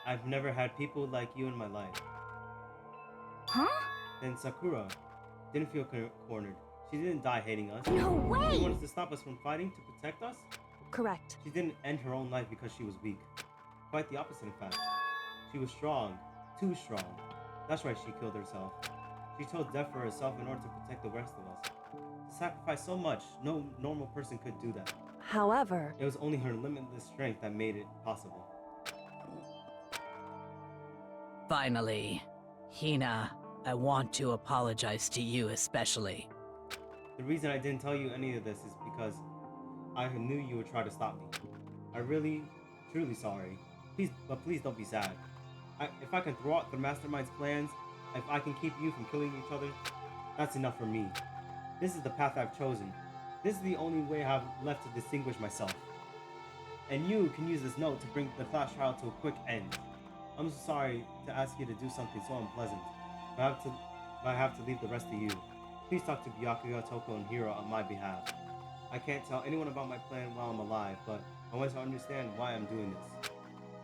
I've never had people like you in my life. Huh? Then Sakura didn't feel cornered. She didn't die hating us. No way! She wanted to stop us from fighting to protect us. Correct. She didn't end her own life because she was weak. Quite the opposite, in fact. She was strong. Too strong. That's why she killed herself. She chose death for herself in order to protect the rest of us. To sacrifice so much, no normal person could do that. However, It was only her limitless strength that made it possible. Finally, Hina, I want to apologize to you especially. The reason I didn't tell you any of this is because I knew you would try to stop me. I really, truly sorry. Please don't be sad. If I can throw out the mastermind's plans, if I can keep you from killing each other, that's enough for me. This is the path I've chosen. This is the only way I have left to distinguish myself. And you can use this note to bring the class trial to a quick end. I'm sorry to ask you to do something so unpleasant, but I have to leave the rest to you. Please talk to Byakuya, Toko, and Hiro on my behalf. I can't tell anyone about my plan while I'm alive, but I want to understand why I'm doing this.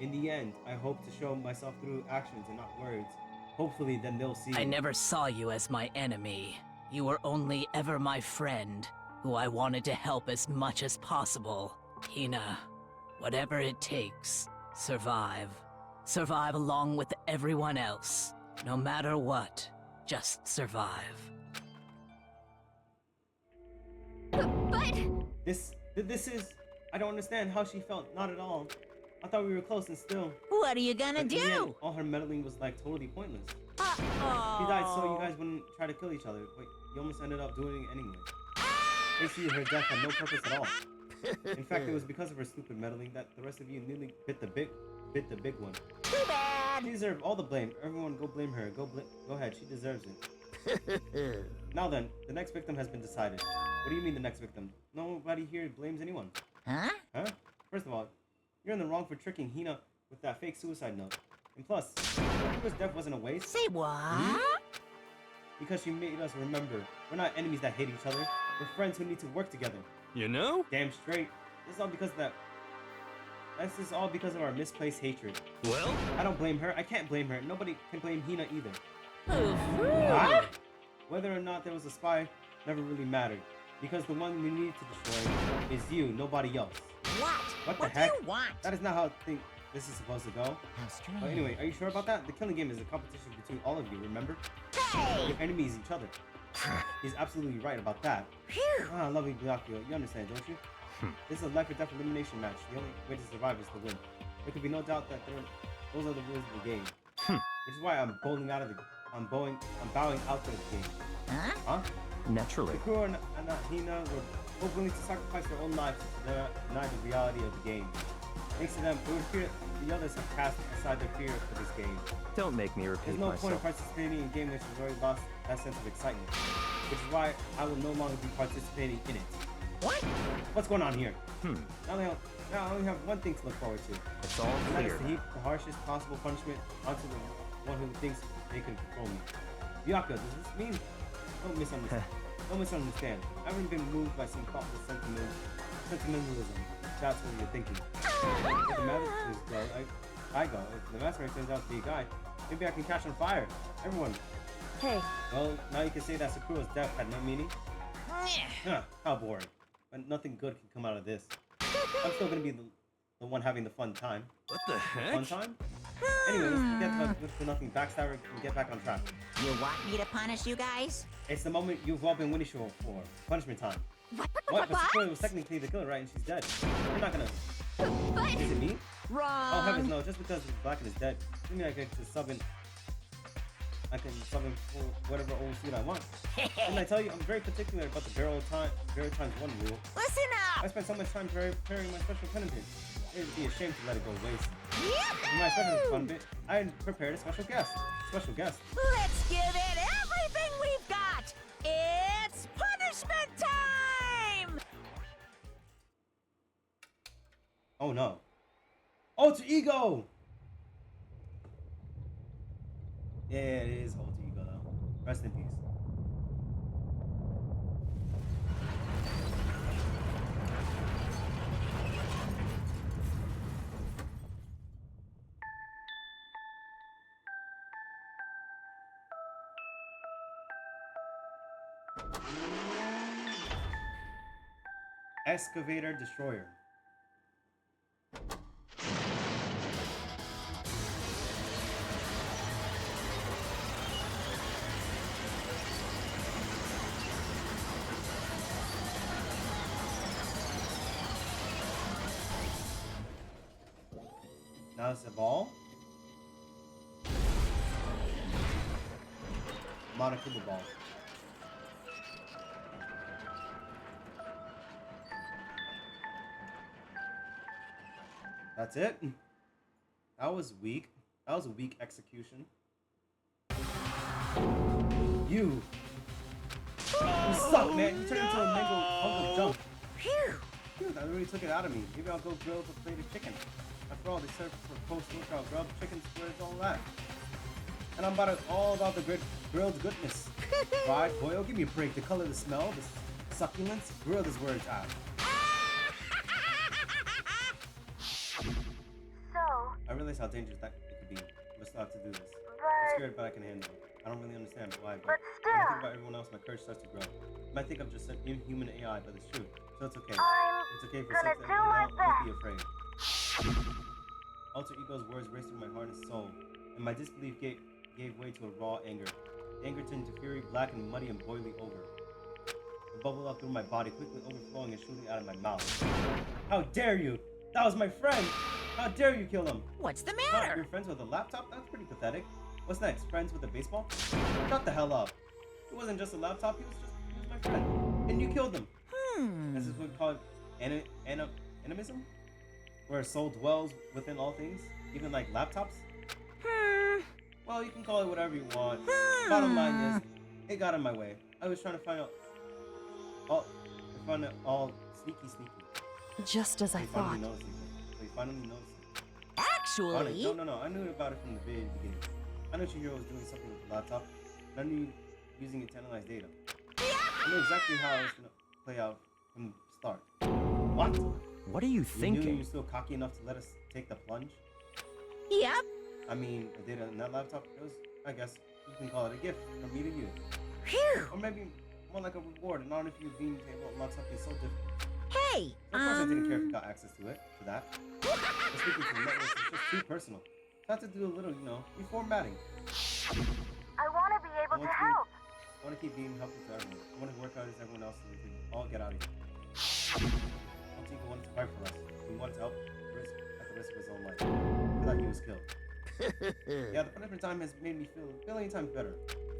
In the end, I hope to show myself through actions and not words. Hopefully, then they'll see. I never saw you as my enemy. You were only ever my friend, who I wanted to help as much as possible. Hina, whatever it takes, survive. Survive along with everyone else. No matter what, just survive. But... This is... I don't understand how she felt. Not at all. I thought we were close and still. What are you gonna At the end, do? all her meddling was like totally pointless. She died so you guys wouldn't try to kill each other. Wait, you almost ended up doing it anyway. Basically, her death had no purpose at all. In fact, it was because of her stupid meddling that the rest of you nearly bit the big one. Too bad. bad. She deserves all the blame. Everyone go blame her. Go ahead. She deserves it. Now then, the next victim has been decided. What do you mean the next victim? Nobody here blames anyone. Huh? Huh? First of all, you're in the wrong for tricking Hina with that fake suicide note. And plus, Sakura's death wasn't a waste. Say what? Because she made us remember, we're not enemies that hate each other. We're friends who need to work together. You know? Damn straight. This is all because of that. This is all because of our misplaced hatred. Well? I don't blame her. I can't blame her. Nobody can blame Hina either. What? Whether or not there was a spy never really mattered. Because the one we need to destroy is you, nobody else. What? What the heck? do you want? That is not how this is supposed to go. How strange. But anyway, are you sure about that? The killing game is a competition between all of you, remember? Hey! Your enemies each other. He's absolutely right about that. Phew. Ah, lovely Byakuya, you understand, don't you? This is a life or death elimination match. The only way to survive is to win. There could be no doubt that those are the rules of the game. Which is why I'm bowing out to this game. Huh? Naturally. Sakura and Hina were both willing to sacrifice their own lives to deny the reality of the game. Thanks to them, it would appear the others have cast aside their fear for this game. Don't make me repeat There's no point in myself. participating in a game which has already lost that sense of excitement. Which is why I will no longer be participating in it. What? What's going on here? Now I only have one thing to look forward to. It's all And that is clear. to heap the harshest possible punishment onto the one who thinks they can control me. Byakuya, does this mean? Don't misunderstand. Don't misunderstand. I haven't been moved by some thoughtful sentimentalism. That's what you're thinking. If the master go, I go. If the master turns out to be a guy, maybe I can catch on fire. Everyone. Hey, Well, now you can say that Sakura's death had no meaning. Huh, how boring. But nothing good can come out of this. I'm still gonna be the one having the fun time. What the heck? Fun time? Anyway, let's forget the nothing backstabber and get back on track. You want me to punish you guys? It's the moment you've all been waiting for. Punishment time. What? But Sakura was technically the killer, right? And she's dead. You're not gonna... But Is it me? Wrong. Oh heavens no, just because Blacken is dead, doesn't mean I can just sub in. I can sub in for whatever old suit I want. And I tell you, I'm very particular about the barrel times one rule. Listen I up. spent so much time preparing my special penitent. It'd be a shame to let it go waste. For Yep. my special fun bit, I prepared a special guest. Special guest. Let's give it everything we've got. It's punishment time. Oh no. Alter Ego! Yeah, it is Alter Ego though. Rest in peace. Excavator Destroyer. Now it's a ball. Monokuma ball. That's it. That was weak. That was a weak execution. You suck, man. You turned into a mango hunk of junk. Phew. Dude, that really took it out of me. Maybe I'll go grill a plate of chicken. After all, they serve for post-workout grub, chicken squares, all that. And I'm all about the grilled goodness. Fried, boiled, give me a break. The color, the smell, the succulence. Grilled is where it's at. So, I realize how dangerous that it could be. But still have to do this. I'm scared, but I can handle it. I don't really understand why, but when I think about everyone else, my courage starts to grow. You might think I'm just an inhuman AI, but it's true. So it's okay. It's okay for sex to don't be afraid. Alter Ego's words raced through my heart and soul, and my disbelief gave way to a raw anger. The anger turned to fury, black and muddy and boiling over. It bubbled up through my body, quickly overflowing and shooting out of my mouth. How dare you! That was my friend! How dare you kill him? What's the What, matter? you're friends with a laptop? That's pretty pathetic. What's next? Friends with a baseball? Shut the hell up. It wasn't just a laptop, he was my friend. And you killed him. This is what we call animism? Where a soul dwells within all things, even like laptops? Well, you can call it whatever you want. Bottom line is, it got in my way. I was trying to find all sneaky. Just as I He thought. finally noticed it. So he finally noticed it. Actually, No. I knew about it from the very beginning. I knew Chihiro was doing something with the laptop, and I knew you using it to analyze data. I knew exactly how it was gonna play out from the start. What? What are you You knew thinking? you were still cocky enough to let us take the plunge? yep. I mean, the data in that laptop, it was, I guess, you can call it a gift from me to you. Phew. Or maybe more like a reward, and not if you being able to unlock something so different. Hey, So of course I didn't care if you got access to that. But speaking to the network is just too personal. So I have to do a little, reformatting. I want to be able to help. I want to keep being helpful to everyone. I want to work out as everyone else so we can all get out of here. Montego wanted to fight for us. He wanted to help at the risk of his own life. I thought he was killed. Yeah, the punishment time has made me feel a billion times better.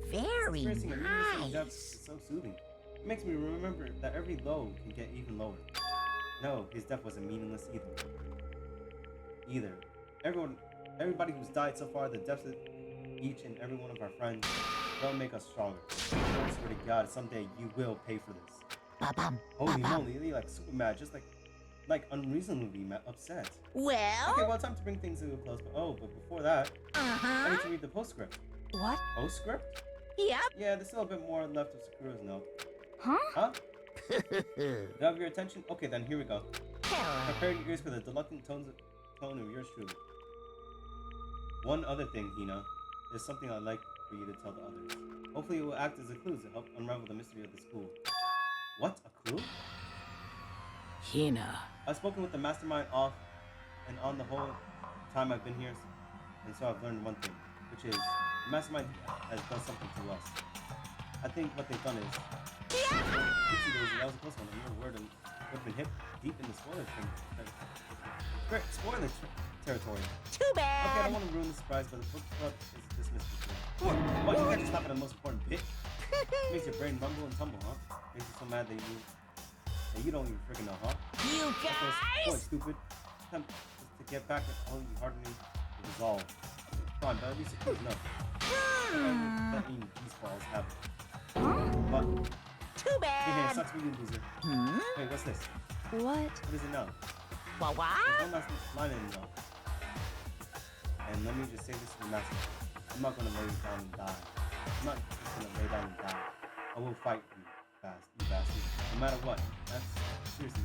very Experiencing a meaningless depth nice. is so soothing. It makes me remember that every low can get even lower. No, his death wasn't meaningless either. Everybody who's died so far, the deaths of each and every one of our friends, they'll make us stronger. I swear to God, someday you will pay for this. Ba-bum, Holy ba-bum. moly, you're like super mad, just like unreasonably upset. Well, Okay, well, time to bring things to a close. But before that, I need to read the postscript. What? Postscript? yep. Yeah, there's still a bit more left of Sakura's note. Huh? Huh? Do I have your attention? Okay, then here we go. Hello. Prepare your ears for the reluctant tone of yours truly. One other thing, Hina. There's something I'd like for you to tell the others. Hopefully it will act as a clue to help unravel the mystery of the school. What? A clue? Hina. I've spoken with the mastermind off and on the whole time I've been here, and so I've learned one thing, which is the mastermind has done something to us. I think what they've done is... Oopsie daisy, that was a close one. Your word would have been hit deep in the spoiler territory. Too Okay, I bad. don't want to ruin the surprise, but the book club is dismissed for today. What? You can't just stop at the most important bit? Makes your brain rumble and tumble, huh? Makes you so mad that you don't even freaking know, huh? You Boy, guys. stupid. Time to get back at all you hardening the resolve. Fine, but at least it's enough. That means these balls have it. But Too here, bad. sucks for you, loser. Wait, what's this? What? What is it now? What? There's one last line in it, though. And let me just say this to the master. I'm not gonna lay down and die. I'm not just gonna lay down and die. I will fight you bastard. No matter what. That's seriously.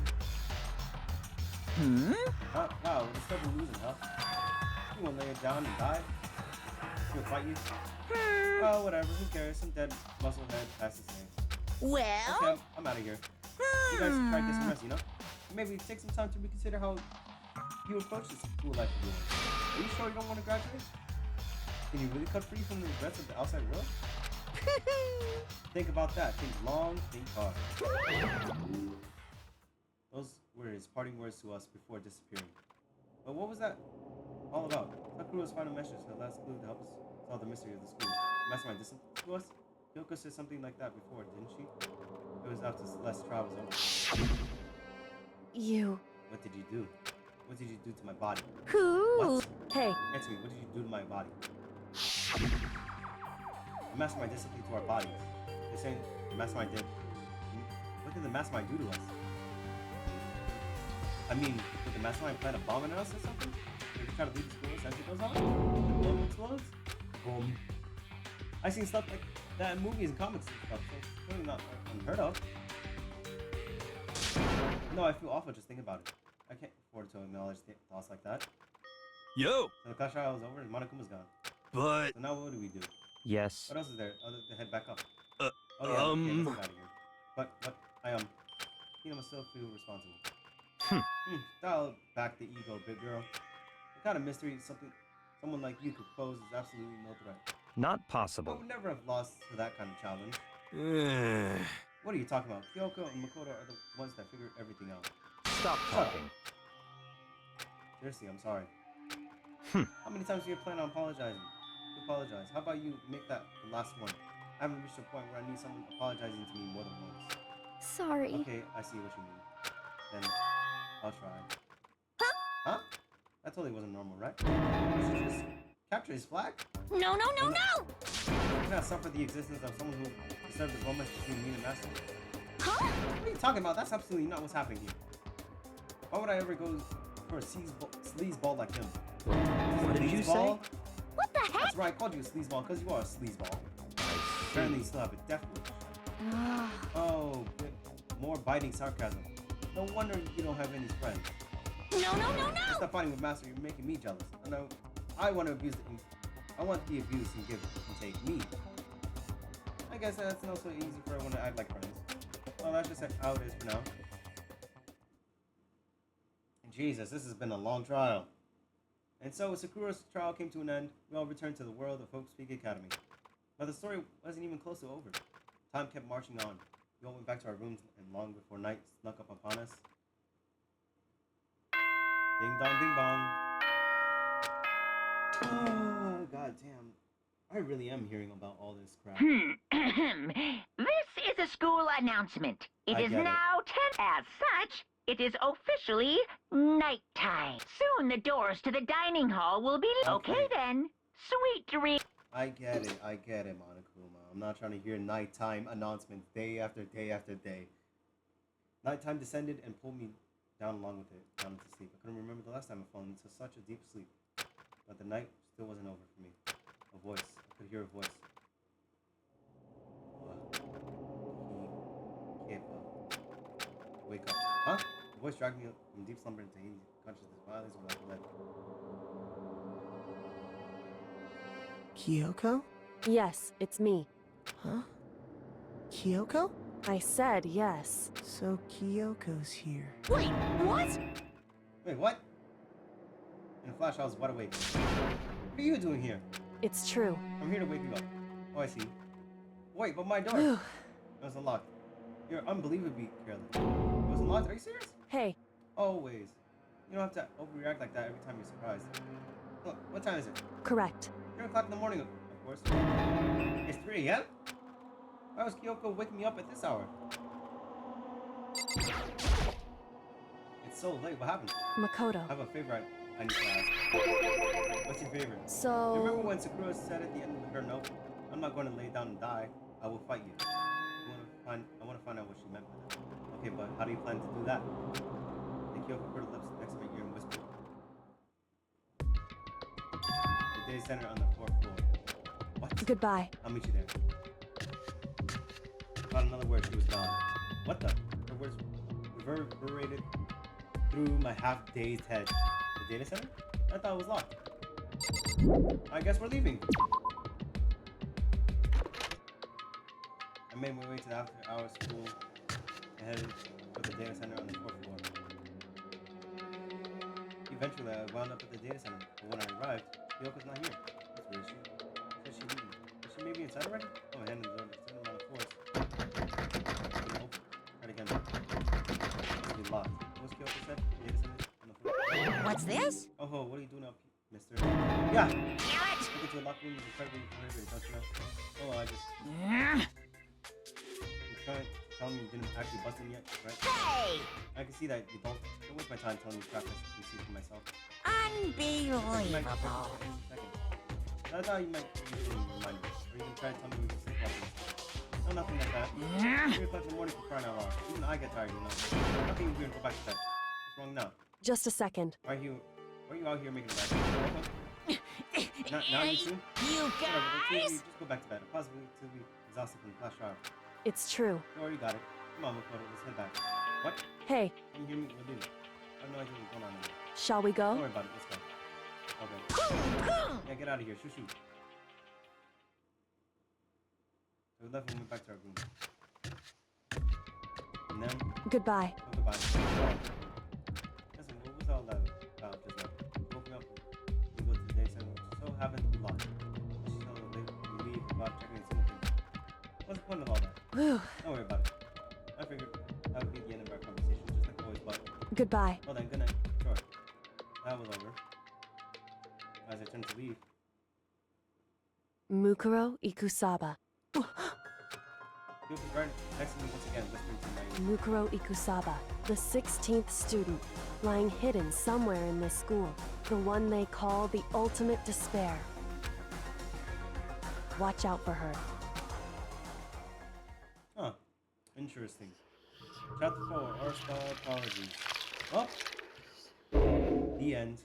Wow, we're still losing, huh? You won't lay it down and die? He'll fight you? Oh, whatever, who cares? Some dead musclehead passes name. Well, Okay, I'm out of here. You guys try to get some rest, Maybe take some time to reconsider how you approach this school life of yours. Are you sure you don't want to graduate? Can you really cut free from the regrets of the outside world? Think about that. Think long, think hard. Those were his parting words to us before disappearing. But what was that all about? Sakura's final message, her last clue to help us solve the mystery of the school. Mastermind listened to us? Kyoko said something like that before, didn't she? It was after Celeste's trial was over. You. What did you do? What did you do to my body? who? What? Hey, Answer me, what did you do to my body? The mastermind did something to our bodies. They're saying the mastermind did. What did the mastermind do to us? I mean, did the mastermind plan a bomb on us or something? Did they try to leave the school as soon as it goes off? The bomb explodes? Boom. I've seen stuff like that in movies and comics and stuff, so it's clearly not unheard of. No, I feel awful just thinking about it. I can't afford to acknowledge thoughts like that. Yo, So the class trial was over and Monokuma's gone. but So now what do we do? Yes. What else is there other than head back up? Uh, Oh yeah, okay, let's get out of here. But I must still feel responsible. Dial back the ego, big girl. The kind of mystery someone like you could pose is absolutely no threat. Not I possible. would never have lost to that kind of challenge. eh, What are you talking about? Kyoko and Makoto are the ones that figured everything out. Stop talking. Seriously, I'm sorry. How many times do you plan on apologizing? To apologize. How about you make that the last one? I haven't reached a point where I need someone apologizing to me more than once. Sorry. Okay, I see what you mean. Then I'll try. Huh? That totally wasn't normal, right? You should just capture his flag? No, no, no, no! You cannot suffer the existence of someone who disturbs the romance between me and Master. Huh? What are you talking about? That's absolutely not what's happening here. Why would I ever go for a sleazeball like him? What did you say? What the heck? That's right, I called you a sleazeball because you are a sleazeball. Apparently you still have a death wish. Oh, more biting sarcasm. No wonder you don't have any friends. No, no, no, no! Stop fighting with Master, you're making me jealous. I know. I want to abuse I want the abuse and give and take me. I guess that's not so easy for everyone to act like friends. Well, that's just how it is for now. Jesus, this has been a long trial. And so, Sakura's trial came to an end. We all returned to the world of Hope Speak Academy. But the story wasn't even close to over. Time kept marching on. We all went back to our rooms, and long before night snuck up upon us. Ding dong, ding bong. Oh, god damn. I really am hearing about all this crap. This is a school announcement. It is now 10. As such, it is officially nighttime. Soon the doors to the dining hall will be... Okay then. Sweet dreams. I get it, Monokuma. I'm not trying to hear nighttime announcements day after day after day. Nighttime descended and pulled me down along with it, down into sleep. I couldn't remember the last time I fell into such a deep sleep. But the night still wasn't over for me. A voice. I could hear a voice. Wake up. Huh? The voice dragged me from deep slumber into hazy consciousness. Wow, this is like lead. Kyoko? Yes, it's me. Huh? Kyoko? I said yes. So Kyoko's here. Wait, what? Wait, what? In a flash, I was wide awake. What are you doing here? It's true. I'm here to wake you up. Oh, I see. Wait, but my door. It was unlocked. You're unbelievably careless. It was unlocked? Are you serious? Hey. Always. You don't have to overreact like that every time you're surprised. Look, what time is it? Correct. 3 o'clock in the morning, of course. It's 3 a.m.? Why was Kyoko waking me up at this hour? It's so late. What happened? Makoto. I have a favor I need to ask. What's your favorite? So... You remember when Sakura said at the end of her note, I'm not going to lay down and die. I will fight you. I want to find out what she meant by that. Okay, but how do you plan to do that? Then Kyoko put her lips next to my ear and whispered. The day center on the 4th floor. What? Goodbye. I'll meet you there. Not another word, she was gone. What the? Her words reverberated through my half-dazed head. The data center? I thought it was locked. I guess we're leaving. I made my way to the after-hours school and headed for the data center on the 4th floor. Eventually, I wound up at the data center, but when I arrived, Kyoko's not here. That's weird. She said she leaving. Is she maybe inside already? Oh, my hand is over a certain amount of force. Nope. Right again. It's been locked. What's Kyoko said? Data center on the 4th floor. What's this? Oh, what are you doing up, mister? Yeah! Damn it! Look into a locked room is incredibly prohibited, don't you know? Oh, I just... You're trying to tell me you didn't actually bust him yet, right? Hey! I can see that you don't waste my time telling me crap I can see for myself. Unbelievable. I thought you might use me remind me, or even try to tell me you can sleepwalking. No, nothing like that. 3 o'clock in the morning for crying out loud. Even I get tired, you know. Nothing you do and go back to bed. What's wrong now? Just a second. Why are you out here making a bed? Now you too? You guys! Just go back to bed. Possibly till we exhausted from the flash trial. It's true. Don't worry, you got it. Come on, Makoto, let's head back. What? Hey. Can you hear me? What do? I have no idea what's going on anymore. Shall we go? Don't worry about it. Let's go. Okay. Yeah, get out of here. Shoot, shoot. So we left and went back to our room. And then... Goodbye. Oh, goodbye. Listen, what was all that about just now? Woke me up. We go to the day center, which so happened to be locked. She told us we leave without checking a single thing. What's the point of all that? Whew. Don't worry about it. I figured that would be the end of our conversation, just like always, but... Goodbye. Well then, good night. Sure. That was over. As I turned to leave... Mukuro Ikusaba. He was right next to me once again, whispering to my ear. Mukuro Ikusaba, the 16th student, lying hidden somewhere in this school. The one they call the ultimate despair. Watch out for her. Huh. Interesting. Chapter 4, our style apologies. Well, the end.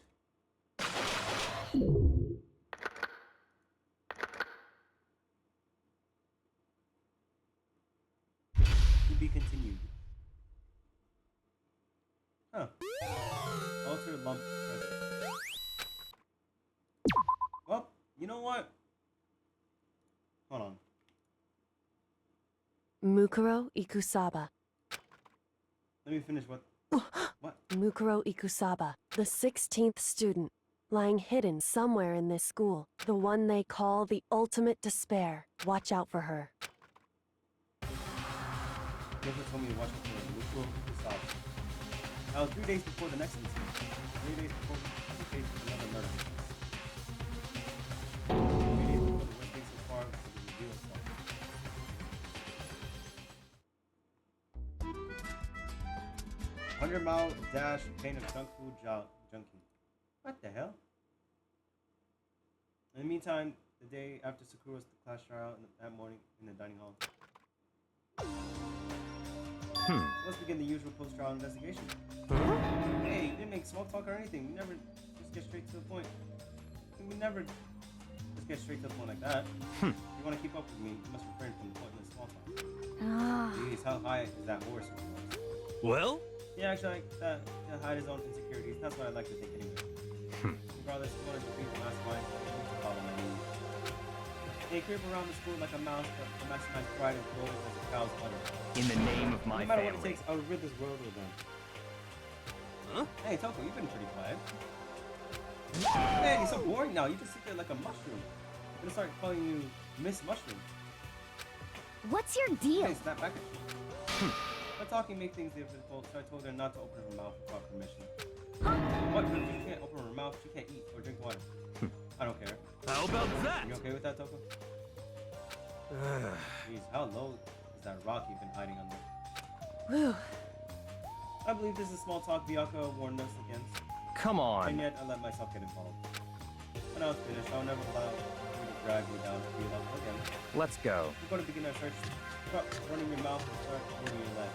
To be continued. Huh. Alter lump present. Well, you know what? Hold on. Mukuro Ikusaba. Let me finish what? What? Mukuro Ikusaba, the 16th student, lying hidden somewhere in this school. The one they call the ultimate despair. Watch out for her. Never told me to watch out for Mukuro Ikusaba. Now, 3 days before the next incident. 3 days before the case of another murder. 3 days before the worst thing so far was the reveal itself. 100-mile dash pain of junk food junking. What the hell? In the meantime, the day after Sakura's class tryout that morning in the dining hall. Let's begin the usual post-trial investigation. Hey, you didn't make small talk or anything. We never just get straight to the point. We never just get straight to the point like that. If you want to keep up with me, you must refrain from the pointless small talk. Jeez, how high is that horse? Well? Yeah, actually, to hide his own insecurities. That's what I like to think anyway. Regardless, he wanted to be the mastermind. To follow my lead. They creep around the school like a mouse, but the maximize pride and glory as a cow's udder. In the name of my No matter family. what it takes, I'll rid this world of them. Huh? Hey, Toko, you've been pretty quiet. Man, you're so boring now. You just sit there like a mushroom. I'm gonna start calling you Miss Mushroom. What's your deal? Hey, snap back at you. But talking made things difficult, so I told her not to open her mouth without permission. What? If you can't open her mouth, she can't eat or drink water. I don't care. How about that? You okay with that, Toko? Jeez, how low is that rock you've been hiding under? Whew. I believe this is small talk Byakuya warned us against. Come on. And yet I let myself get involved. When I was finished, I'll never allow you to drag me down to the level again. Let's go. We're going to begin our search. Start running your mouth and start moving your leg.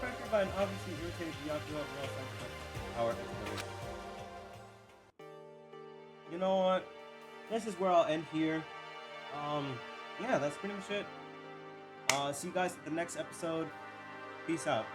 Pressured by an obviously irritated Byakuya, we all start our exploration. You know what? This is where I'll end here. Yeah, that's pretty much it. See you guys at the next episode. Peace out.